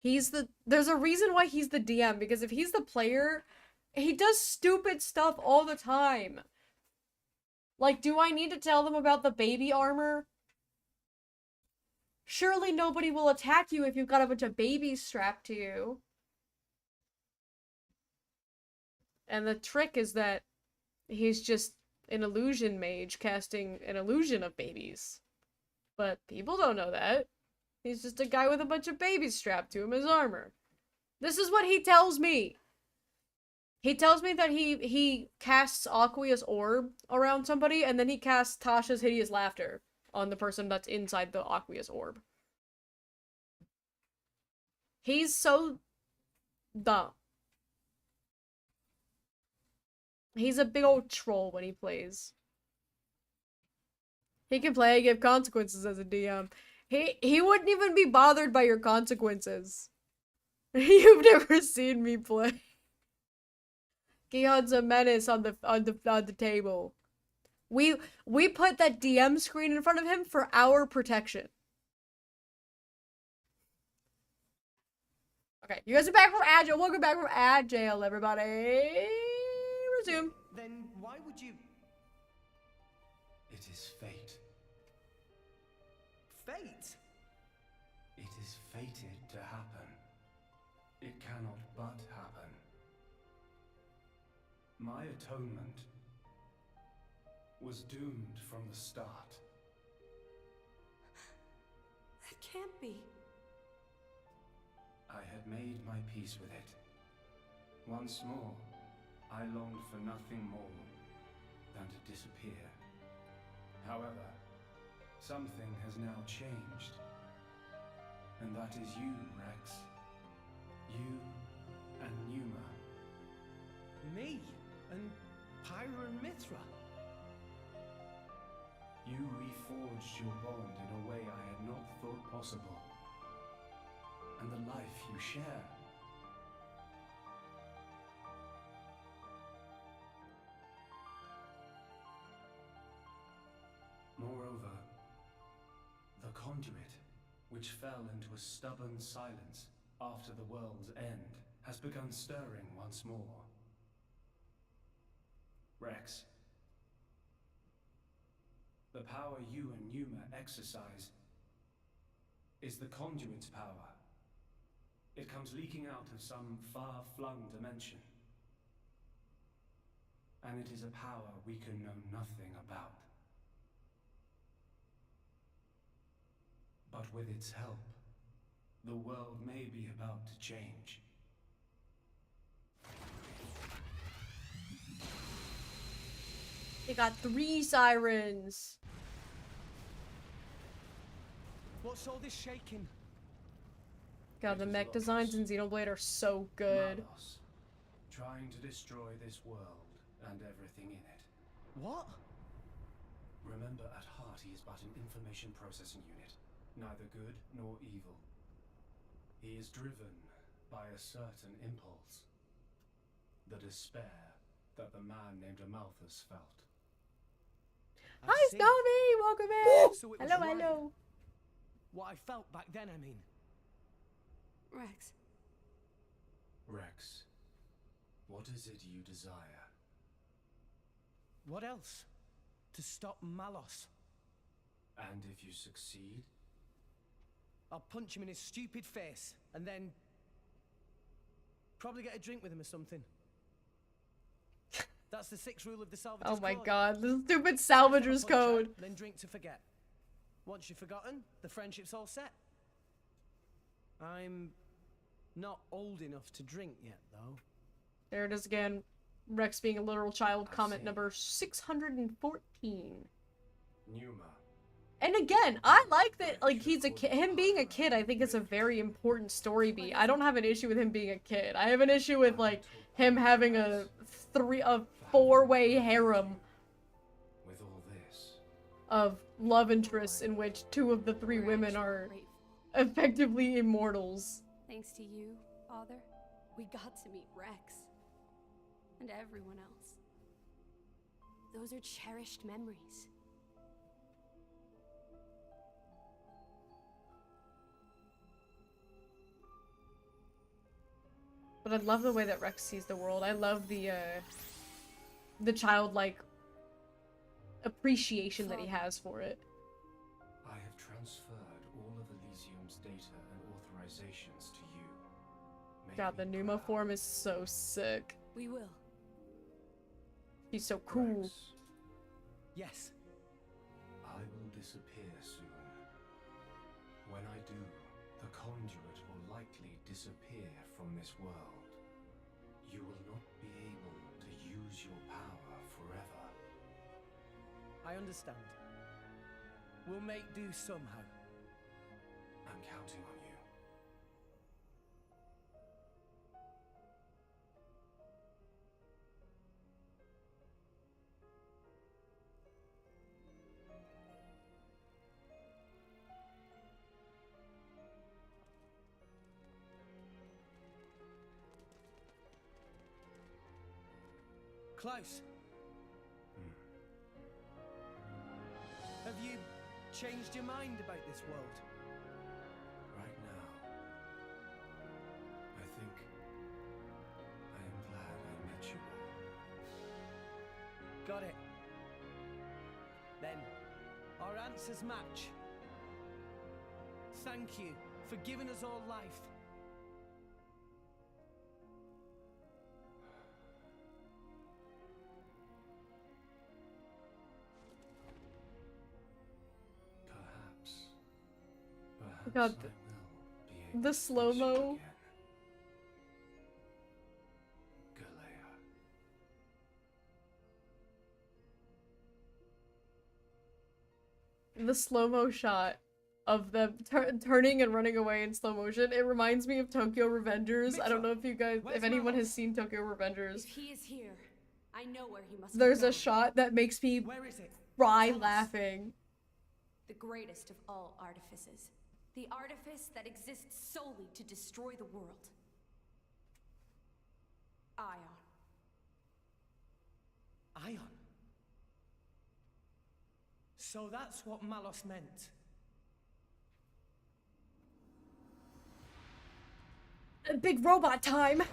There's a reason why he's the DM, because if he's the player, he does stupid stuff all the time. Like, do I need to tell them about the baby armor? Surely nobody will attack you if you've got a bunch of babies strapped to you. And the trick is that he's just an illusion mage casting an illusion of babies. But people don't know that. He's just a guy with a bunch of babies strapped to him as armor. This is what he tells me. He tells me that he casts Aqua's orb around somebody, and then he casts Tasha's hideous laughter on the person that's inside the Aqua's orb. He's so dumb. He's a big old troll when he plays. He can play and give consequences as a DM. He wouldn't even be bothered by your consequences. You've never seen me play. Gihan's a menace on the table. We put that DM screen in front of him for our protection. Okay, you guys are back from Agile. Welcome back from Agile, everybody. Resume.
Then why would you...
It is fate.
Fate?
It is fated to happen. It cannot but happen. My atonement was doomed from the start.
That can't be.
had made my peace with it. Once more, I longed for nothing more than to disappear. However, something has now changed. And that is you, Rex. You and Numa.
Me? And Pyra and Mithra?
You reforged your bond in a way I had not thought possible. And the life you share. Moreover, the conduit, which fell into a stubborn silence after the world's end, has begun stirring once more. Rex, the power you and Numa exercise is the conduit's power. It comes leaking out of some far-flung dimension. And it is a power we can know nothing about. But with its help, the world may be about to change.
They got 3 sirens.
What's all this shaking?
God, the mech designs in Xenoblade are so good.
Malos, trying to destroy this world and everything in it.
What?
Remember, at heart he is but an information processing unit, neither good nor evil. He is driven by a certain impulse. The despair that the man named Amalthus felt.
Hi, Snobby! Welcome in!
So it was
Hello,
right.
hello.
What I felt back then, I mean.
Rex.
Rex, what is it you desire?
What else? To stop Malos.
And if you succeed?
I'll punch him in his stupid face, and then probably get a drink with him or something. That's the 6th rule of the Salvager's
Oh my
Code.
god, the stupid Salvager's
Have a punch
Code.
out, then drink to forget. Once you've forgotten, the friendship's all set. I'm not old enough to drink yet, though.
There it is again. Rex being a literal child. Comment number 614.
Numa.
And again, I like that, like, he's a kid. Him being a kid, I think is a very important story beat. I don't have an issue with him being a kid. I have an issue with, like, him having a 4-way harem
With all this,
of love interests in which 2 of the 3 women are effectively immortals.
Thanks to you, Father, we got to meet Rex. And everyone else. Those are cherished memories.
But I love the way that Rex sees the world. I love the childlike appreciation that he has for it.
I have transferred all of Elysium's data and authorizations to you. Make
God, the
me
Numa
proud.
form is so sick.
We will.
He's so cool.
Rex,
Yes.
I will disappear soon. When I do, the conduit will likely disappear from this world. You will not be able to use your power forever.
I understand. We'll make do somehow.
I'm counting on you.
Close. Have you changed your mind about this world?
Right now, I think I am glad I met you all.
Got it. Then, our answers match. Thank you for giving us all life.
Perhaps
God,
I will be able
the
to
slow-mo.
face you again.
the slow-mo shot of them turning and running away in slow motion, it reminds me of Tokyo Revengers. I don't know if you guys, if anyone has seen Tokyo Revengers.
If he is here, I know where he must
There's
be
a shot that makes me cry laughing.
The greatest of all artifices. The artifice that exists solely to destroy the world. Ion.
Ion? So that's what Malos meant.
Big robot time!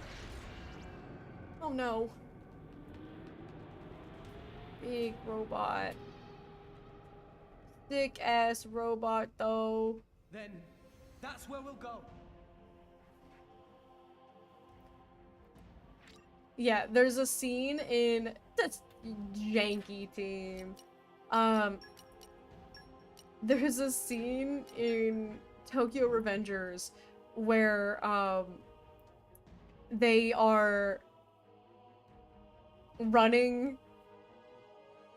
Oh no. Big robot. Sick ass robot though.
Then that's where we'll go.
Yeah, there's a scene in this janky team. There's a scene in Tokyo Revengers where they are running.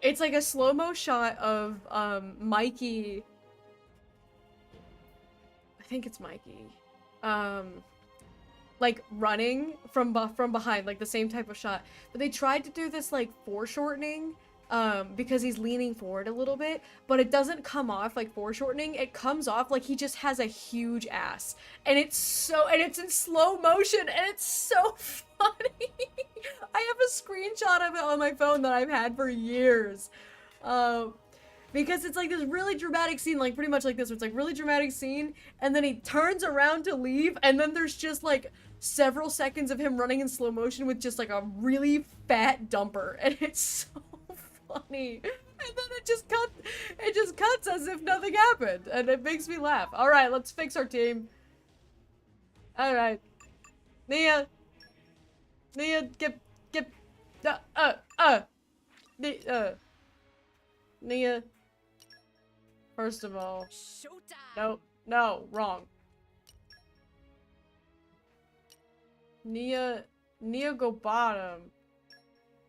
It's like a slow-mo shot of Mikey. I think it's Mikey. Like running from behind, like the same type of shot. But they tried to do this like foreshortening because he's leaning forward a little bit, but it doesn't come off like foreshortening. It comes off like he just has a huge ass, and it's in slow motion, and it's so funny. I have a screenshot of it on my phone that I've had for years, because it's like this really dramatic scene, like pretty much like this. Where it's like really dramatic scene, and then he turns around to leave, and then there's just like several seconds of him running in slow motion with just like a really fat dumper, and it's so funny. And then it just cuts as if nothing happened, and it makes me laugh. All right, let's fix our team. All right, Nia, get Nia. First of all, no, wrong. Nia go bottom.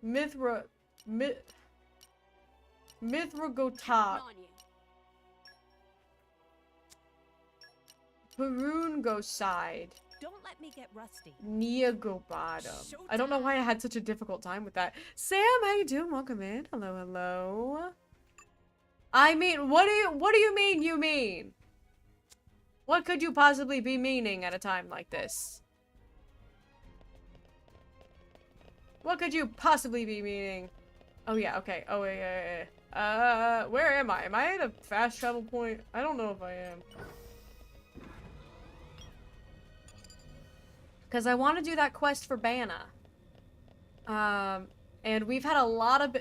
Mithra go top. Haroon go side.
Don't let me get rusty.
Nia go bottom. I don't know why I had such a difficult time with that. Sam, how you doing? Welcome in. Hello, hello. I mean, what do you mean you mean? What could you possibly be meaning at a time like this? What could you possibly be meaning? Oh yeah, okay. Oh yeah. Where am I? Am I at a fast travel point? I don't know if I am. Because I want to do that quest for Banna. And we've had a lot of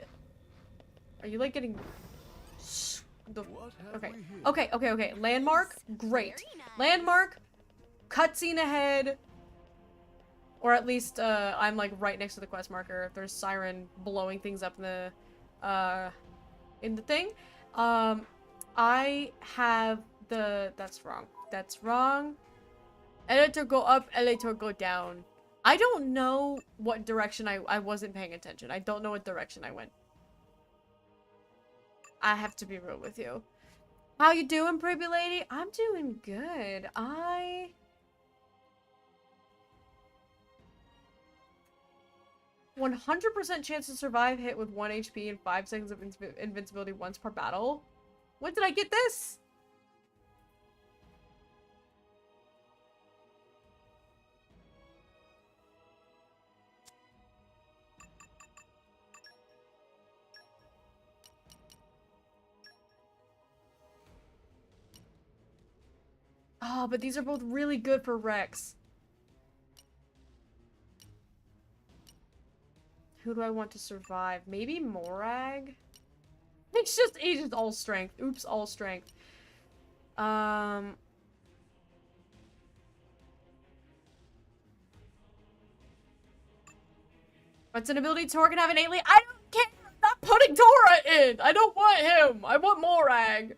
Are you like getting... Okay. Landmark? Great. Landmark. Cutscene ahead. Or at least, I'm like right next to the quest marker. There's Siren blowing things up in the thing. I have the... That's wrong. That's wrong. Editor go up, editor go down. I don't know what direction I wasn't paying attention. I don't know what direction I went. I have to be real with you. How you doing, pretty lady? I'm doing good. 100% chance to survive hit with 1 HP and 5 seconds of invincibility once per battle. When did I get this? Oh, but these are both really good for Rex. Who do I want to survive? Maybe Morag? He's just all strength. Oops, all strength. What's an ability Tora can have innately? I don't care! I'm not putting Tora in! I don't want him! I want Morag!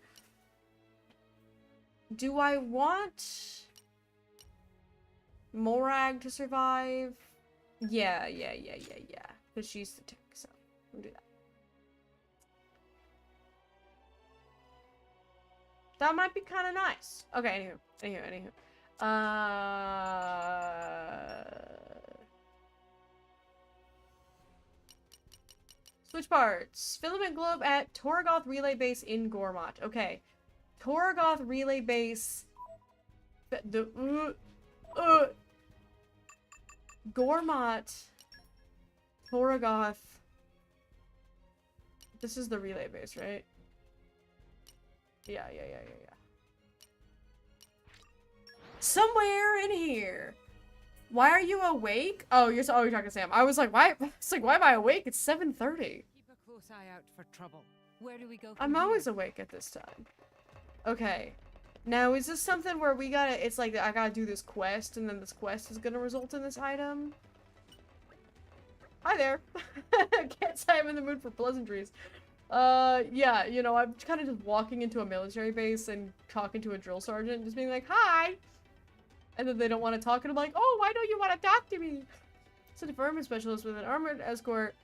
Do I want Morag to survive? Yeah. Because she's the tick, so we'll do that. That might be kind of nice. Okay, anywho. Switch parts. Filament globe at Torgoth Relay Base in Gormott. Okay. Torgoth Relay Base. Gormott. Torgoth. This is the relay base, right? Yeah. Somewhere in here. Why are you awake? Oh, you're talking to Sam. I was like, why? It's like, why am I awake? It's 7:30.
Keep a close eye out for trouble. Where do we go from
I'm
here?
always awake at this time. Okay. Now, is this something where we gotta, it's like, I gotta do this quest, and then this quest is gonna result in this item? Hi there. Can't say I'm in the mood for pleasantries. Yeah, you know, I'm kind of just walking into a military base and talking to a drill sergeant, just being like, hi! And then they don't want to talk, and I'm like, oh, why don't you want to talk to me? Sent a armor specialist with an armored escort.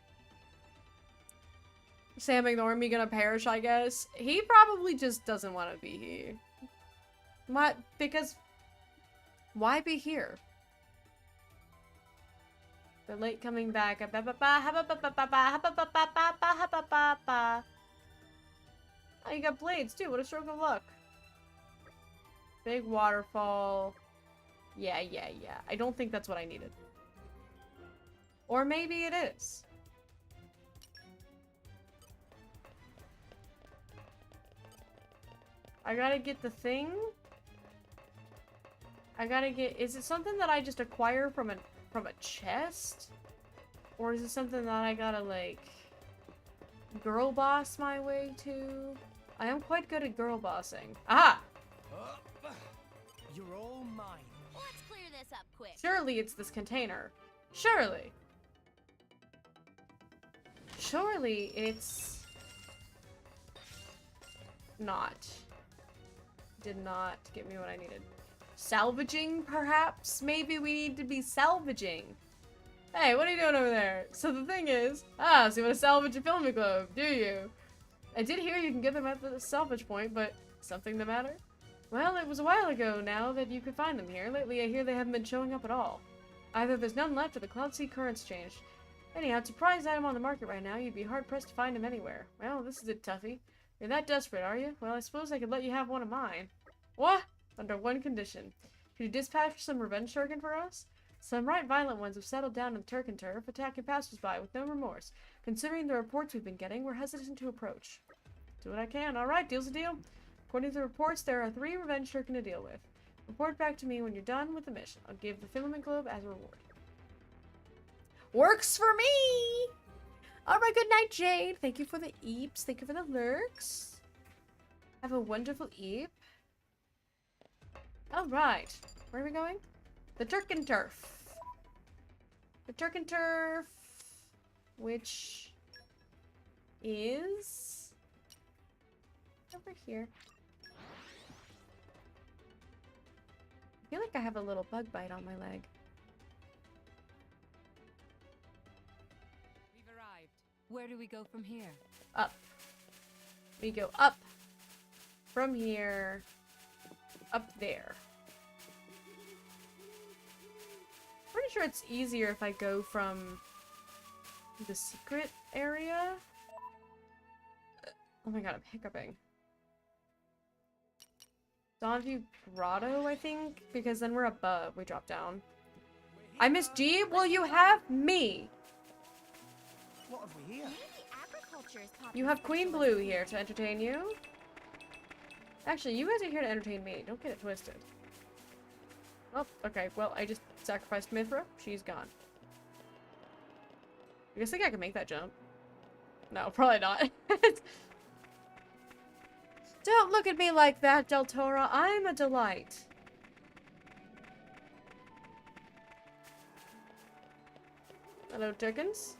Sam ignoring me, gonna perish, I guess. He probably just doesn't want to be here. What? Because... why be here? They're late coming back. Oh, you got blades too. What a stroke of luck. Big waterfall. Yeah. I don't think that's what I needed. Or maybe it is. I gotta get the thing. I gotta get... is it something that I just acquire from a chest? Or is it something that I gotta, like, girl boss my way to? I am quite good at girl bossing. Aha!
You're all mine.
Let's clear this up quick.
Surely it's this container. Surely. Surely it's... not. Did not get me what I needed. Salvaging, perhaps? Maybe we need to be salvaging. Hey, what are you doing over there? So the thing is... so you want to salvage a filament globe, do you? I did hear you can get them at the salvage point, but something the matter? Well, it was a while ago now that you could find them here. Lately, I hear they haven't been showing up at all. Either there's none left or the Cloud Sea current's changed. Anyhow, it's a prize item on the market right now. You'd be hard-pressed to find them anywhere. Well, this is a toughie. You're that desperate, are you? Well, I suppose I could let you have one of mine. What? Under one condition. Could you dispatch some revenge Turkin for us? Some right violent ones have settled down in the Turkin turf, attacking passers-by with no remorse. Considering the reports we've been getting, we're hesitant to approach. Do what I can. Alright, deal's a deal. According to the reports, there are 3 revenge Turkin to deal with. Report back to me when you're done with the mission. I'll give the filament globe as a reward. Works for me! Alright, good night, Jade. Thank you for the eeps. Thank you for the lurks. Have a wonderful eep. Alright. Where are we going? The Turkin turf. The Turkin turf. Which is over here. I feel like I have a little bug bite on my leg.
We've arrived. Where do we go from here?
Up. We go up. From here. Up there. Pretty sure it's easier if I go from the secret area. Oh my god, I'm hiccuping. Dawnview Grotto, I think? Because then we're above. We drop down. I miss G? Will you have me?
What have we here?
You have Queen Blue here to entertain you. Actually, you guys are here to entertain me. Don't get it twisted. Oh, okay. Well, I just sacrificed Mithra. She's gone. You guys think I can make that jump? No, probably not. Don't look at me like that, Del Toro. I'm a delight. Hello, Turkins.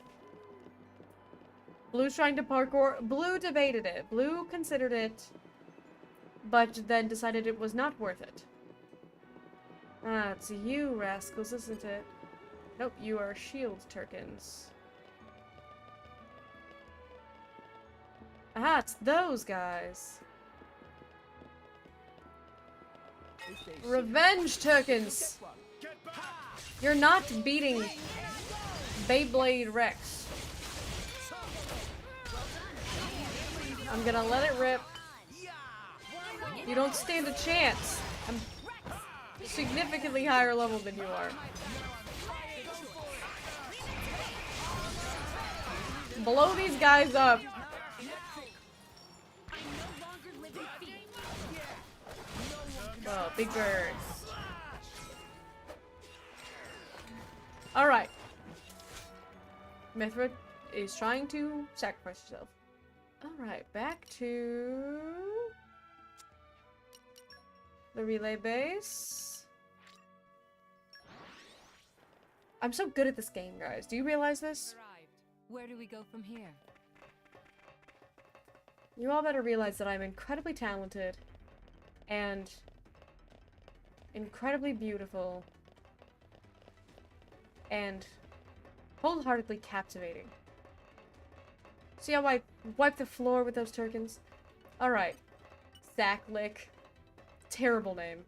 Blue's trying to parkour. Blue debated it. Blue considered it, but then decided it was not worth it. Ah, it's you, rascals, isn't it? Nope, you are shield Turkins. Aha, it's those guys. Revenge tokens! You're not beating Beyblade Rex. I'm gonna let it rip. You don't stand a chance. I'm significantly higher level than you are. Blow these guys up. Oh, big bird. Alright. Mithra is trying to sacrifice herself. Alright, back to the relay base. I'm so good at this game, guys. Do you realize this?
Where do we go from here?
You all better realize that I'm incredibly talented and incredibly beautiful and wholeheartedly captivating. See how I wipe the floor with those turkins? Alright. Sacklick. Terrible name.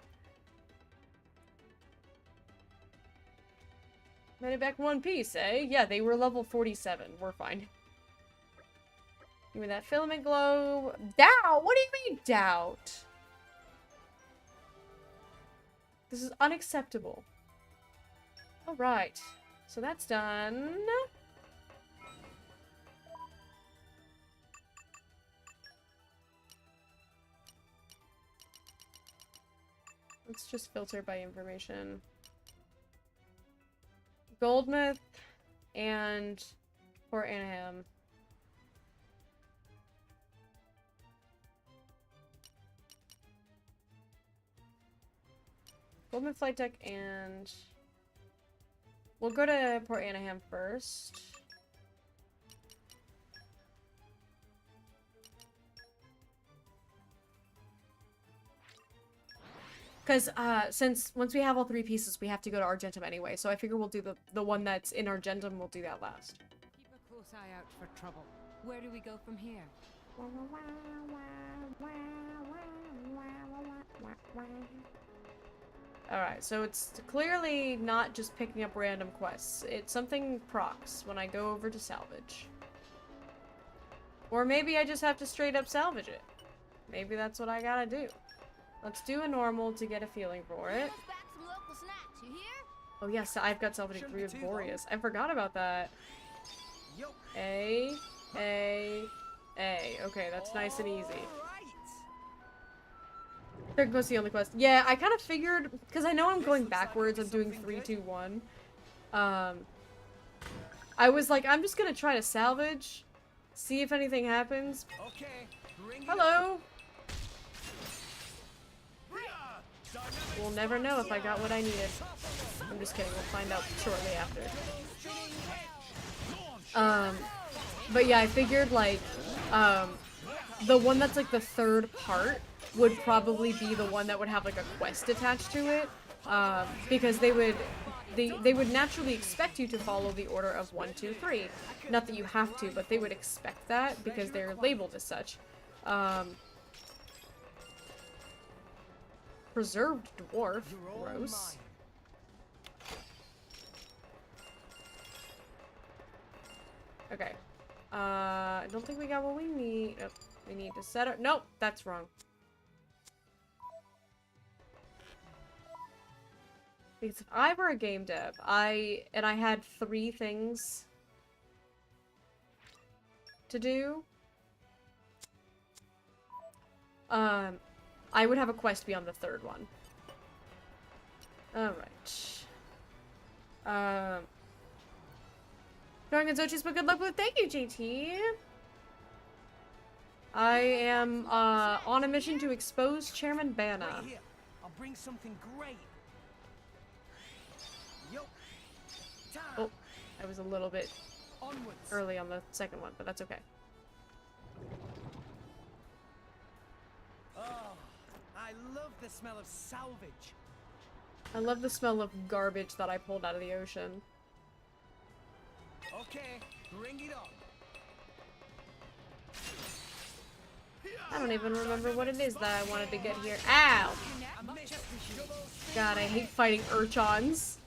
Made it back one piece, eh? Yeah, they were level 47. We're fine. Give me that filament glow. Doubt? What do you mean, doubt? This is unacceptable. Alright. So that's done. Let's just filter by information. Goldmouth and Port Anaheim. Goldmouth Flight Deck and... We'll go to Port Anaheim first. Because, since once we have all three pieces, we have to go to Argentum anyway, so I figure we'll do the one that's in Argentum, we'll do that last.
Keep a close eye out for trouble. Where do we go from here?
Alright, so it's clearly not just picking up random quests. It's something procs when I go over to salvage. Or maybe I just have to straight up salvage it. Maybe that's what I gotta do. Let's do a normal to get a feeling for it. Oh yes, I've got salvaging 3 of Boreas. I forgot about that. A. Okay, that's nice and easy. There goes the only quest. Yeah, I kind of figured, because I know I'm going backwards, I'm doing 3, 2, 1. I was like, I'm just gonna try to salvage, see if anything happens. Hello! We'll never know if I got what I needed. I'm just kidding, we'll find out shortly after. But yeah, I figured, like, the one that's, like, the third part would probably be the one that would have, like, a quest attached to it. Because they would naturally expect you to follow the order of 1, 2, 3. Not that you have to, but they would expect that because they're labeled as such. Preserved dwarf. Gross. Okay. I don't think we got what we need. Oh, we need to set up. Nope, that's wrong. Because if I were a game dev, I had 3 things to do, I would have a quest beyond the 3rd one. Alright. Going on Xochitl, but good luck with. Thank you, JT. I am on a mission to expose Chairman Bana.
Right here. I'll bring something great.
Oh, I was a little bit early on the second one, but that's okay.
Oh, I love the smell of salvage.
I love the smell of garbage that I pulled out of the ocean.
Okay, bring it on.
I don't even remember what it is that I wanted to get here. Ow! God, I hate fighting Urchons.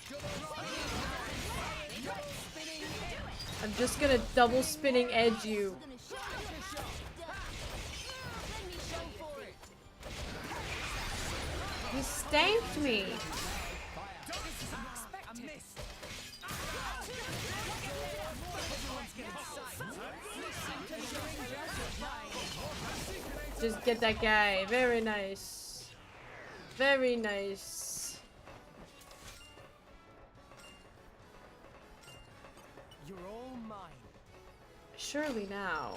I'm just gonna double spinning edge you. He stanked me. Just get that guy. Very nice. Very nice.
You're all mine.
Surely now.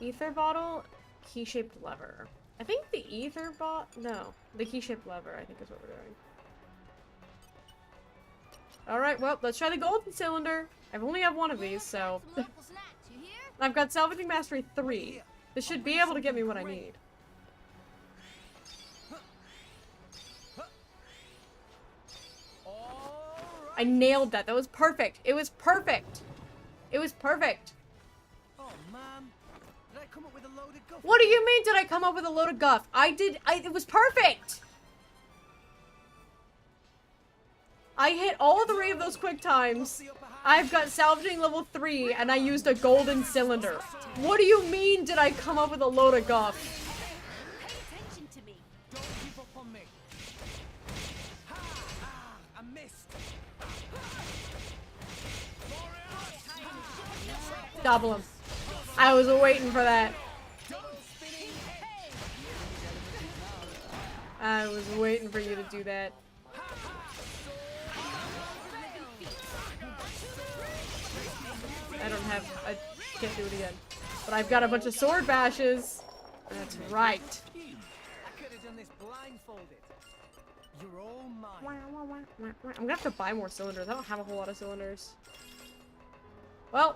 Ether bottle, key-shaped lever. I think the ether no, the key-shaped lever I think is what we're doing. Alright, well, let's try the golden cylinder. I've only have one of these, so... I've got salvaging mastery 3. This should be able to get me what I need. I nailed that. That was perfect. It was perfect. It was perfect.
Oh man, did I come up with a load of guff?
What do you mean did I come up with a load of guff? It was perfect. I hit all 3 of those quick times. I've got salvaging level 3 and I used a golden cylinder. What do you mean did I come up with a load of guff?
Pay attention to me.
Don't give up on me. I missed.
Double him. I was waiting for that. I was waiting for you to do that. I don't have, I can't do it again. But I've got a bunch of sword bashes. That's right.
I could have done this blindfolded. You're all mine.
I'm gonna have to buy more cylinders. I don't have a whole lot of cylinders. Well.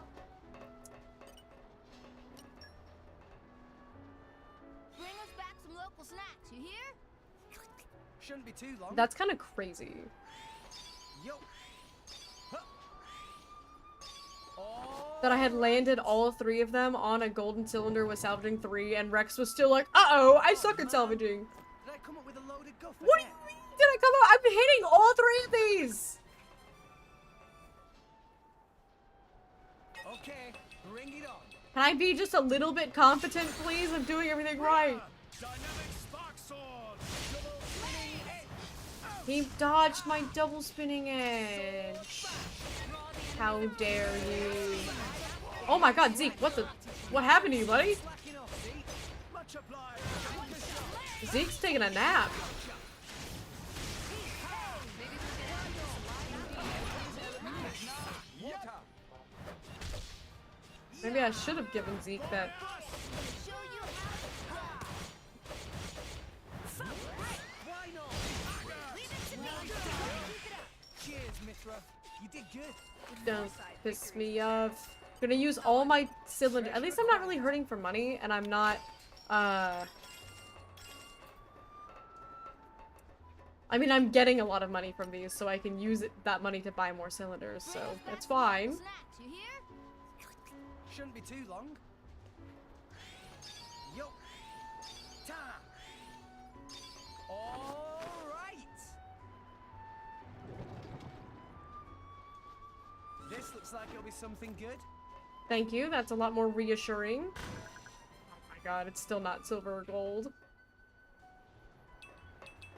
Bring us back some local snacks, you hear?
Shouldn't be too long.
That's kind of crazy.
Yo.
That I had landed all 3 of them on a golden cylinder with salvaging 3, and Rex was still like, uh-oh, I suck at salvaging.
Did I come up with a load of guff?
What do you mean did I come up? I'm hitting all 3 of these!
Okay, bring it on.
Can I be just a little bit competent, please? I'm doing everything right.
Dynamic spark sword.
He dodged my double spinning edge. How dare you? Oh my god, Zeke, what happened to you, buddy? Zeke's taking a nap. Maybe I should have given Zeke that.
Cheers, Mithra. You did good.
Don't piss me off. I'm gonna use all my cylinders. At least I'm not really hurting for money, and I'm not, I mean, I'm getting a lot of money from these, so I can use that money to buy more cylinders, so it's fine.
Shouldn't be too long. Yo. Ta. All right. This looks like it'll be something good.
Thank you, that's a lot more reassuring. Oh my god, it's still not silver or gold.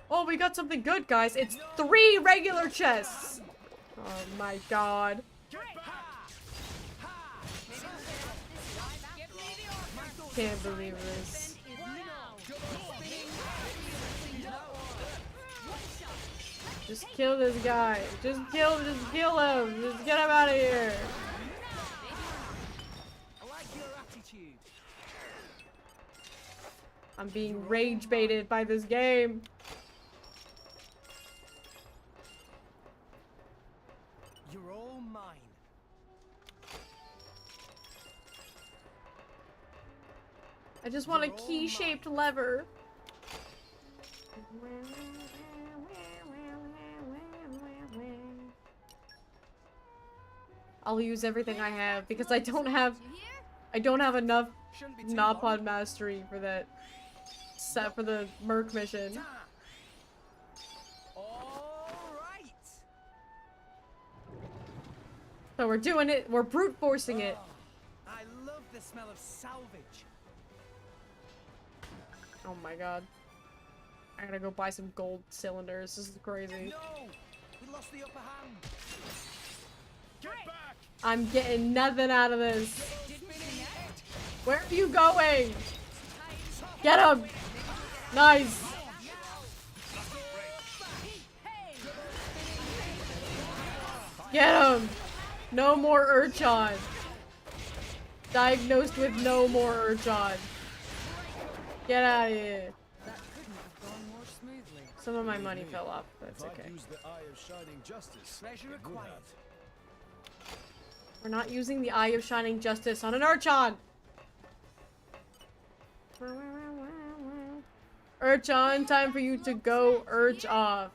Oh, we got something good, guys. It's 3 regular chests. Oh my god. Can't believe this. Just kill this guy. Just kill him. Just get him out of here.
I like your attitude.
I'm being rage baited by this game.
You're all mine.
I just want a key-shaped lever. I'll use everything I have because I don't have I don't have enough
Shouldn't be too
Napod
long.
mastery for that set for the Merc mission.
Alright.
So we're doing it. We're brute forcing it.
I love the smell of salvage.
Oh my god. I gotta go buy some gold cylinders. This is crazy.
No! We lost the upper hand. Get back!
I'm getting nothing out of this. Where are you going? Get him! Nice! Get him! No more Urchan. Diagnosed with no more Urchan. Get out of here.
That couldn't have gone more smoothly.
Some of my money fell off, but it's
If
okay.
I'd used the Eye of Shining Justice,
Treasure
it would
acquired.
have.
We're not using the Eye of Shining Justice on an Urchan! Urchan, time for you to go urge off.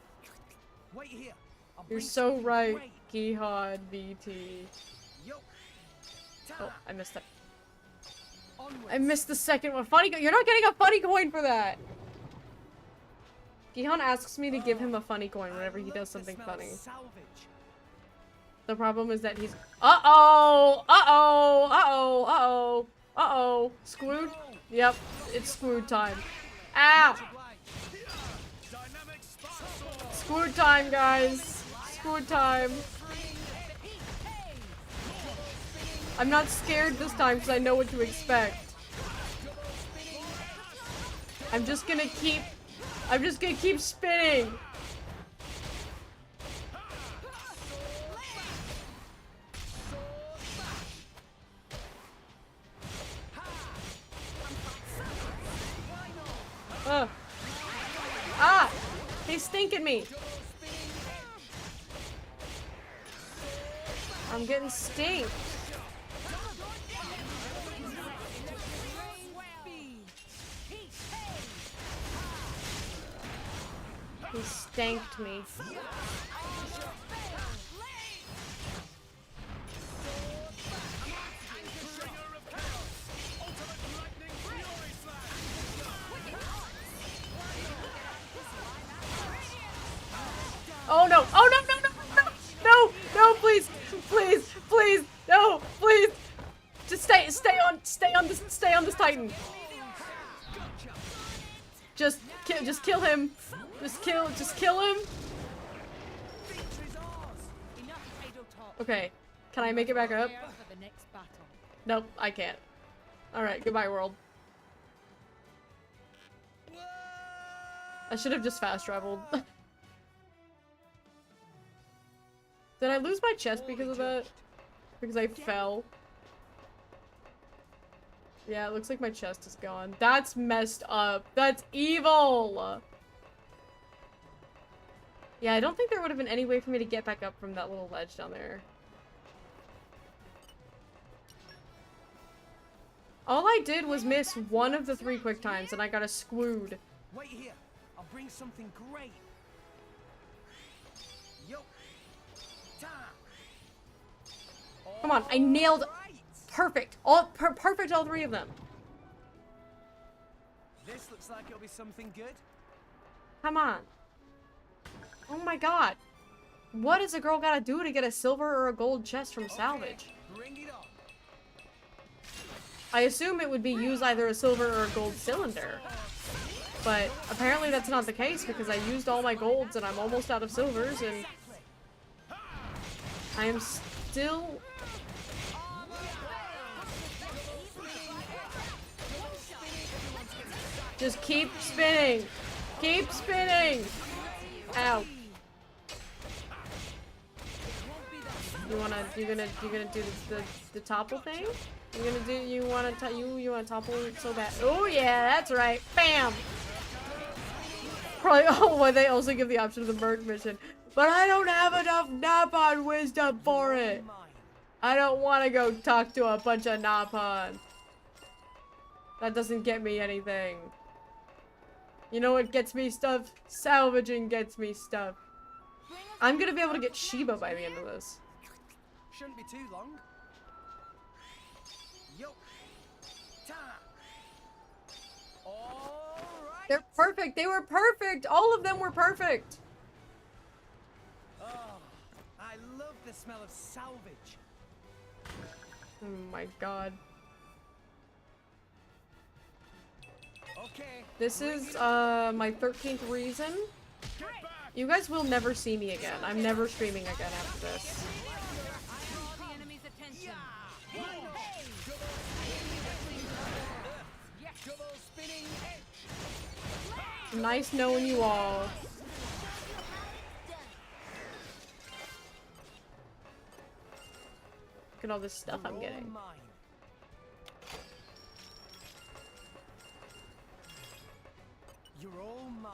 Wait here. I'll
You're
bring
so
something
right,
great.
Gihad BT.
Yo.
Oh, I missed that.
Onwards.
I missed the second one. Funny, you're not getting a funny coin for that. Gihan asks me to give him a funny coin whenever he does something funny. The problem is that he's. Uh-oh! Uh-oh! Uh-oh! Uh-oh! Uh-oh! Squood? Yep, it's Squood time. Ah! Squood time, guys! Squood time. I'm not scared this time because I know what to expect. I'm just gonna keep spinning. Ah! He's stinking me. I'm getting stinked. He stanked me. Oh no! Oh no! No! No! No! No! No! Please! Please! Please! No! Please! Just stay on this Titan. Just kill him. Just kill him. Okay. Can I make it back up? Nope, I can't. Alright, goodbye world. I should have just fast traveled. Did I lose my chest because of that? Because I fell? Yeah, it looks like my chest is gone. That's messed up. That's evil! Yeah, I don't think there would have been any way for me to get back up from that little ledge down there. All I did was miss one of the 3 quick times and I got a squood.
Wait here. I'll bring something great. Yo.
Come on, I nailed perfect. Perfect all 3 of them.
This looks like it'll be something good.
Come on. Oh my god. What does a girl gotta do to get a silver or a gold chest from salvage?
Bring it on.
I assume it would be use either a silver or a gold cylinder. But apparently that's not the case because I used all my golds and I'm almost out of silvers and I am still... Just keep spinning! Keep spinning! Ow. You're gonna do the topple thing? You wanna topple so bad. Oh yeah, that's right. Bam! Probably, oh, well, they also give the option of the merc mission. But I don't have enough Napon wisdom for it. I don't want to go talk to a bunch of Napon. That doesn't get me anything. You know what gets me stuff? Salvaging gets me stuff. I'm gonna be able to get Shiba by the end of this.
Shouldn't be too long. Yo.
They're perfect. They were perfect. All of them were perfect.
Oh, I love the smell of salvage.
Oh my god.
Okay.
This is my 13th reason. You guys will never see me again. I'm never streaming again after this. Nice knowing you all. Look at all this stuff I'm getting.
You're all mine.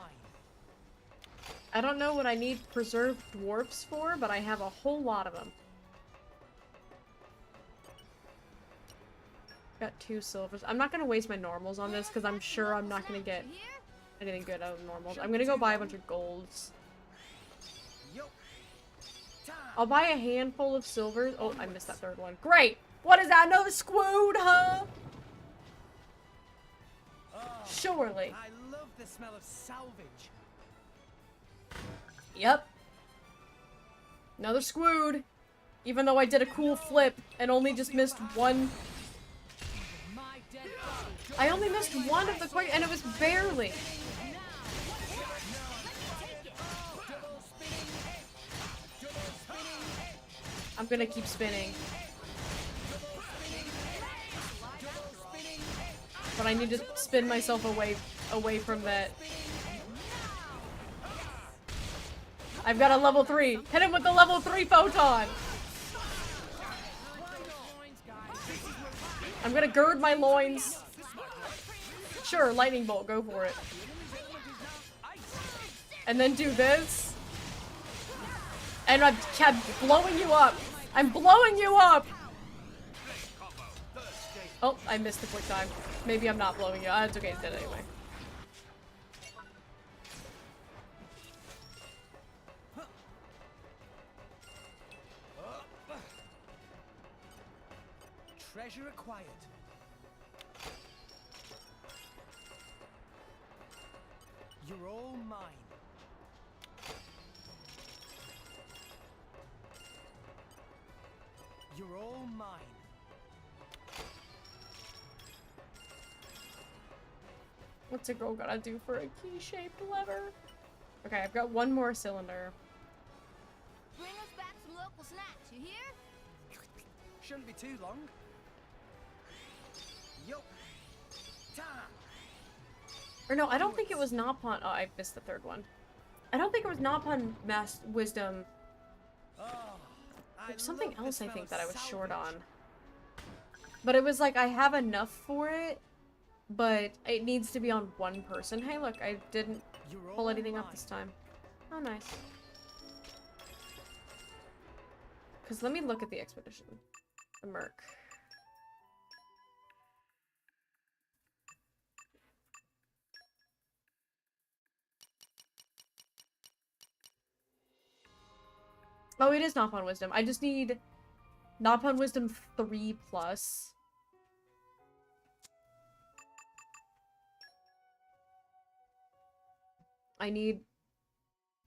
I don't know what I need preserved dwarfs for, but I have a whole lot of them. Got 2 silvers. I'm not gonna waste my normals on this because I'm sure I'm not gonna get anything good out of normals. I'm gonna go buy a bunch of golds. I'll buy a handful of silvers. Oh, I missed that 3rd one. Great! What is that? Another squood, huh? Surely.
I love the smell of salvage.
Yep. Another squood. Even though I did a cool flip and only just missed one. I only missed one of the quick, and it was barely. I'm gonna keep spinning. But I need to spin myself away from that. I've got a level 3. Hit him with the level 3 photon. I'm gonna gird my loins. Sure, lightning bolt, go for it. And then do this. And I'm blowing you up. I'm blowing you up. Oh, I missed the quick time. Maybe I'm not blowing you up. It's okay, it's dead anyway.
Treasure acquired. You're all mine. You're all mine.
What's a girl gotta do for a key-shaped lever? Okay, I've got one more cylinder.
Bring us back some local snacks, you hear?
Shouldn't be too long. Yo. Time.
Or no, I don't think it was Nopon. Oh, I missed the 3rd one. I don't think it was Nopon Mass Wisdom. There's something else I think that I was short on. But it was like I have enough for it, but it needs to be on one person. Hey, look, I didn't pull anything up this time. Oh, nice. Because let me look at the expedition. The Merc. Oh, it is Nopon Wisdom. I just need Nopon Wisdom 3+. I need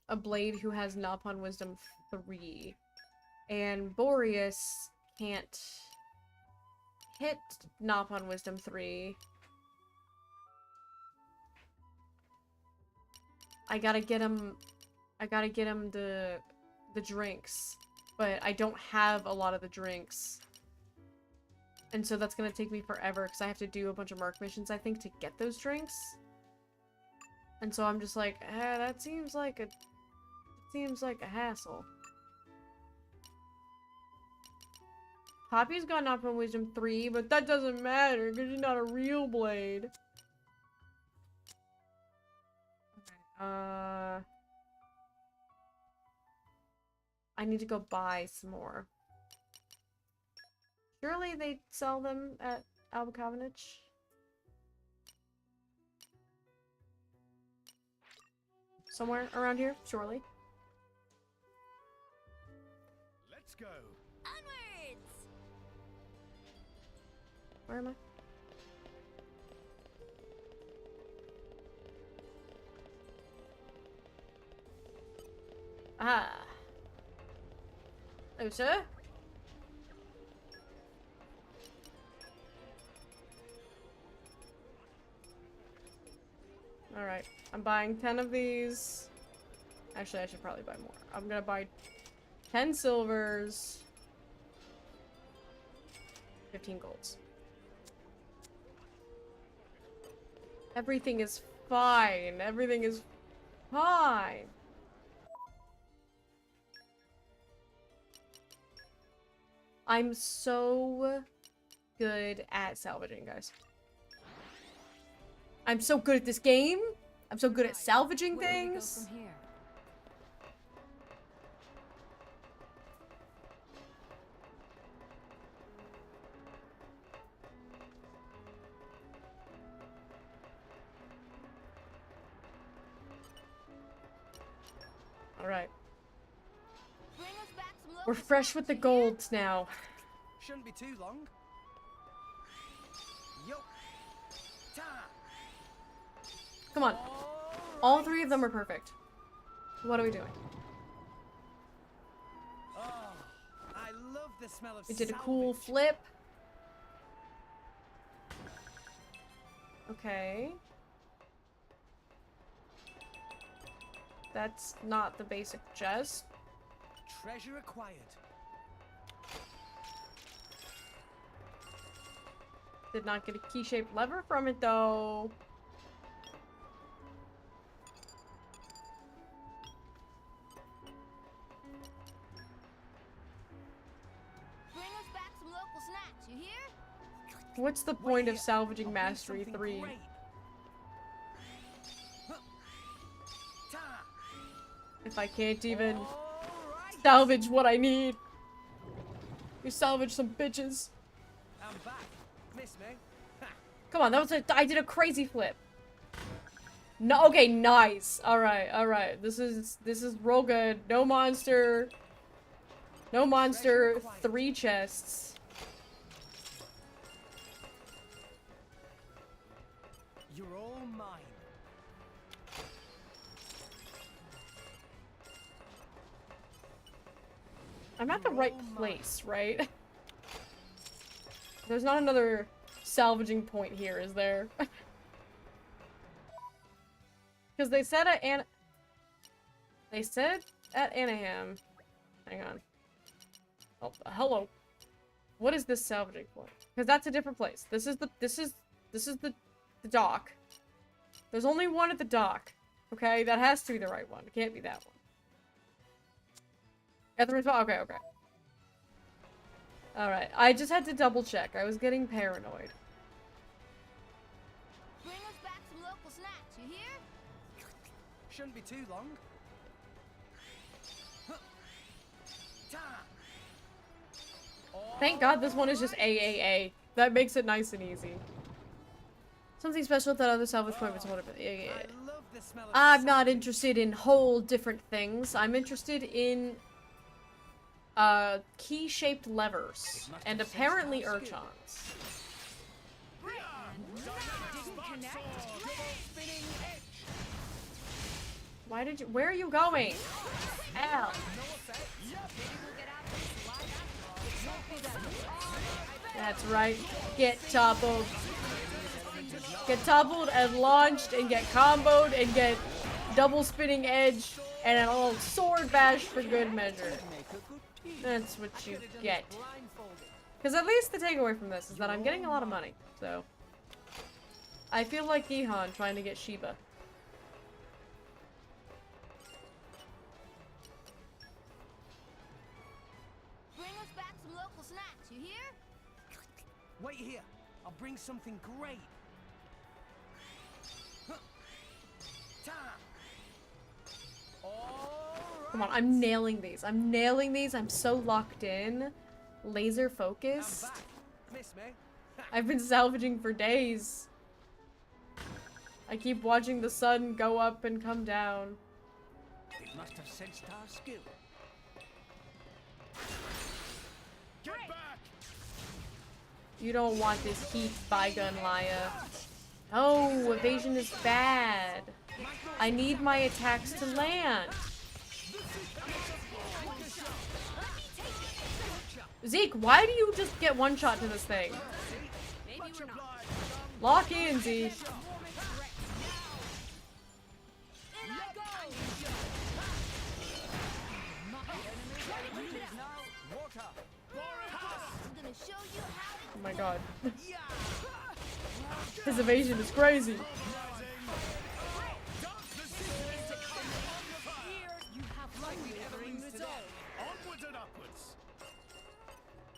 a blade who has Nopon Wisdom 3. And Boreas can't hit Nopon Wisdom 3. I gotta get him the drinks, but I don't have a lot of the drinks. And so that's gonna take me forever because I have to do a bunch of Merc missions, I think, to get those drinks. And so I'm just like, that seems like a hassle. Poppy's got Nopon Wisdom 3, but that doesn't matter because she's not a real blade. Okay, I need to go buy some more. Surely they sell them at Albacavenage. Somewhere around here, surely.
Let's go.
Onwards!
Where am I? Ah. Oh, sir? Alright, I'm buying 10 of these. Actually, I should probably buy more. I'm gonna buy 10 silvers. 15 golds. Everything is fine. Everything is fine. I'm so good at salvaging, guys. I'm so good at this game. I'm so good at salvaging things. Alright. We're fresh with the golds now.
Shouldn't be too long. Yo.
Come on. All three of them are perfect. What are we doing?
Oh, I love the smell of
We did a
salvage.
cool flip. Okay. That's not the basic chest.
Treasure acquired.
Did not get a key-shaped lever from it, though.
Bring us back some local snacks, you hear?
What's the point of salvaging Mastery 3? If I can't even salvage what I need. You salvage some bitches.
I'm back. Miss me?
Come on, that was I did a crazy flip. No, okay, nice. Alright, alright. This is real good. No monster. No monster. 3 chests.
You're all mine.
I'm at the right place, right? There's not another salvaging point here, is there? Because they said at Anaheim. Hang on. Oh, hello. What is this salvaging point? Because that's a different place. This is the dock. There's only one at the dock. Okay, that has to be the right one. It can't be that one. At the spot. Okay, okay. Alright, I just had to double check. I was getting paranoid.
Bring us back some local snacks, you hear?
Shouldn't be too long.
Thank God this one is just AAA. That makes it nice and easy. Something special that other salvage point was one of it. Yeah. I'm not interested in whole different things. I'm interested in key-shaped levers and apparently urchins. Why did you? Where are you going? Ow. That's right. Get toppled. Get toppled and launched and get comboed and get double spinning edge and an old sword bash for good measure. That's what you get. Because at least the takeaway from this is that I'm getting a lot of money, so. I feel like Gihan trying to get Shiba.
Bring us back some local snacks, you hear?
Wait here. I'll bring something great.
Come on, I'm nailing these. I'm nailing these. I'm so locked in. Laser focused.
Miss me?
I've been salvaging for days. I keep watching the sun go up and come down.
They must have sensed our skill.
Get back!
You don't want this heat, Bygone Laya. Oh, evasion is bad. I need my attacks to land. Zeke, why do you just get one shot to this thing?
Maybe we're not.
Lock in, Zeke.
In I go! I'm gonna show you how it
Oh my god. His evasion is crazy.
You have unwavering resolve.
Onwards and upwards.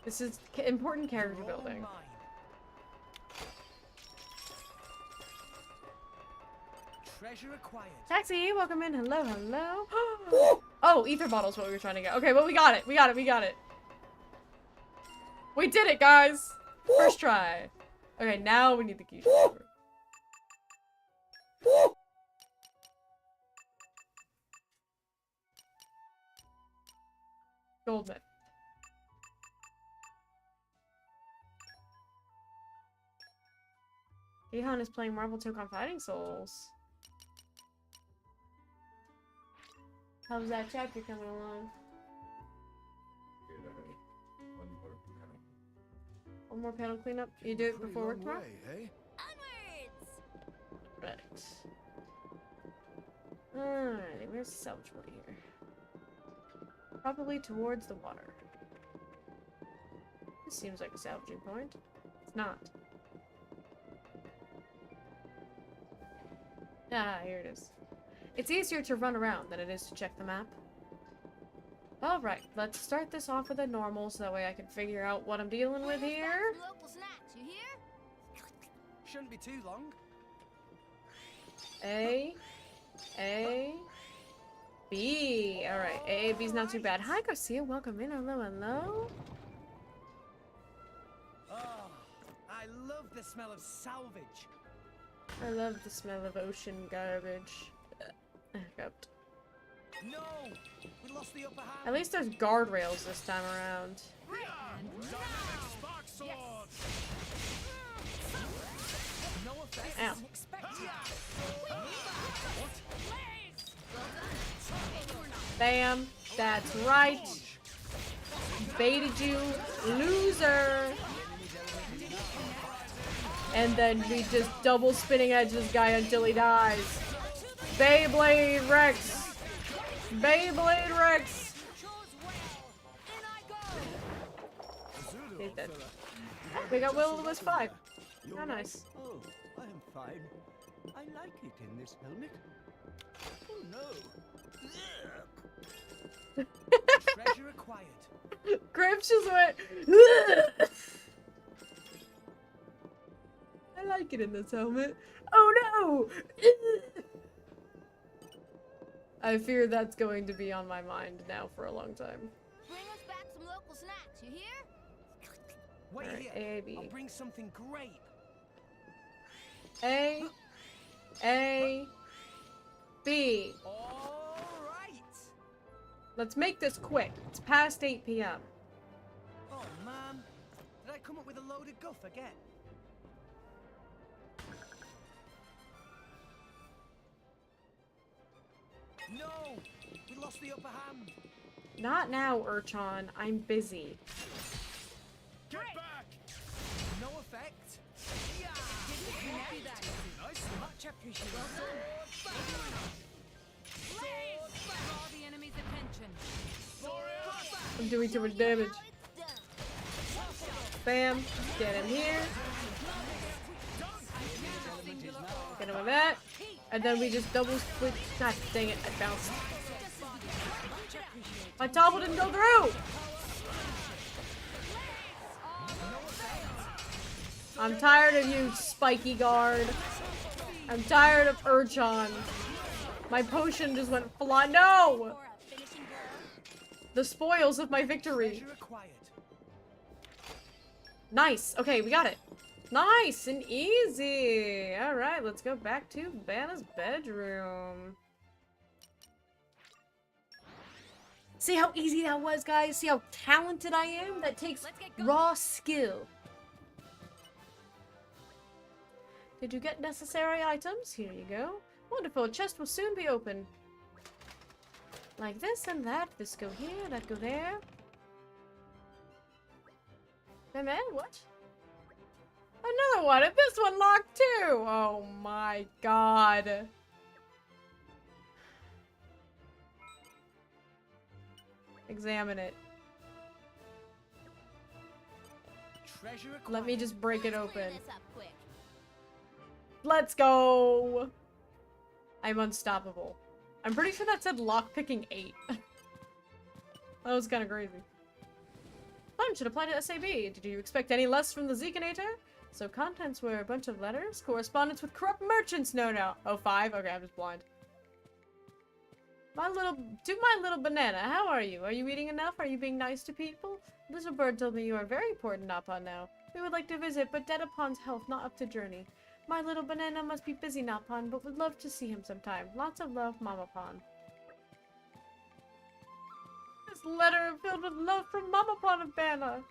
This is important character building.
Treasure acquired.
Taxi, welcome in. Hello, hello. Oh, ether bottle's what we were trying to get. Okay, but we got it. We got it. We got it. We did it, guys. First try. Okay, now we need the key. Goldman. Gihan is playing Marvel Tokon Fighting Souls. How's that chapter coming along? One more panel cleanup. You do it before work tomorrow? Right. Alright, where's the salvage point here? Probably towards the water. This seems like a salvaging point. It's not. Ah, here it is. It's easier to run around than it is to check the map. Alright, let's start this off with a normal so that way I can figure out what I'm dealing with here.
local snacks, you hear?
Shouldn't be too long.
A, B. Alright, A, B's not too bad. Hi, Garcia. Welcome in. Hello, hello.
Oh, I love the smell of salvage.
I love the smell of ocean garbage. Hiccuped.
No, we lost the upper hand.
At least there's guardrails this time around.
Spark sword. No effect.
Ow. Bam. That's right. Baited you, loser. And then we just double spinning edge this guy until he dies. Beyblade Rex. Beyblade Rex. He's dead. We got Will-O-Wisp 5. How nice.
Oh, I am fine. I like it in this helmet. Oh no.
Treasure acquired.
Grips just went. I like it in this helmet. Oh no! I fear that's going to be on my mind now for a long time.
Bring us back some local snacks, you hear?
Wait
Alright,
here.
A, B.
I'll bring something great.
A, B.
All right.
Let's make this quick. It's past 8 p.m.
Oh man, did I come up with a load of guff again? No, we lost the upper hand.
Not now, Urchan. I'm busy.
Get back! No effect. Yeah. Nice.
Much appreciated. Well done. Draw the enemy's attention.
I'm doing too much damage. Bam. Get him here. Get him with that. And then we just double split. God dang it, I bounced. My topple didn't go through! I'm tired of you, spiky guard. I'm tired of Urchan. My potion just went fly. No! The spoils of my victory. Nice. Okay, we got it. Nice and easy. All right, let's go back to Vanna's bedroom. See how easy that was, guys? See how talented I am? That takes raw skill. Did you get necessary items? Here you go. Wonderful. Chest will soon be open. Like this and that. This go here, that go there. And then what? Another one, and this one locked too! Oh my god. Examine it. Let me just break it open. Let's go! I'm unstoppable. I'm pretty sure that said lockpicking 8. That was kind of crazy. Fun should apply to SAB. Did you expect any less from the Zekinator? So contents were a bunch of letters, correspondence with corrupt merchants. No. Oh, 5? Okay, I'm just blind. My little banana, how are you? Are you eating enough? Are you being nice to people? Little bird told me you are very important, Napon, now. We would like to visit, but Dedapon's health not up to journey. My little banana must be busy, Napon, but would love to see him sometime. Lots of love, Mama Pon. This letter filled with love from Mama Pon of Banna.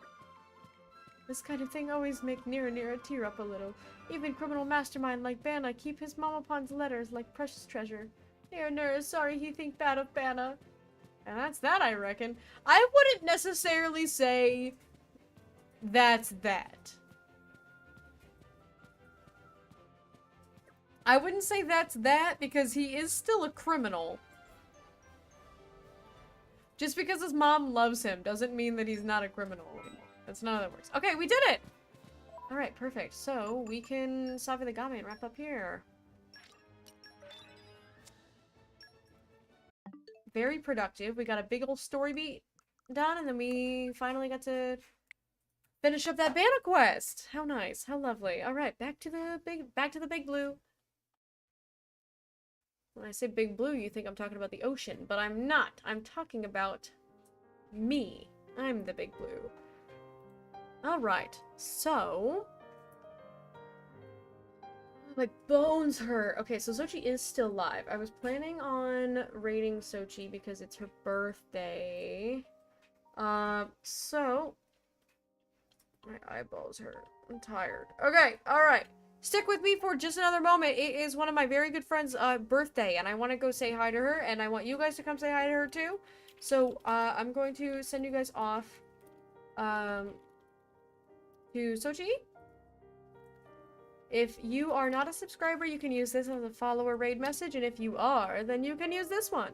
This kind of thing always make Nira tear up a little. Even criminal mastermind like Banna keep his Mama Pon's letters like precious treasure. Nira is sorry he think bad of Banna. And that's that, I reckon. I wouldn't necessarily say that's that. I wouldn't say that's that because he is still a criminal. Just because his mom loves him doesn't mean that he's not a criminal anymore. That's not how that works. Okay, we did it! Alright, perfect. So, we can Savi the Game and wrap up here. Very productive. We ig a big old story beat done, and then we finally got to finish up that Banna quest. How nice. How lovely. Alright, back to the big blue. When I say big blue, you think I'm talking about the ocean, but I'm not. I'm talking about me. I'm the big blue. Alright, so... my bones hurt. Okay, so Sochi is still live. I was planning on raiding Sochi because it's her birthday. So... my eyeballs hurt. I'm tired. Okay, alright. Stick with me for just another moment. It is one of my very good friends' birthday, and I want to go say hi to her, and I want you guys to come say hi to her too. So, I'm going to send you guys off, to Sochi. If you are not a subscriber, you can use this as a follower raid message, and if you are, then you can use this one.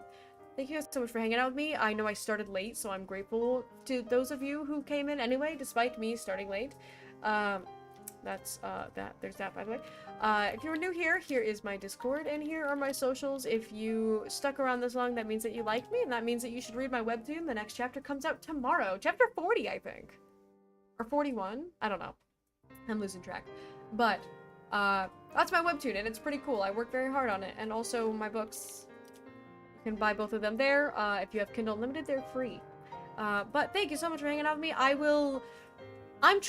Thank you guys so much for hanging out with me. I know I started late, so I'm grateful to those of you who came in anyway, despite me starting late. There's that, by the way. If you're new here, here is my Discord, and here are my socials. If you stuck around this long, that means that you like me, and that means that you should read my webtoon. The next chapter comes out tomorrow. Chapter 40, I think. Or 41? I don't know. I'm losing track. But, that's my webtoon, and it's pretty cool. I work very hard on it. And also, my books, you can buy both of them there. If you have Kindle Unlimited, they're free. But thank you so much for hanging out with me. I'm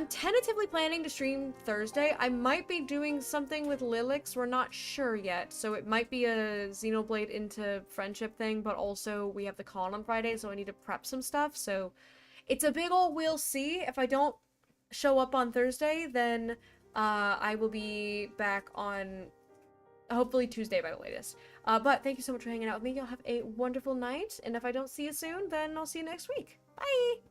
tentatively planning to stream Thursday. I might be doing something with Lilix. We're not sure yet. So it might be a Xenoblade into friendship thing, but also we have the con on Friday, so I need to prep some stuff. So it's a big ol' we'll see. If I don't show up on Thursday, then I will be back on hopefully Tuesday by the latest. But thank you so much for hanging out with me. Y'all have a wonderful night. And if I don't see you soon, then I'll see you next week. Bye!